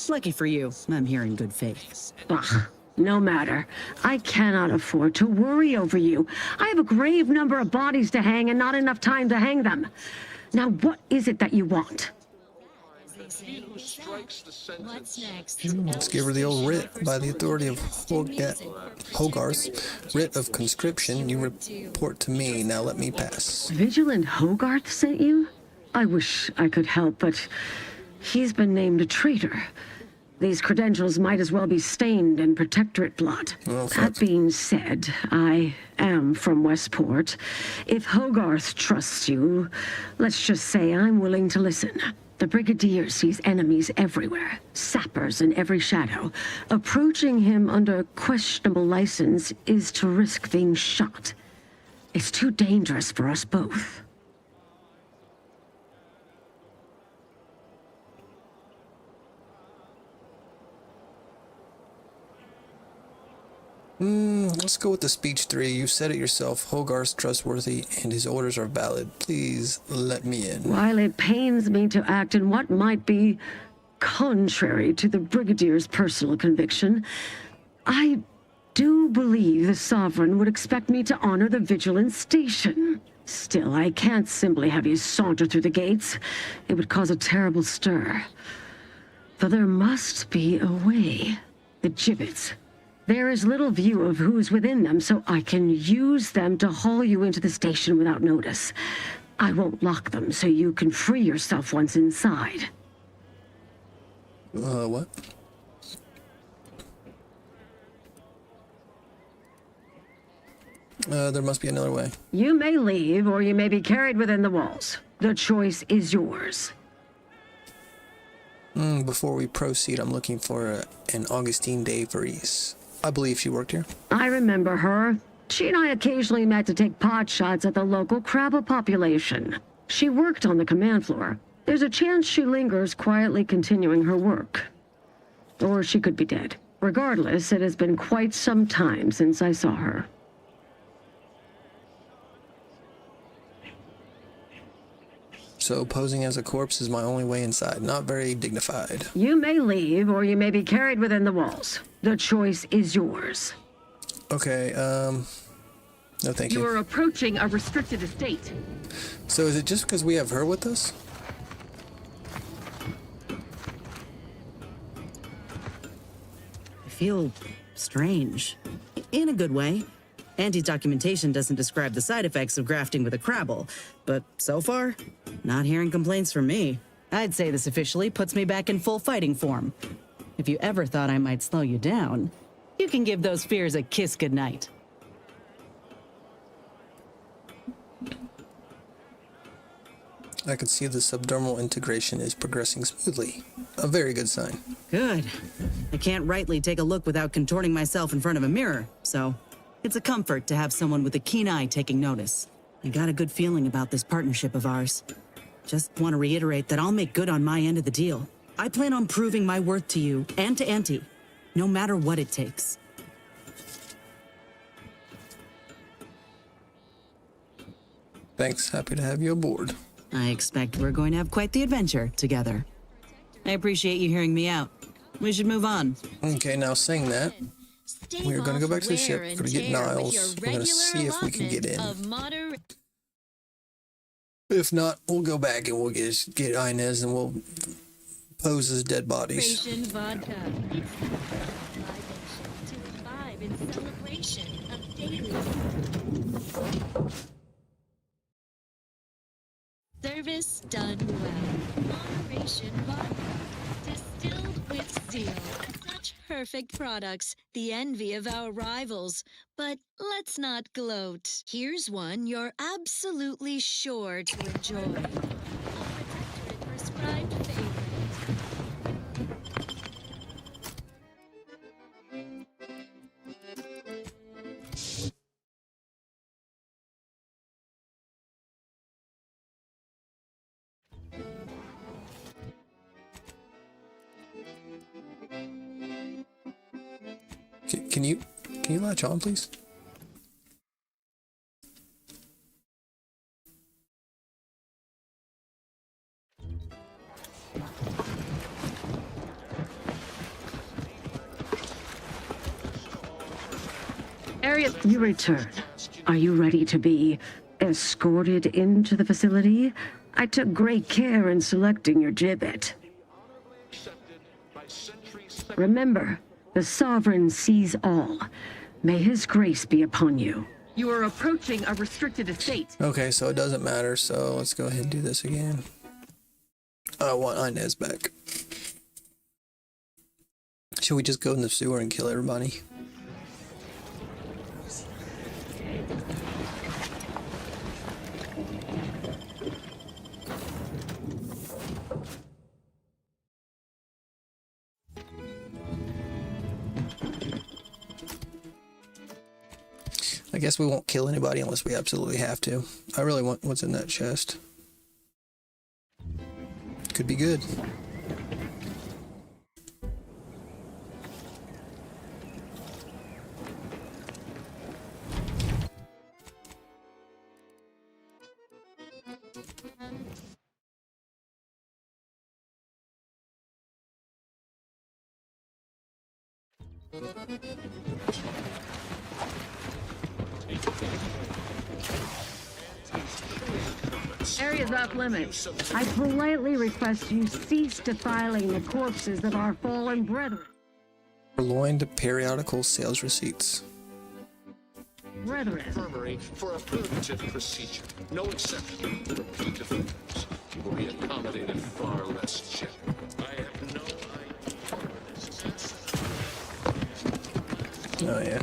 Lucky for you, I'm here in good faith. Bah, no matter. I cannot afford to worry over you. I have a grave number of bodies to hang and not enough time to hang them. Now, what is it that you want? What's next? Let's give her the old writ. By the authority of Hogarth, writ of conscription, you report to me. Now let me pass. Vigilant Hogarth sent you? I wish I could help, but he's been named a traitor. These credentials might as well be stained in Protectorate blood. Well, that being said, I am from Westport. If Hogarth trusts you, let's just say I'm willing to listen. The Brigadier sees enemies everywhere, sappers in every shadow. Approaching him under questionable license is to risk being shot. It's too dangerous for us both. Let's go with the speech 3. You said it yourself. Hogarth's trustworthy and his orders are valid. Please let me in. While it pains me to act in what might be contrary to the Brigadier's personal conviction, I do believe the Sovereign would expect me to honor the Vigilance Station. Still, I can't simply have you saunter through the gates. It would cause a terrible stir. Though there must be a way. The gibbets. There is little view of who's within them, so I can use them to haul you into the station without notice. I won't lock them, so you can free yourself once inside. What? There must be another way. You may leave, or you may be carried within the walls. The choice is yours. Before we proceed, I'm looking for an Augustine de Vries. I believe she worked here. I remember her. She and I occasionally met to take pot shots at the local Crabble population. She worked on the command floor. There's a chance she lingers, quietly continuing her work. Or she could be dead. Regardless, it has been quite some time since I saw her. So posing as a corpse is my only way inside. Not very dignified. You may leave, or you may be carried within the walls. The choice is yours. Okay, no thank you. You are approaching a restricted estate. So is it just because we have her with us? I feel strange. In a good way. Auntie's documentation doesn't describe the side effects of grafting with a Crabble, but so far, not hearing complaints from me. I'd say this officially puts me back in full fighting form. If you ever thought I might slow you down, you can give those fears a kiss goodnight. I can see the subdermal integration is progressing smoothly. A very good sign. Good. I can't rightly take a look without contorting myself in front of a mirror, so it's a comfort to have someone with a keen eye taking notice. I got a good feeling about this partnership of ours. Just want to reiterate that I'll make good on my end of the deal. I plan on proving my worth to you and to Auntie, no matter what it takes. Thanks. Happy to have you aboard. I expect we're going to have quite the adventure together. I appreciate you hearing me out. We should move on. Okay, now saying that, we're going to go back to the ship. We're going to get Niles. We're going to see if we can get in. If not, we'll go back and we'll get Inez and we'll pose as dead bodies. Vodka. To vibe in celebration of daily service done well. Moderation vodka. Distilled with zeal. Such perfect products, the envy of our rivals. But let's not gloat. Here's one you're absolutely sure to enjoy. A Protectorate prescribed favorite. Can you latch on, please? Arius, You return. Are you ready to be escorted into the facility? I took great care in selecting your gibbet. Remember, the Sovereign sees all. May his grace be upon you. you are approaching a restricted estate. Okay, so it doesn't matter, so let's go ahead and do this again. I want Inez back. Should we just go in the sewer and kill everybody? I guess we won't kill anybody unless we absolutely have to. I really want what's in that chest. Could be good. Area's off limits. I politely request you cease defiling the corpses of our fallen brethren. Purloined periodical sales receipts. Brethren. Infirmary for a purgative procedure. No exception. Repeat offenders. You will be accommodated far less generally. I have no idea. Oh yeah.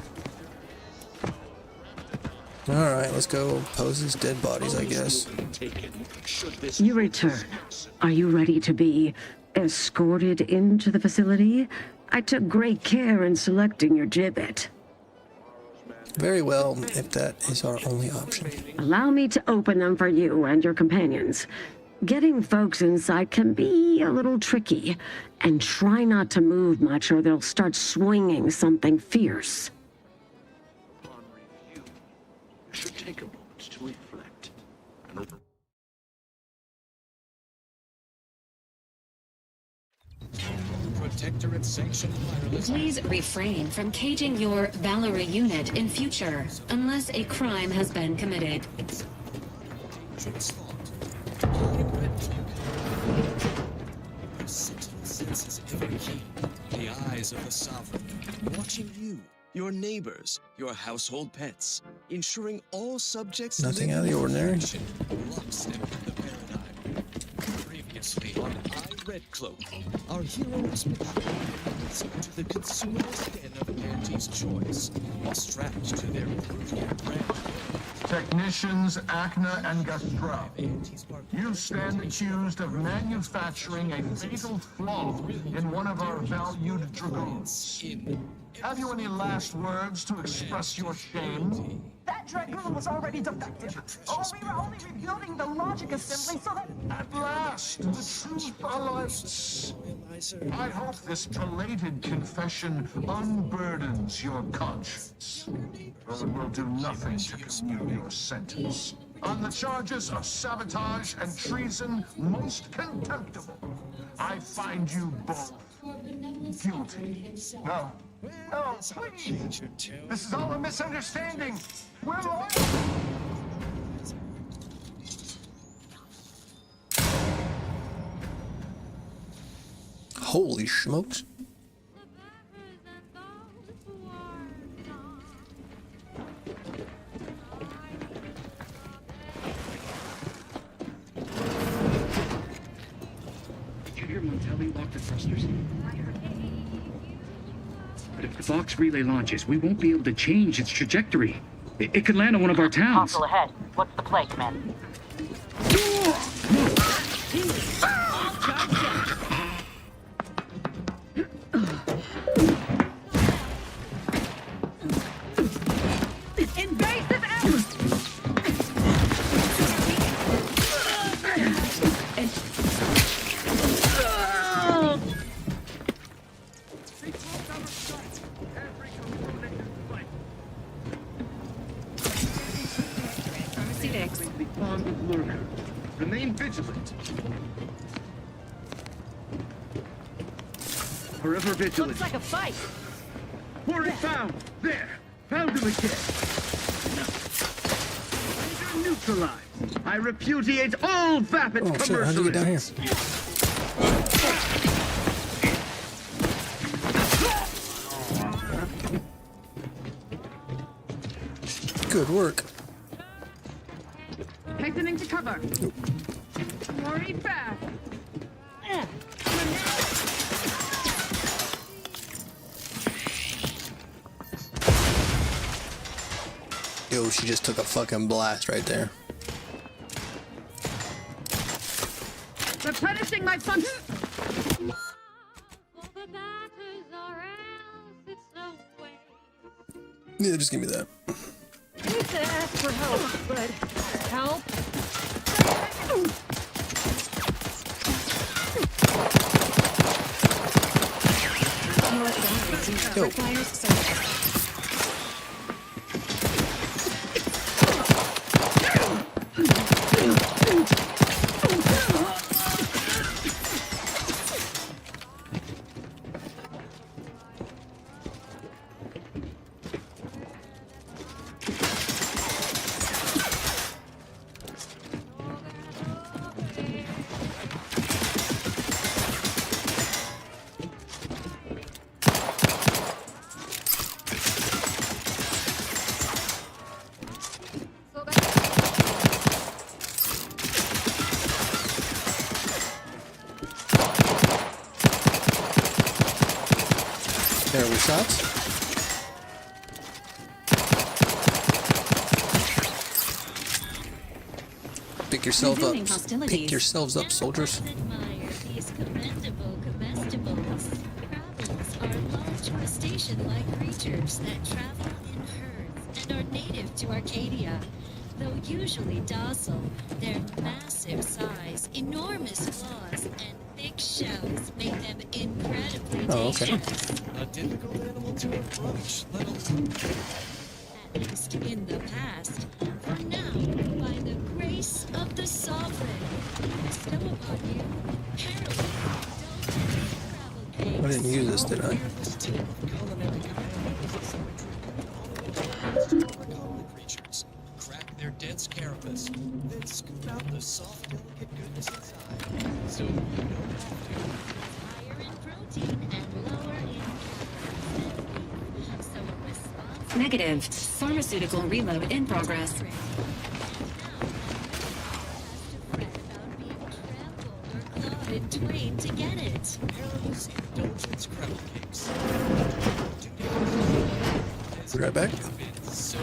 Alright, let's go pose as dead bodies, I guess. You return. Are you ready to be escorted into the facility? I took great care in selecting your gibbet. Very well, if that is our only option. Allow me to open them for you and your companions. Getting folks inside can be a little tricky, and try not to move much or they'll start swinging something fierce. Should take a moment to reflect. Protectorate sanctioned wireless. Please refrain from caging your Valerie unit in future, unless a crime has been committed. Sentinel senses ever keen. The eyes of the Sovereign, watching you, your neighbors, your household pets, ensuring all subjects Nothing live out of the in ordinary. perfection, lockstep with the paradigm. Previously on Red Cloak, our hero leads into the consumer's den of Auntie's choice, strapped to their brutal brand. Technicians Acna and Gastra, you stand accused of manufacturing a fatal flaw in one of our valued dragoons. Have you any last words to express your shame? That dragoon was already defective. Oh, we were only rebuilding the logic assembly so that... At last, the truth alights. I hope this belated confession unburdens your conscience, though it will do nothing to commute your sentence. on the charges of sabotage and treason most contemptible. I find you both guilty. No. No, please. This is all a misunderstanding. We're all... Holy smokes. Did you hear Montelli lock the thrusters? But if the Vox relay launches, we won't be able to change its trajectory. It could land on one of our towns. Hostile ahead. What's the play, Commander? Invasive effort! Pharmaceutics. Fond of lurker. Remain vigilant. Forever vigilant. Looks like a fight. Warren found! There! Found him again! Leader neutralized! I repudiate all vapid Oh shit, how'd you get down here? Good work. Hastening to cover. Worry fast. Yo, she just took a fucking blast right there. Replenishing my function. Yeah, just give me that. I hate to ask for help, but help? Yo. Requires service. There we shots. Pick yourself up. Pick yourselves up, soldiers. Admire these commendable comestibles. Crabbles are large crustacean-like creatures that travel in herds and are native to Arcadia. Though usually docile, their massive size, enormous claws, and thick shells make them incredibly dangerous. A difficult animal to approach, let alone... At least in the past. For now, by the grace of the Sovereign, bestow upon you harrowing, I didn't use this, did I? creatures. Crack their dense carapace, then scoop out the soft, delicate goodness inside. So you don't have to. higher in protein and lower in calories. So a response Negative. Pharmaceutical reload in progress. clawed in twain to get it. Arrows, indulgence, crabble cakes. Be right back. So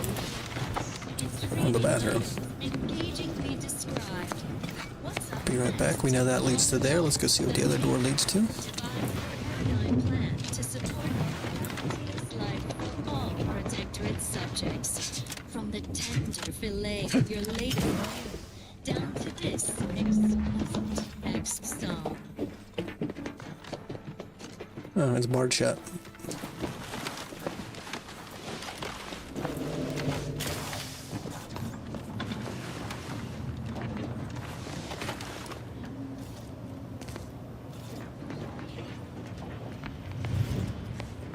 On the bathroom. Engagingly described. What's up? Be right back. We know that leads to there. Let's go see what the other door leads to. Paradigm plan to support humanity's life for all protectorate subjects. From the tender fillet of your lady down to this exquisite next song. Oh, it's barred shut.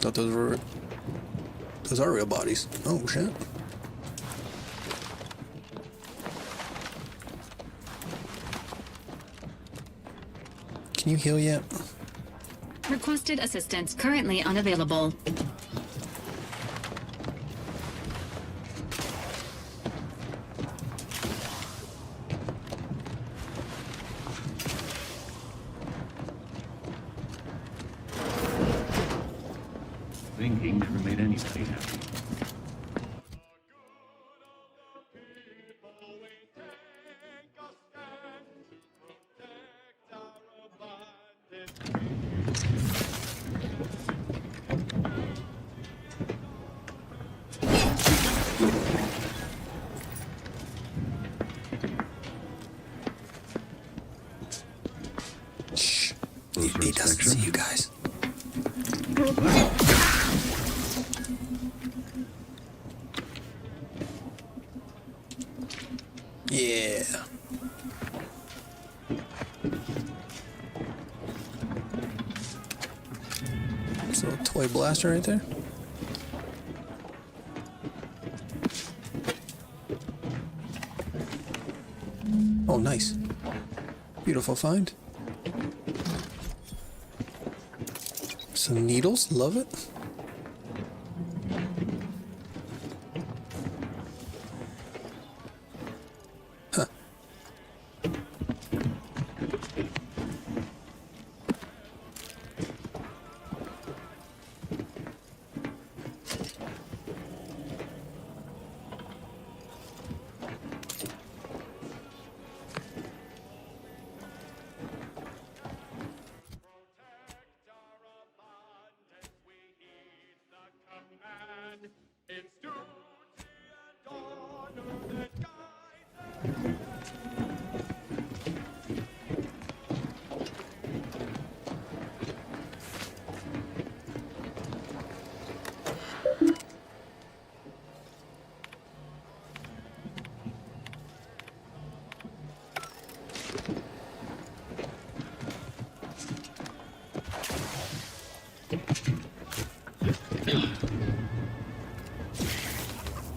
Thought those are real bodies. Oh shit. Can you heal yet? Requested assistance currently unavailable. Thinking never made anybody happy. Shh. He doesn't see you guys. Yeah. This little toy blaster right there. Oh, nice. Beautiful find. Some needles, love it. Huh.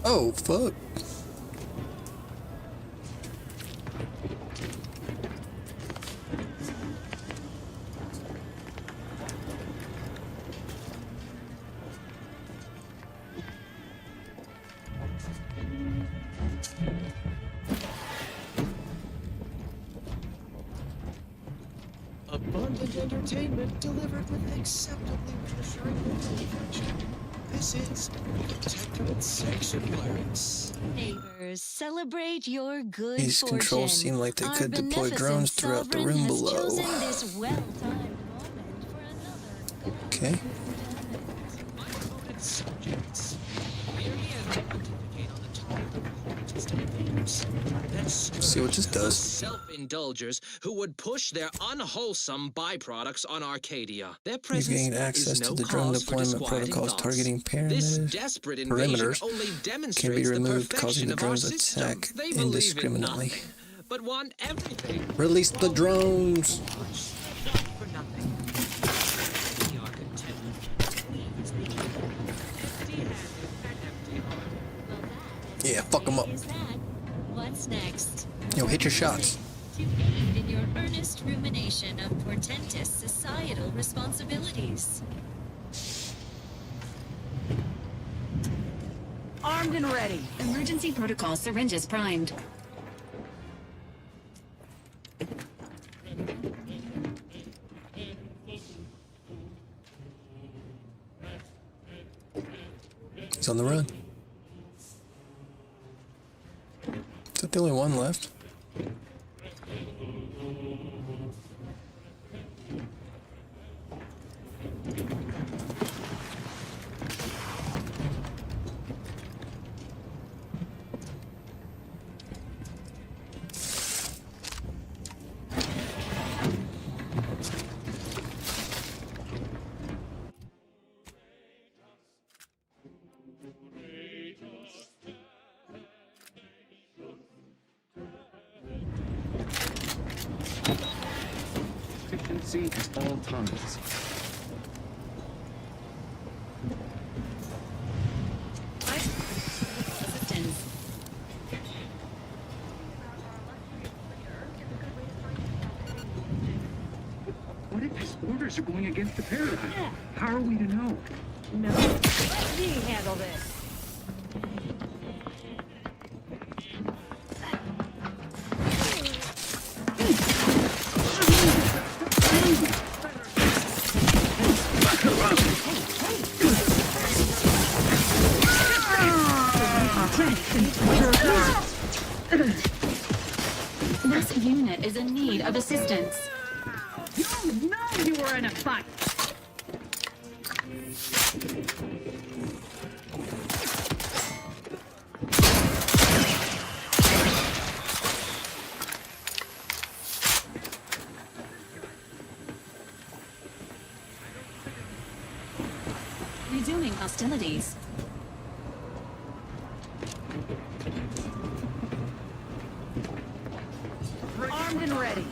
Oh, fuck. Abundant entertainment delivered with acceptably reassuring information. This is Protectorate Section Wireless. Neighbors, celebrate your good These fortune. controls seem like they Our could deploy beneficent drones throughout the room sovereign has below. chosen this well-timed moment for another Okay. Subjects. Merely an attempt to indicate on the top of the room just a glimpse. Let's see what this does. Self-indulgers who would push their unwholesome byproducts on Arcadia. Their You've presence gained access is to no the drone cause for deployment disquieting protocols thoughts. targeting This desperate invasion perimeters only can be demonstrates the removed, causing perfection the of our drones to system. attack They believe in indiscriminately. nothing, but want everything. Release the drones! For nothing. We are content. Yeah, fuck them up. What's next? Yo, hit your shots. To aid in your earnest rumination of portentous societal responsibilities. Armed and ready. Emergency protocol syringes primed. He's on the run. Is that the only one left? Efficiency at all times. What if his orders are going against the paradigm? How are we to know? No. Let me handle this. This unit is in need of assistance. You know you were in a fight. Resuming hostilities. Armed and ready.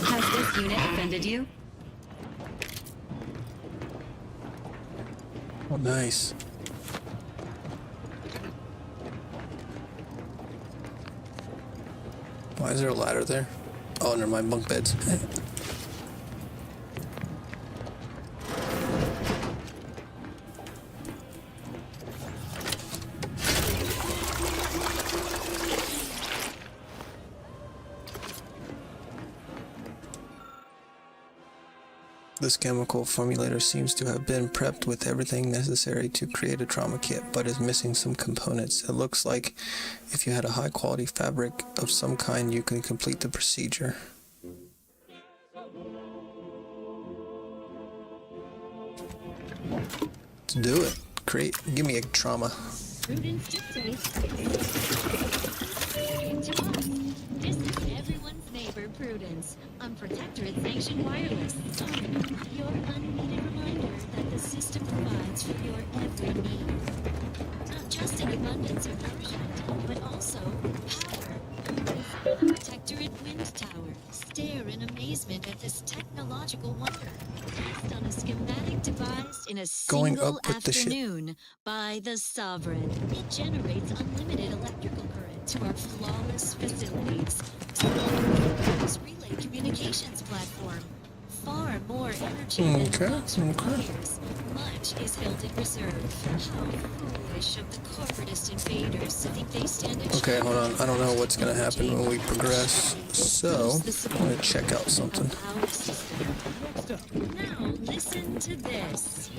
Has this unit offended you? Oh, nice. Why is there a ladder there? Oh, never mind, bunk beds. This chemical formulator seems to have been prepped with everything necessary to create a trauma kit, but is missing some components. It looks like if you had a high quality fabric of some kind, you can complete the procedure. Let's do it. Give me a trauma. Prudence dictates. This is everyone's neighbor, Prudence, on Protectorate Sanctioned Wireless. Your unneeded reminder that the system provides for your every need. Not just an abundance of nourishment, but also power. The Protectorate Wind Tower. Stare in amazement at this technological wonder. Based on a schematic devised in a Going single up with the ship. afternoon by the Sovereign. It generates unlimited electrical current to our flawless facilities. This relay communications platform. Far more energy than most requires. Much is held in reserve. How foolish of the corporatist invaders to think they stand a Okay, hold on. I don't know what's gonna happen when we progress, so I'm gonna check out something. Now listen to this.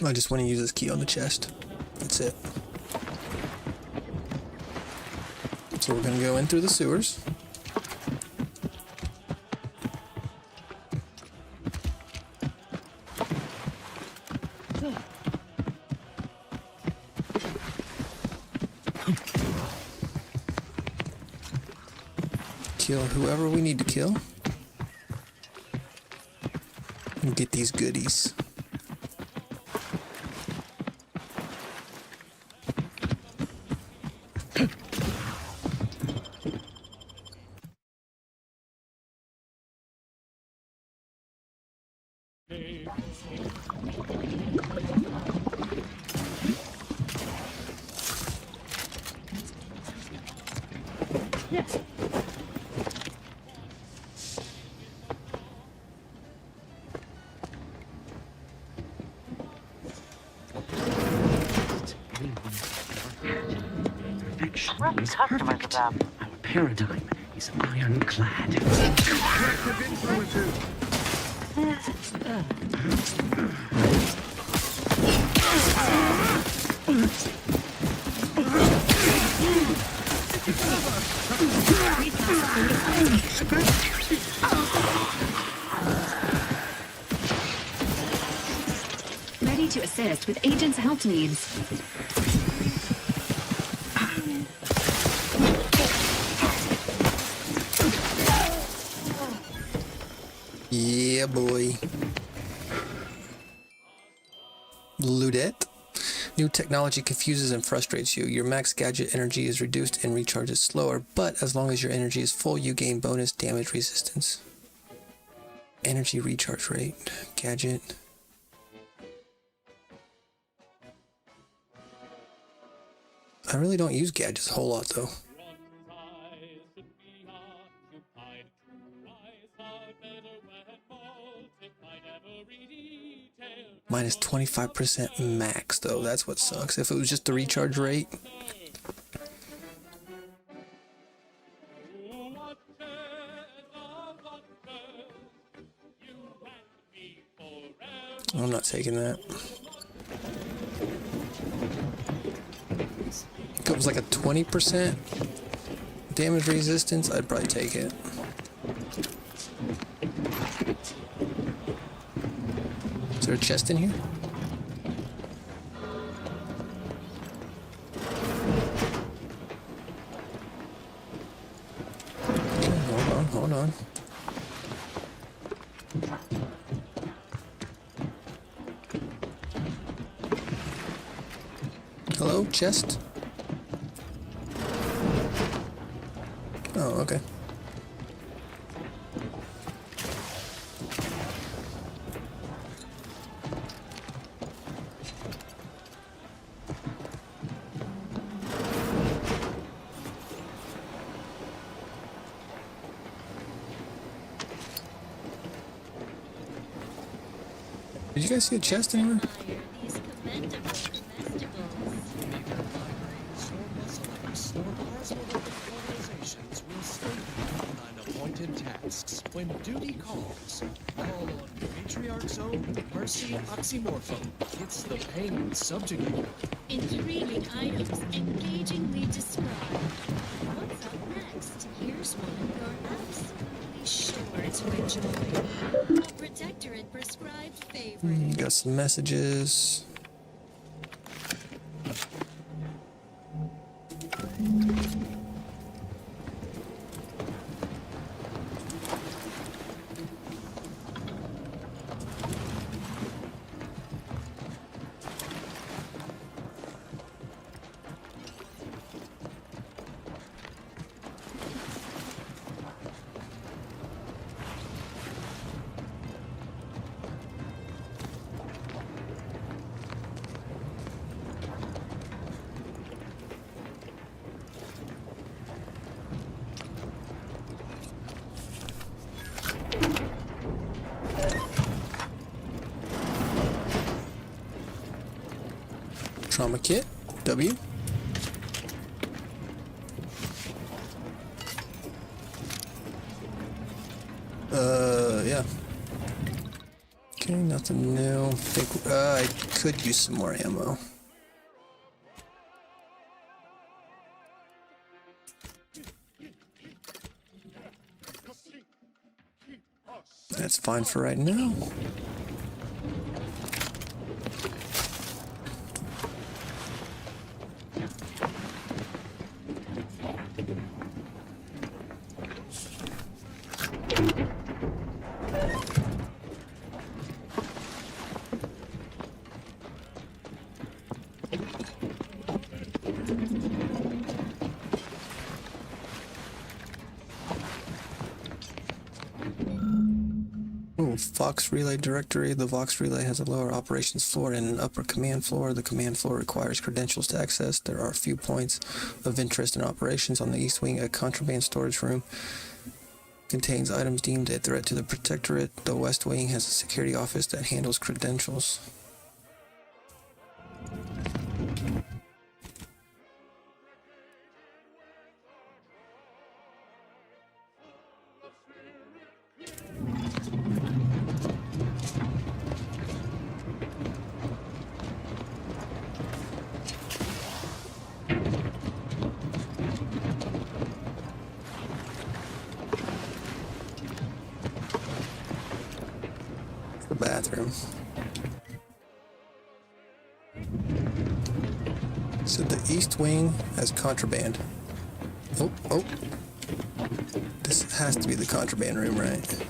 I just want to use this key on the chest. That's it. So we're gonna go in through the sewers. Kill whoever we need to kill. And get these goodies. Perfection is perfect. Our paradigm is ironclad. Ready to assist with agents' health needs. Yeah, boy. Ludette. New technology confuses and frustrates you. Your max gadget energy is reduced and recharges slower, but as long as your energy is full, you gain bonus damage resistance. Energy recharge rate. Gadget. I really don't use gadgets a whole lot, though. Minus 25% max, though. That's what sucks. If it was just the recharge rate. I'm not taking that. If it was like a 20% damage resistance, I'd probably take it. Is there a chest in here? Okay, hold on. Hello, chest? Oh, okay. Did you guys see a chest anywhere? When duty calls, call on Matriarch Zone, Mercy Oxymorpho. It's the pain subjugating. Intriguing items engagingly described. What's up next? Here's one you're absolutely sure to enjoy. A Protectorate prescribed favorite. Got some messages. Trauma kit, W. Yeah. Okay, nothing new. I think I could use some more ammo. That's fine for right now. Vox Relay directory. The Vox Relay has a lower operations floor and an upper command floor. The command floor requires credentials to access. There are a few points of interest in operations. On the east wing, a contraband storage room contains items deemed a threat to the Protectorate. The west wing has a security office that handles credentials. Bathroom. So the east wing has contraband. Oh. This has to be the contraband room, right?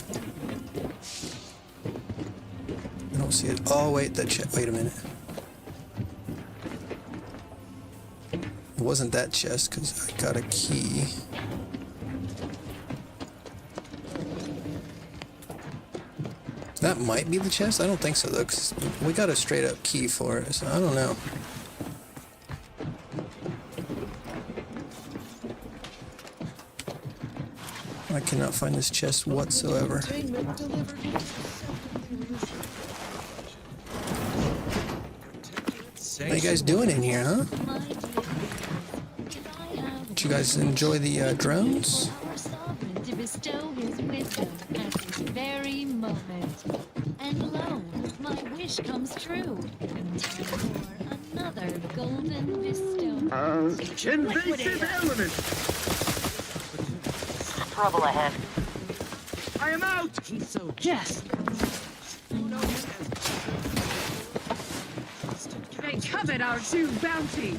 I don't see it. Oh, wait, wait a minute. It wasn't that chest, because I got a key. That might be the chest? I don't think so, though, because we got a straight-up key for it, so I don't know. I cannot find this chest whatsoever. How you guys doing in here, huh? Did you guys enjoy the drones? To bestow his wisdom at this very moment. And lo, my wish comes true. For another golden bestow. Invasive element! Trouble ahead. I am out! Yes. They covet our due bounty!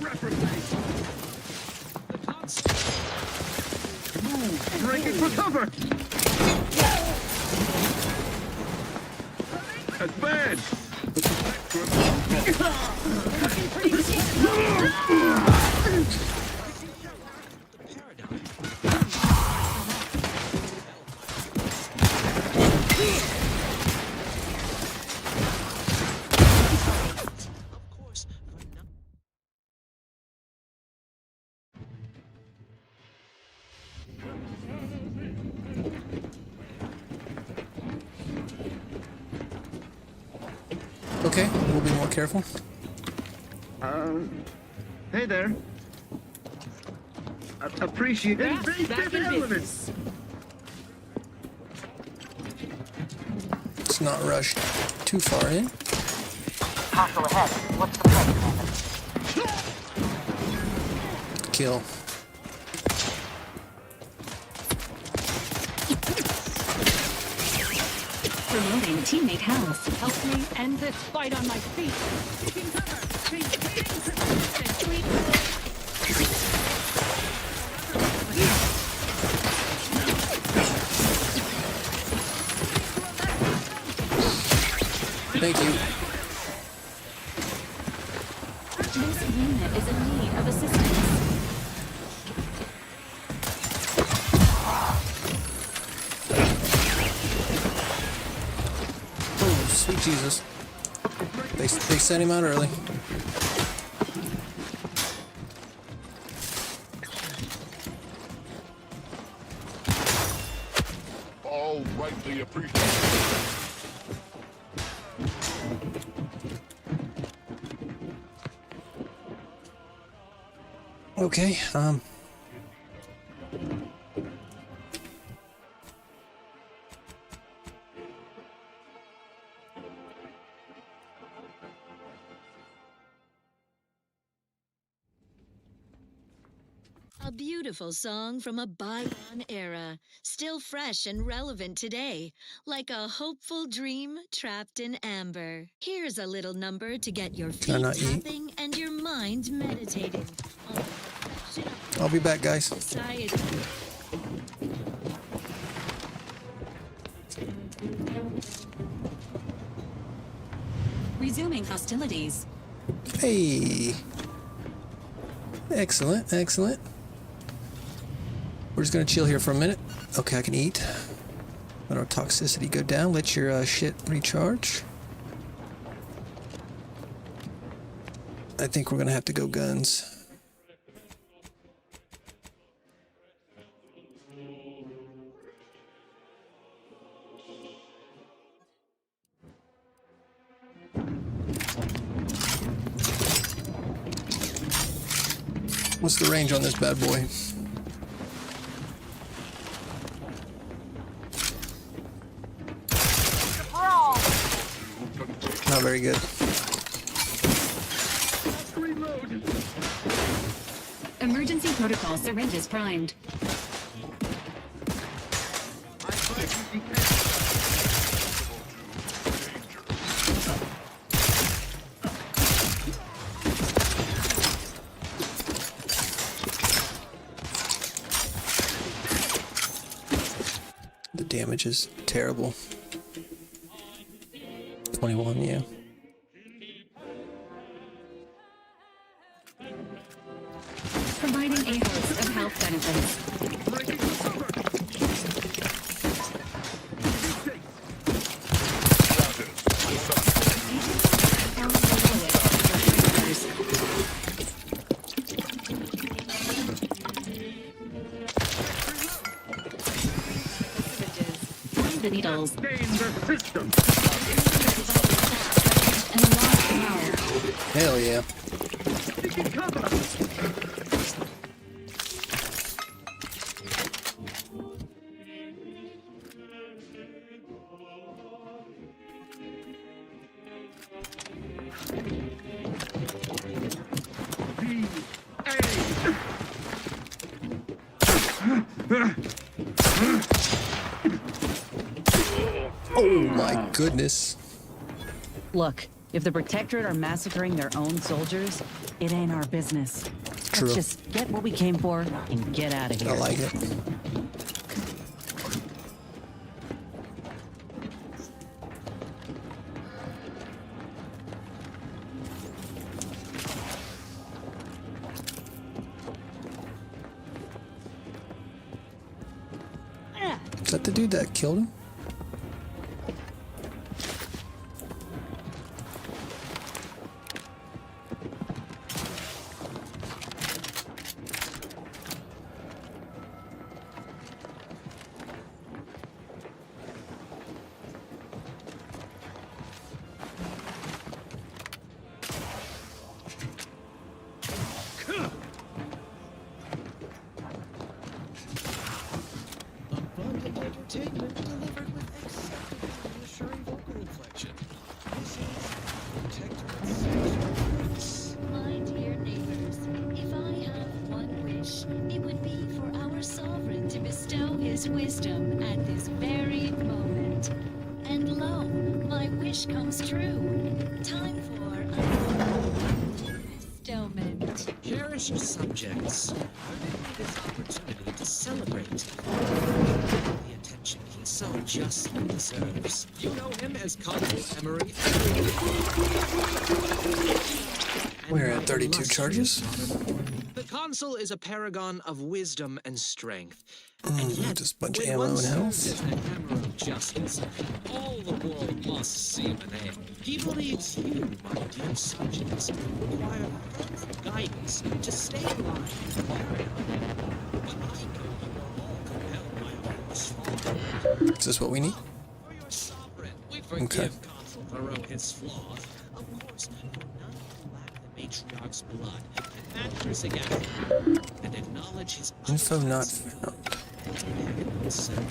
Move! Breaking for cover! Advance! Okay, we'll be more careful. Hey there. Appreciate invasive elements. Let's not rush too far in. Hostile ahead. What's the threat? Kill. Promoting teammate health. Help me end this fight on my feet. Thank you. This unit is in need of assistance. Oh, sweet Jesus. They sent him out early. All rightly appreciated. Okay, A beautiful song from a bygone era, still fresh and relevant today, like a hopeful dream trapped in amber. Here's a little number to get your Can I feet not eat? tapping and your mind meditating. I'll be back, guys. Society. Resuming hostilities. Hey. Excellent, excellent. We're just gonna chill here for a minute. Okay, I can eat. Let our toxicity go down. Let your shit recharge. I think we're gonna have to go guns. What's the range on this bad boy? Not very good. Emergency protocol syringes primed. damage is terrible. 21, yeah. Providing a host of health benefits. The needles. Hell yeah. Oh my goodness. Look, if the Protectorate are massacring their own soldiers, it ain't our business. True. Let's just get what we came for and get out of here. I like it. Is that the dude that killed him? Entertainment delivered with acceptable and reassuring vocal inflection. This is Protectorate. My dear neighbors, if I have one wish, it would be for our sovereign to bestow his wisdom at this very moment. And lo, my wish comes true. Time for a bestowment. Cherished subjects, permit me this opportunity to celebrate the attention he so justly deserves. You know him as Consul Emery. We're at 32 charges. The Consul is a paragon of wisdom and strength. Just a bunch of When ammo one and serves health. as the hammer of justice, all the world must see an end. He believes you, my dear subjects, require further guidance to stay alive and carry on. But I know you are all compelled by a horse fall. Is this what we need? For your sovereign, we forgive Consul Varro his flaws. Of course, for none who lack the matriarch's blood, and actors against him, and acknowledge his Info not found.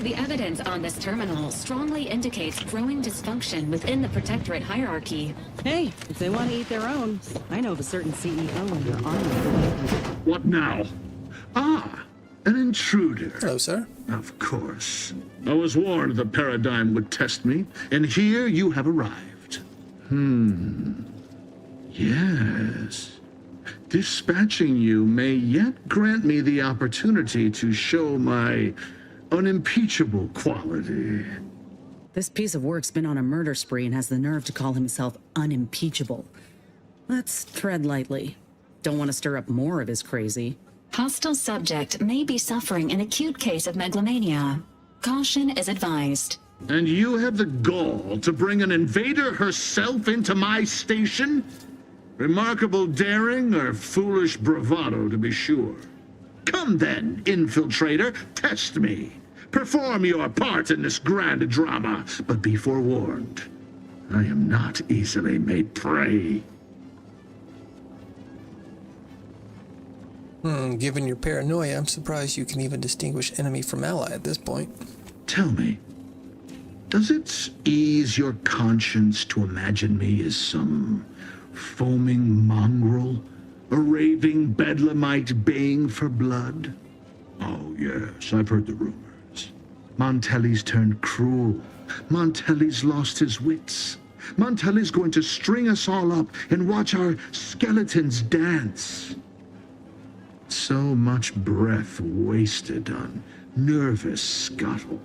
The evidence on this terminal strongly indicates growing dysfunction within the Protectorate hierarchy. Hey, if they want to eat their own, I know of a certain CEO in your army. What now? Ah, an intruder. Hello, sir. Of course. I was warned the paradigm would test me, and here you have arrived. Yes. Dispatching you may yet grant me the opportunity to show my unimpeachable quality. This piece of work's been on a murder spree and has the nerve to call himself unimpeachable. Let's tread lightly. Don't want to stir up more of his crazy. Hostile subject may be suffering an acute case of megalomania. Caution is advised. And you have the gall to bring an invader herself into my station? Remarkable daring or foolish bravado, to be sure. Come then, infiltrator, test me. Perform your part in this grand drama, but be forewarned. I am not easily made prey. Given your paranoia, I'm surprised you can even distinguish enemy from ally at this point. Tell me, does it ease your conscience to imagine me as some foaming mongrel, a raving bedlamite baying for blood? Oh, yes, I've heard the rumors. Montelli's turned cruel. Montelli's lost his wits. Montelli's going to string us all up and watch our skeletons dance. So much breath wasted on nervous scuttle.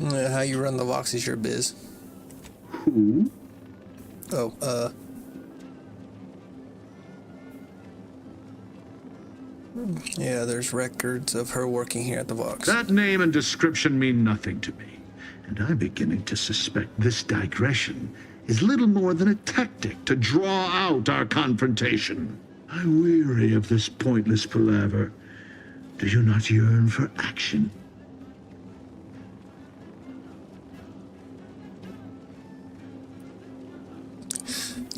How you run the Vox is your biz. Who? Oh, yeah, there's records of her working here at the Vox. That name and description mean nothing to me, and I'm beginning to suspect this digression is little more than a tactic to draw out our confrontation. I'm weary of this pointless palaver. Do you not yearn for action?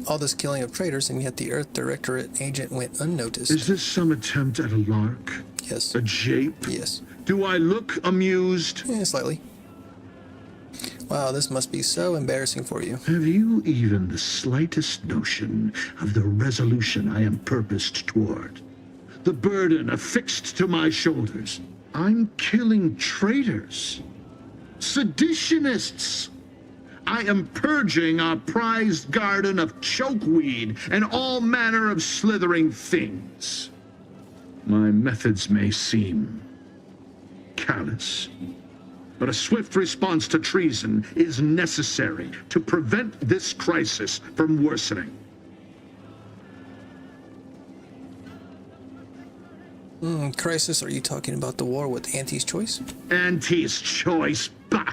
All this killing of traitors, and yet the Earth Directorate agent went unnoticed. Is this some attempt at a lark? Yes. A jape? Yes. Do I look amused? Yeah, slightly. Wow, this must be so embarrassing for you. Have you even the slightest notion of the resolution I am purposed toward? The burden affixed to my shoulders. I'm killing traitors. Seditionists. I am purging our prized garden of chokeweed and all manner of slithering things. My methods may seem callous, but a swift response to treason is necessary to prevent this crisis from worsening. Crisis? Are you talking about the war with Auntie's Choice? Auntie's Choice? Bah!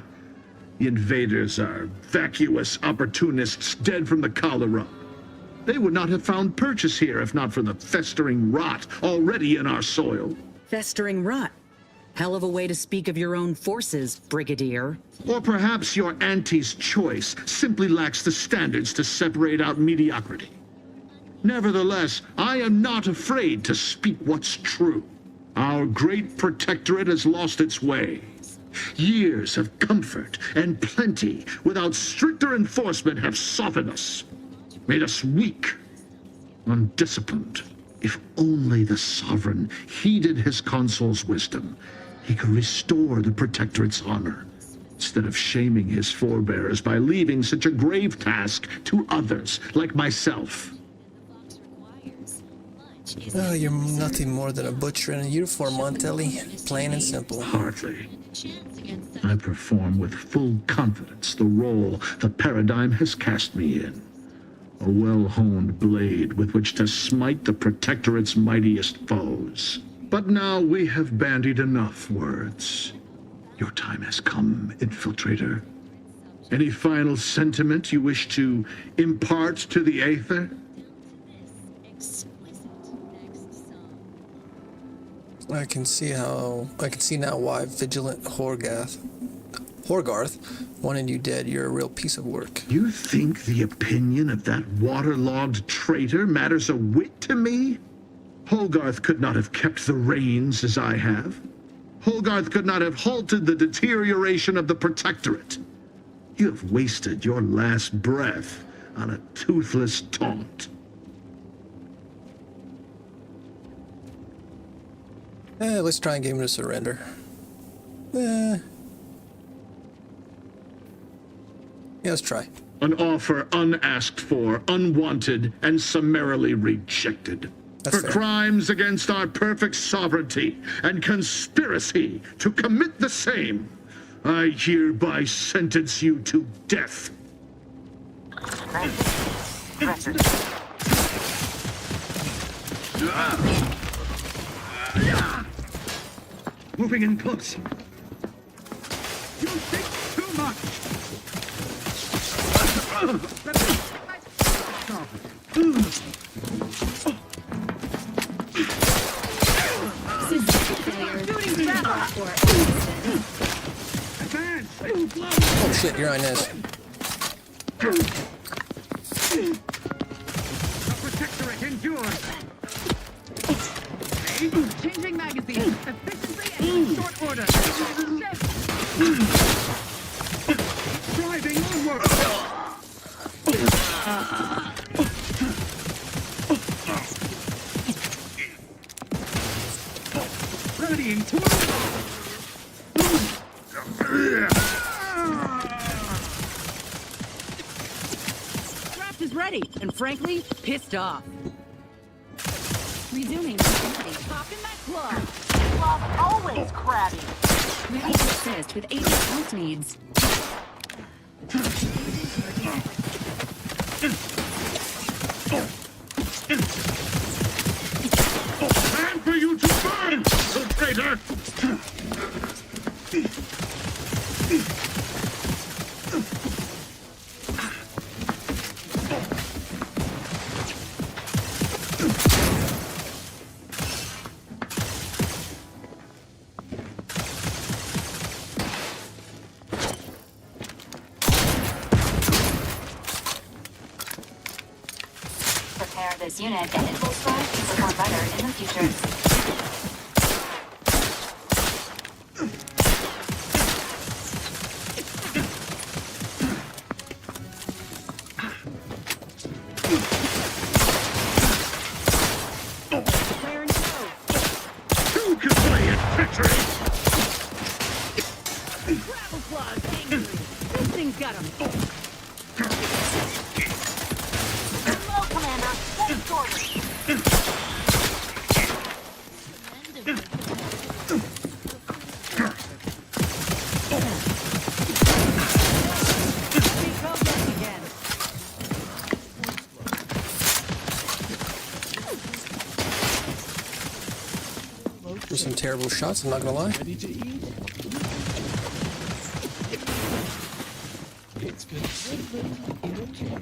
The invaders are vacuous opportunists dead from the cholera. They would not have found purchase here if not for the festering rot already in our soil. Festering rot? Hell of a way to speak of your own forces, Brigadier. Or perhaps your Auntie's Choice simply lacks the standards to separate out mediocrity. Nevertheless, I am not afraid to speak what's true. Our great protectorate has lost its way. Years of comfort and plenty without stricter enforcement have softened us, made us weak, undisciplined. If only the Sovereign heeded his consul's wisdom, he could restore the Protectorate's honor, instead of shaming his forebears by leaving such a grave task to others like myself. Oh, you're nothing more than a butcher in a uniform, Montelli. Plain and simple. Hardly. I perform with full confidence the role the paradigm has cast me in. A well-honed blade with which to smite the Protectorate's mightiest foes. But now we have bandied enough words. Your time has come, Infiltrator. Any final sentiment you wish to impart to the Aether? I can see now why Vigilant Horgarth wanted you dead. You're a real piece of work. You think the opinion of that waterlogged traitor matters a whit to me? Holgarth could not have kept the reins as I have. Holgarth could not have halted the deterioration of the Protectorate. You have wasted your last breath on a toothless taunt. Let's try and get him to surrender. Yeah, let's try. An offer unasked for, unwanted, and summarily rejected. That's for fair. Crimes against our perfect sovereignty and conspiracy to commit the same, I hereby sentence you to death. Moving in close. You think too much. Oh shit, you're on this. The Protectorate endures. Changing magazine. Efficiently and in short order. Driving onward. Readying to Draft is ready, and frankly, pissed off. Resuming. Pop in that glove. Glove always crabby. Ready to assist with agent health needs. Time for you to burn, traitor! Prepare this unit and it will strive to perform better in the future. Who can play at victory? Gravelclaw's angry. This thing's got him. Hello, Commander. What's orders? There's some terrible shots, I'm not gonna lie. Ready to eat? It's been in a can.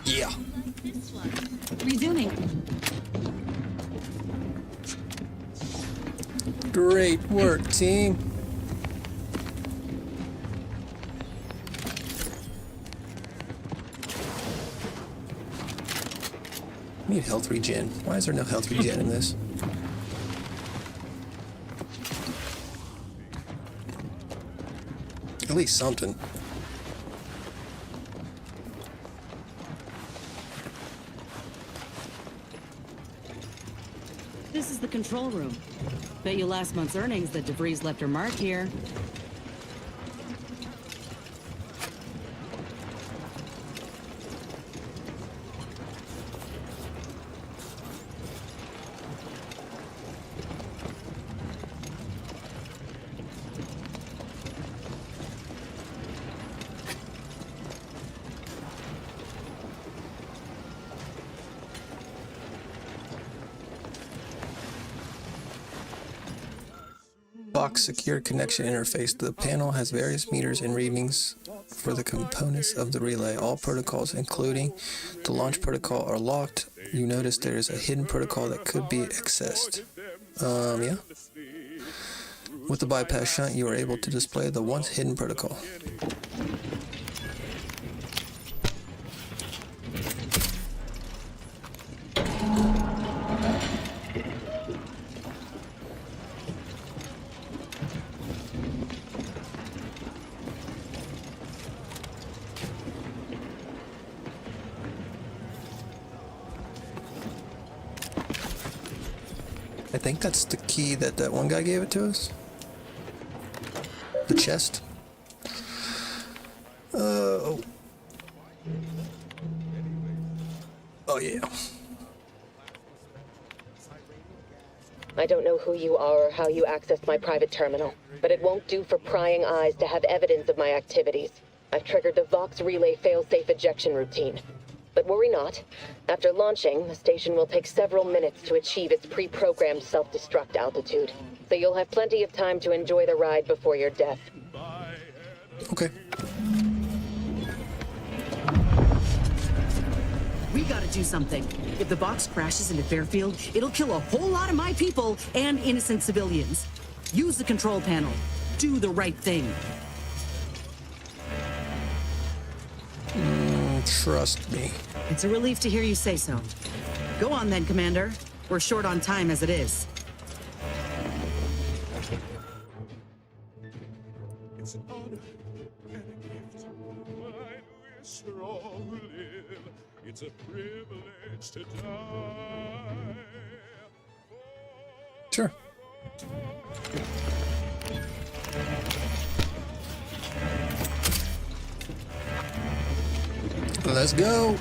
Yeah. Resuming. Great work, team. I need health regen. Why is there no health regen in this? At least something. This is the control room. Bet you last month's earnings that DeVries left her mark here. Box secure connection interface. The panel has various meters and readings for the components of the relay. All protocols, including the launch protocol, are locked. You notice there is a hidden protocol that could be accessed. Yeah. With the bypass shunt, you are able to display the once hidden protocol. I think that's the key that one guy gave it to us. The chest. Oh. Oh yeah. I don't know who you are or how you accessed my private terminal, but it won't do for prying eyes to have evidence of my activities. I've triggered the Vox Relay failsafe ejection routine. But worry not. After launching, the station will take several minutes to achieve its pre-programmed self-destruct altitude. So you'll have plenty of time to enjoy the ride before your death. Okay. We gotta do something. If the box crashes into Fairfield, it'll kill a whole lot of my people and innocent civilians. Use the control panel. Do the right thing. Trust me. It's a relief to hear you say so. Go on then, Commander. We're short on time as it is. It's an honor and a gift, but I wish for all who live. It's a privilege to die. Sure. Let's go.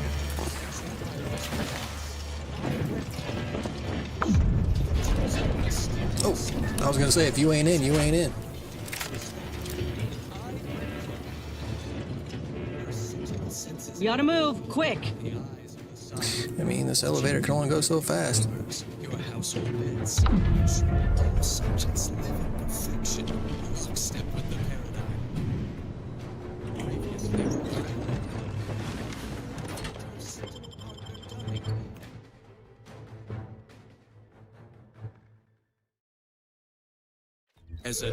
Oh, I was gonna say, if you ain't in, you ain't in. You gotta move, quick. I mean, this elevator can only go so fast. Your household beds. Subjects live in perfection. Step with the paradigm. As a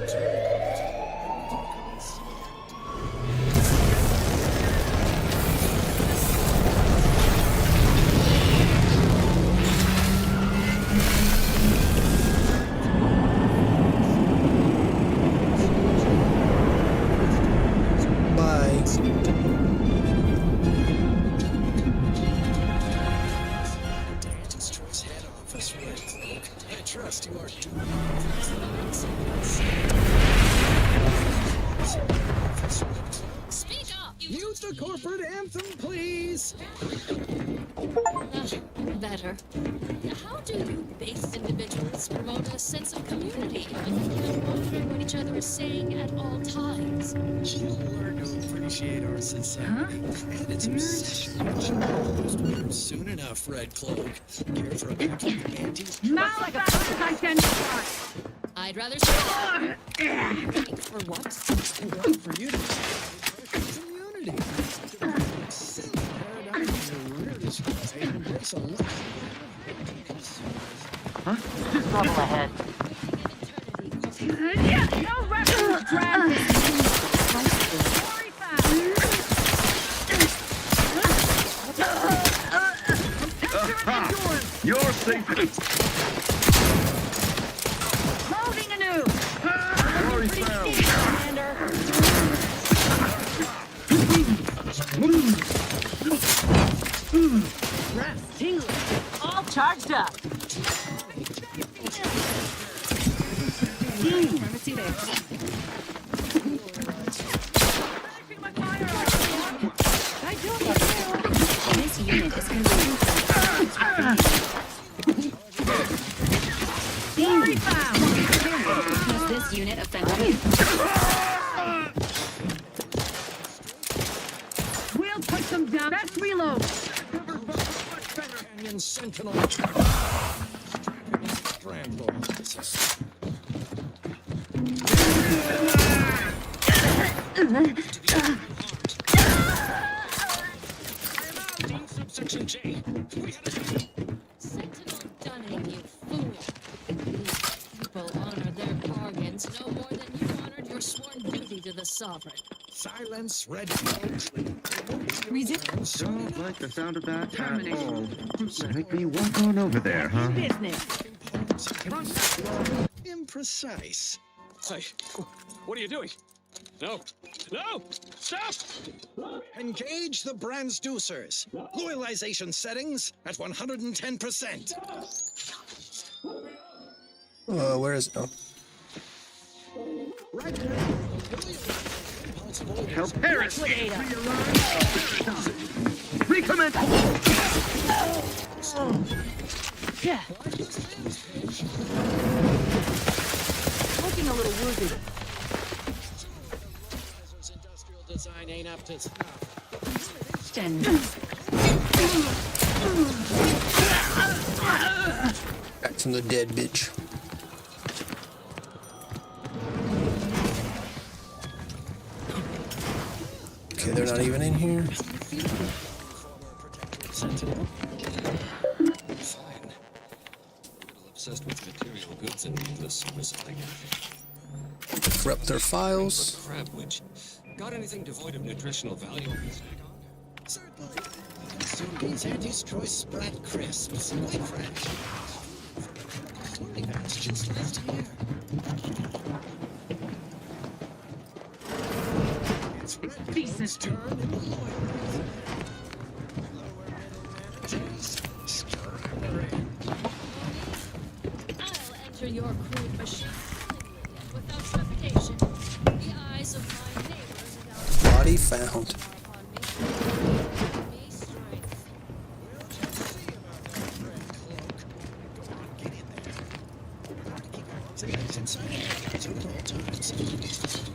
Use the corporate anthem, please. Better. How do you base individuals promote a sense of community when monitoring what each other is saying at all times? You'll learn to appreciate our society and its obsession with soon enough, Red Cloak. Care for a pack of panties? Malefactors identified. I'd rather say for what? For you to community. Silly paradigm is the weirdest thing. Embrace a lot. Huh? Just level ahead. Yeah, no reference drag. You're safe. Loading anew. Glory found. Rest, tingling. All charged up. This unit is consumed. Has this unit offended? We'll put them down. Let's reload. Canyon Sentinel. Subsection J. Sentinel Dunning, you fool. These people honor their bargains no more than you honored your sworn duty to the sovereign. Silence, Red Cloak. Don't like the sound of that at all. Make me walk on over there, huh? Imprecise. Hey, what are you doing? No! No! Stop! Engage the transducers. Loyalization settings at 110%. Where is it? Oh. Help Paris! Recommence! Yeah. Looking a little woozy. Design ain't up to snuff. Back from the dead bitch. Okay, they're not even in here. Sentinel. Fine. Obsessed with material goods and needless recycling. Corrupt their files. Crab witch. Got anything devoid of nutritional value? Certainly. Soonbean's anti-choice Sprat crisps. Quite fresh. That's just left here. It's Red Cloak's turn in the loyalty. Lower energies. I'll enter your crude machine without trepidation. station. The eyes of my neighbors about Body found. me strength.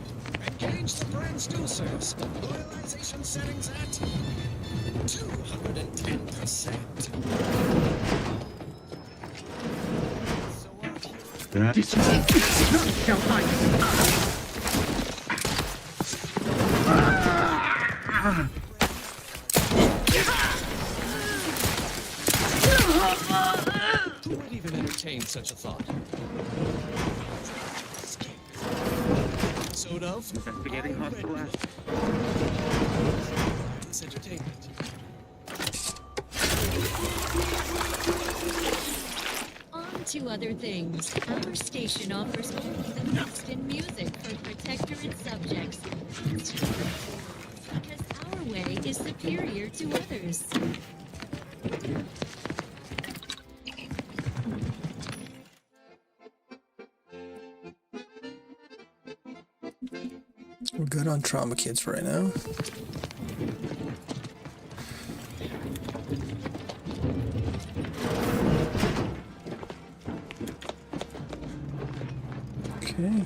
Engage the transducers. Loyalization settings at 210%. Who would even entertain such a thought? Sort of. Investigating hospital asset. This entertainment. On to other things. Our station offers only the best in music for protectorate subjects. Because our way is superior to others. We're good on trauma kids right now. Okay.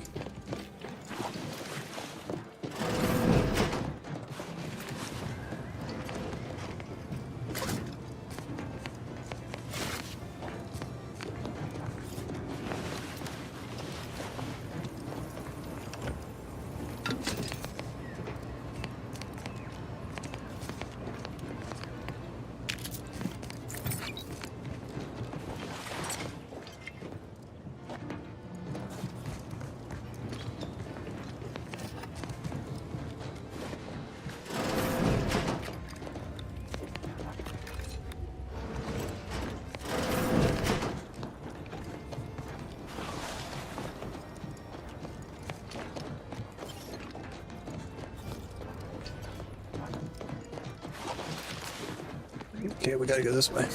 Okay, we gotta go this way.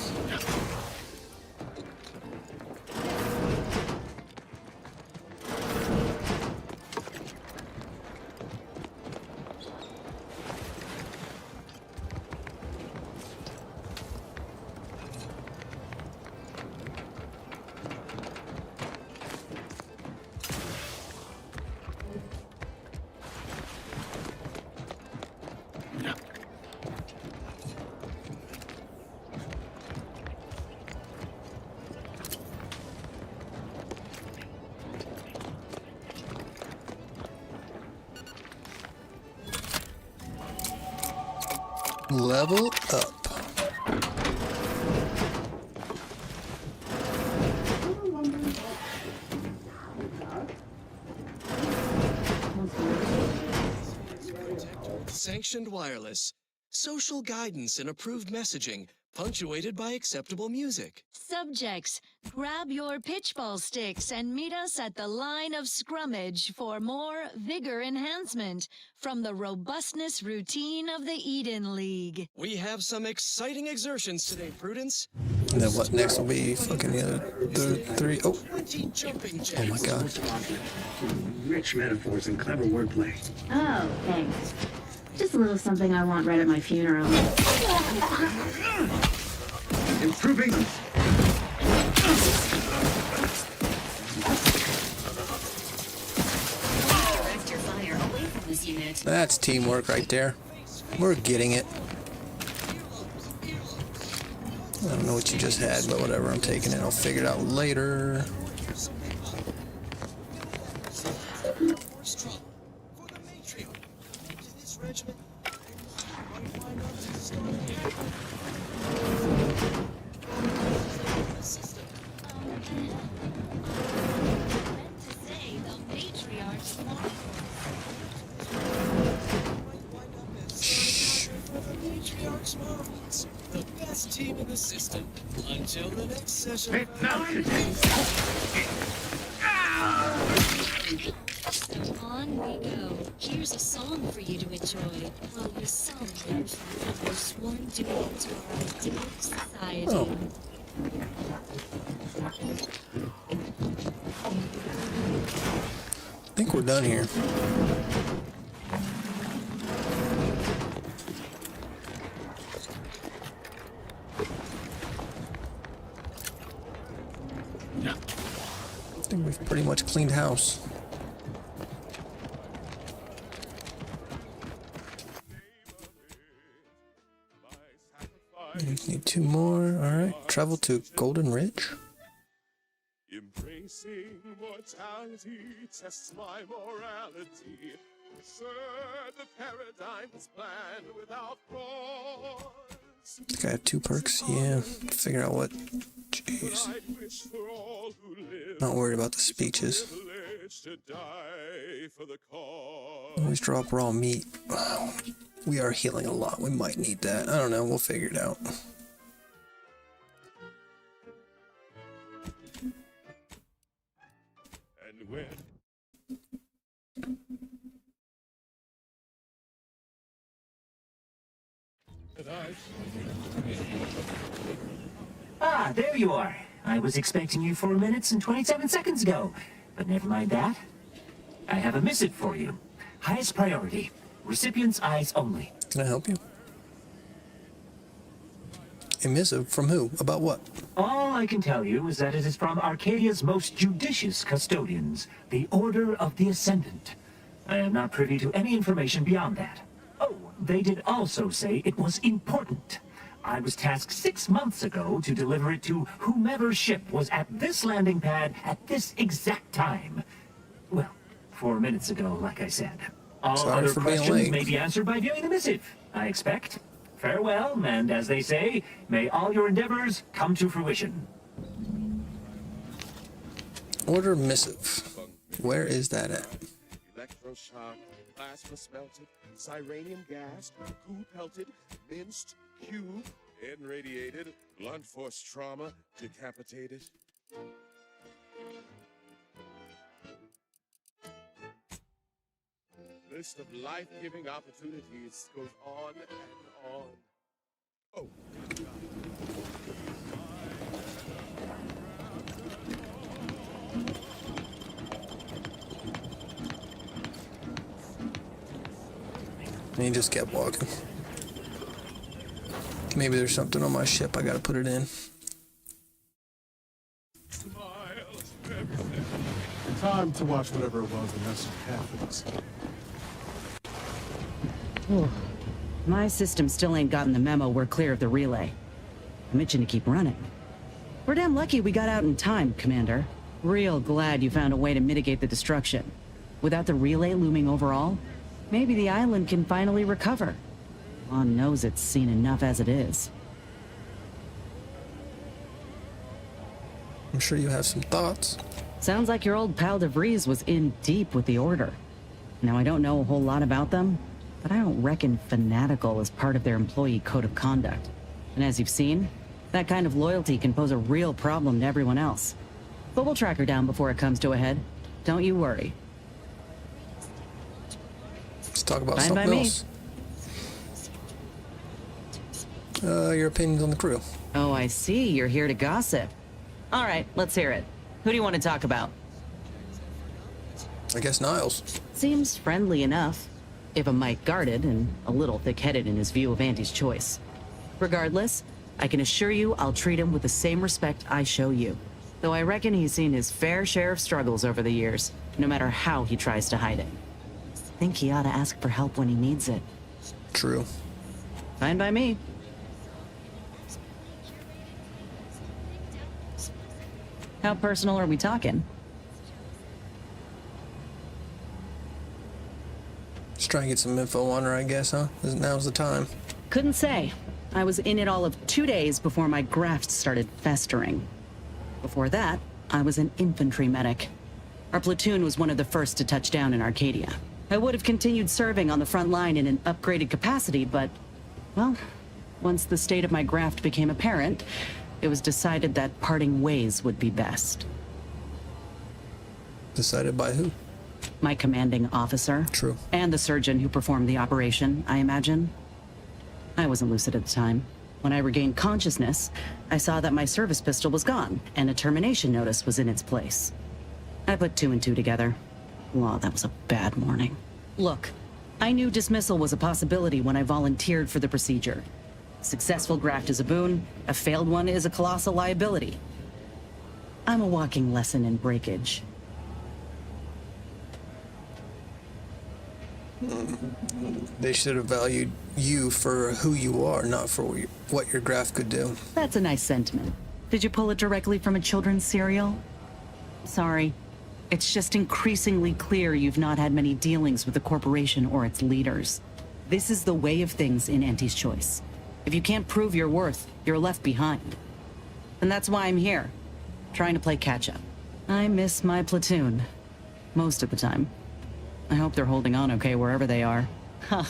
Level up. Sanctioned wireless. Social guidance and approved messaging, punctuated by acceptable music. Subjects, grab your pitchball sticks and meet us at the line of scrummage for more vigor enhancement from the robustness routine of the Eden League. We have some exciting exertions today, Prudence. And then what next will be fucking the three. Oh. Oh my god. Rich metaphors and clever wordplay. Oh, thanks. Just a little something I want right at my funeral. Improving. Direct your fire away from this unit. That's teamwork right there. We're getting it. I don't know what you just had, but whatever, I'm taking it. I'll figure it out later. The best team in the system. Until the next session. On we go. Here's a song for you to enjoy while we celebrate our sworn duty to our idyllic society. Oh. think we're done here. I think we've pretty much cleaned house. We need 2 more. Alright. Travel to Golden Ridge. Embracing mortality tests my morality. Sir, the paradigm is planned without cause. I think I have 2 perks. Yeah. Figure out what. Jeez. Not worried about the speeches. Always drop raw meat. Wow. We are healing a lot. We might need that. I don't know. We'll figure it out. And when Ah, there you are. I was expecting you 4 minutes and 27 seconds ago. But never mind that. I have a missive for you. Highest priority. Recipient's eyes only. Can I help you? A missive from who? About what? All I can tell you is that it is from Arcadia's most judicious custodians, the Order of the Ascendant. I am not privy to any information beyond that. Oh, they did also say it was important. I was tasked 6 months ago to deliver it to whomever ship was at this landing pad at this exact time. Well, 4 minutes ago, like I said. All Sorry other for being questions late. may be answered by viewing the missive, I expect. Farewell, and as they say, may all your endeavors come to fruition. Order missive. Where is that at? electroshock, plasma smelted, cyranium gassed, coup pelted, minced, cubed, irradiated, blunt force trauma, decapitated. List of life-giving opportunities goes on and on. Oh, And he just kept walking. Maybe there's something on my ship. I gotta put it in. Time to watch whatever it was and have some happiness. My system still ain't gotten the memo we're clear of the relay. I'm itching to keep running. We're damn lucky we got out in time, Commander. Real glad you found a way to mitigate the destruction. Without the relay looming over all, maybe the island can finally recover. Lon knows it's seen enough as it is. I'm sure you have some thoughts. Sounds like your old pal DeVries was in deep with the Order. Now, I don't know a whole lot about them, but I don't reckon fanatical is part of their employee code of conduct. And as you've seen, that kind of loyalty can pose a real problem to everyone else. But we'll track her down before it comes to a head. Don't you worry. Let's talk about Fine by something me. else. Your opinions on the crew. Oh, I see. You're here to gossip. All right, let's hear it. Who do you want to talk about? I guess Niles. Seems friendly enough, if a mite guarded and a little thick-headed in his view of Auntie's choice. Regardless, I can assure you I'll treat him with the same respect I show you. Though I reckon he's seen his fair share of struggles over the years, no matter how he tries to hide it. Think he ought to ask for help when he needs it. True. Fine by me. How personal are we talking? Just trying to get some info on her, I guess, huh? Now's the time. Couldn't say. I was in it all of 2 days before my graft started festering. Before that, I was an infantry medic. Our platoon was one of the first to touch down in Arcadia. I would have continued serving on the front line in an upgraded capacity, but, well, once the state of my graft became apparent, it was decided that parting ways would be best. Decided by who? My commanding officer. True. And the surgeon who performed the operation, I imagine. I wasn't lucid at the time. When I regained consciousness, I saw that my service pistol was gone, and a termination notice was in its place. I put 2 and 2 together. Oh, that was a bad morning. Look, I knew dismissal was a possibility when I volunteered for the procedure. Successful graft is a boon, a failed one is a colossal liability. I'm a walking lesson in breakage. They should have valued you for who you are, not for what your graft could do. That's a nice sentiment. Did you pull it directly from a children's serial? Sorry. It's just increasingly clear you've not had many dealings with the corporation or its leaders. This is the way of things in Auntie's Choice. If you can't prove your worth, you're left behind. And that's why I'm here, trying to play catch-up. I miss my platoon. Most of the time. I hope they're holding on okay wherever they are. Huh.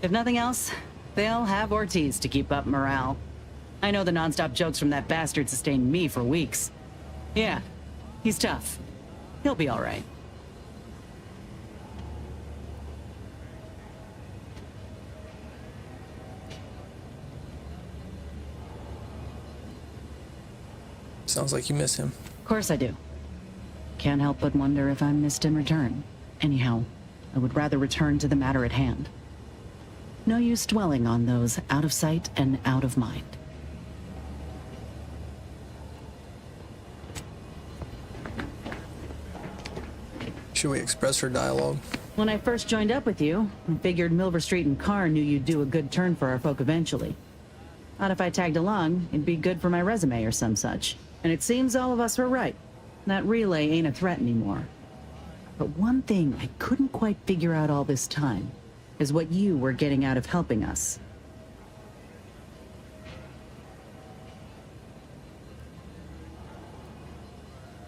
If nothing else, they'll have Ortiz to keep up morale. I know the nonstop jokes from that bastard sustained me for weeks. Yeah, he's tough. He'll be all right. Sounds like you miss him. Of course I do. Can't help but wonder if I'm missed in return. Anyhow, I would rather return to the matter at hand. No use dwelling on those out of sight and out of mind. Should we express her dialogue? When I first joined up with you, I figured Milver Street and Carr knew you'd do a good turn for our folk eventually. Thought if I tagged along, it'd be good for my resume or some such. And it seems all of us were right. That relay ain't a threat anymore. But one thing I couldn't quite figure out all this time is what you were getting out of helping us.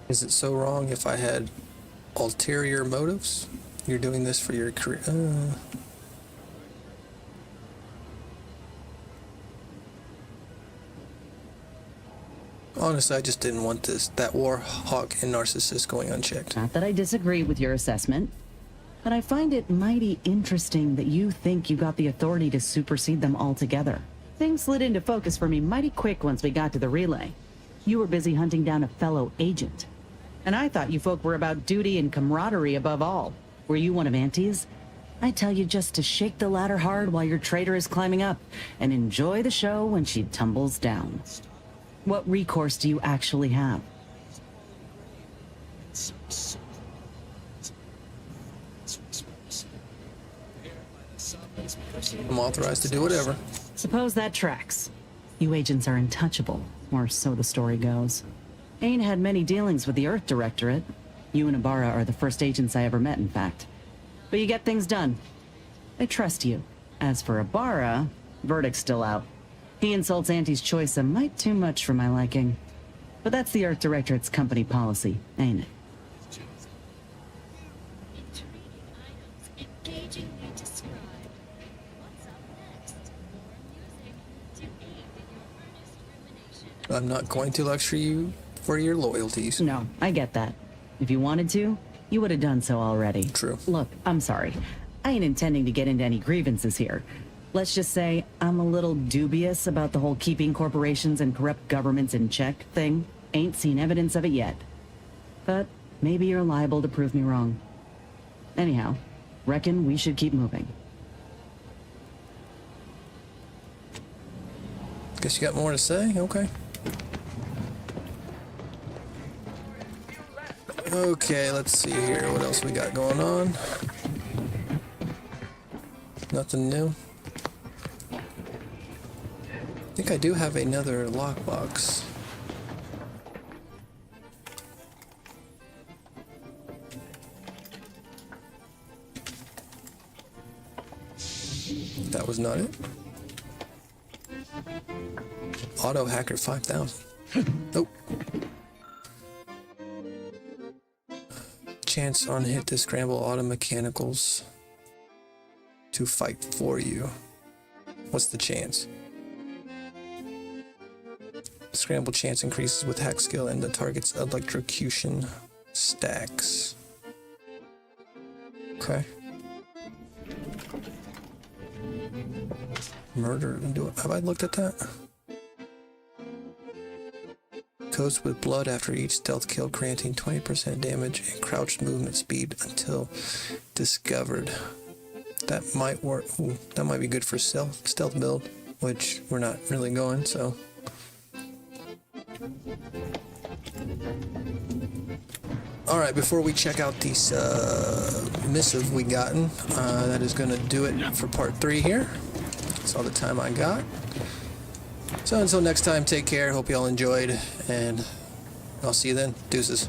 Is it so wrong if I had ulterior motives? You're doing this for your career? Honestly, I just didn't want that war hawk and narcissist going unchecked. Not that I disagree with your assessment, but I find it mighty interesting that you think you got the authority to supersede them altogether. Things slid into focus for me mighty quick once we got to the relay. You were busy hunting down a fellow agent. And I thought you folk were about duty and camaraderie above all. Were you one of Auntie's? I tell you just to shake the ladder hard while your traitor is climbing up, and enjoy the show when she tumbles down. What recourse do you actually have? I'm authorized to do whatever. Suppose that tracks. You agents are untouchable, or so the story goes. Ain't had many dealings with the Earth Directorate. You and Ibarra are the first agents I ever met, in fact. But you get things done. I trust you. As for Ibarra, verdict's still out. He insults Auntie's Choice a mite too much for my liking. But that's the Earth Directorate's company policy, ain't it? I'm not going to lecture you for your loyalties. No, I get that. If you wanted to, you would have done so already. True. Look, I'm sorry. I ain't intending to get into any grievances here. Let's just say I'm a little dubious about the whole keeping corporations and corrupt governments in check thing. Ain't seen evidence of it yet. But maybe you're liable to prove me wrong. Anyhow, reckon we should keep moving. Guess you got more to say? Okay. Okay, let's see here. What else we got going on? Nothing new. I think I do have another lockbox. That was not it. Auto Hacker 5000. Nope. Chance on hit to scramble auto mechanicals to fight for you. What's the chance? Scramble chance increases with hack skill and the target's electrocution stacks. Okay. Murder. Have I looked at that? coats with blood after each stealth kill, granting 20% damage and crouched movement speed until discovered. That might work. Ooh, that might be good for stealth build, which we're not really going, so. Alright, before we check out these missive we gotten, that is going to do it for part 3 here. That's all the time I got. So until next time, take care. Hope y'all enjoyed, and I'll see you then. Deuces.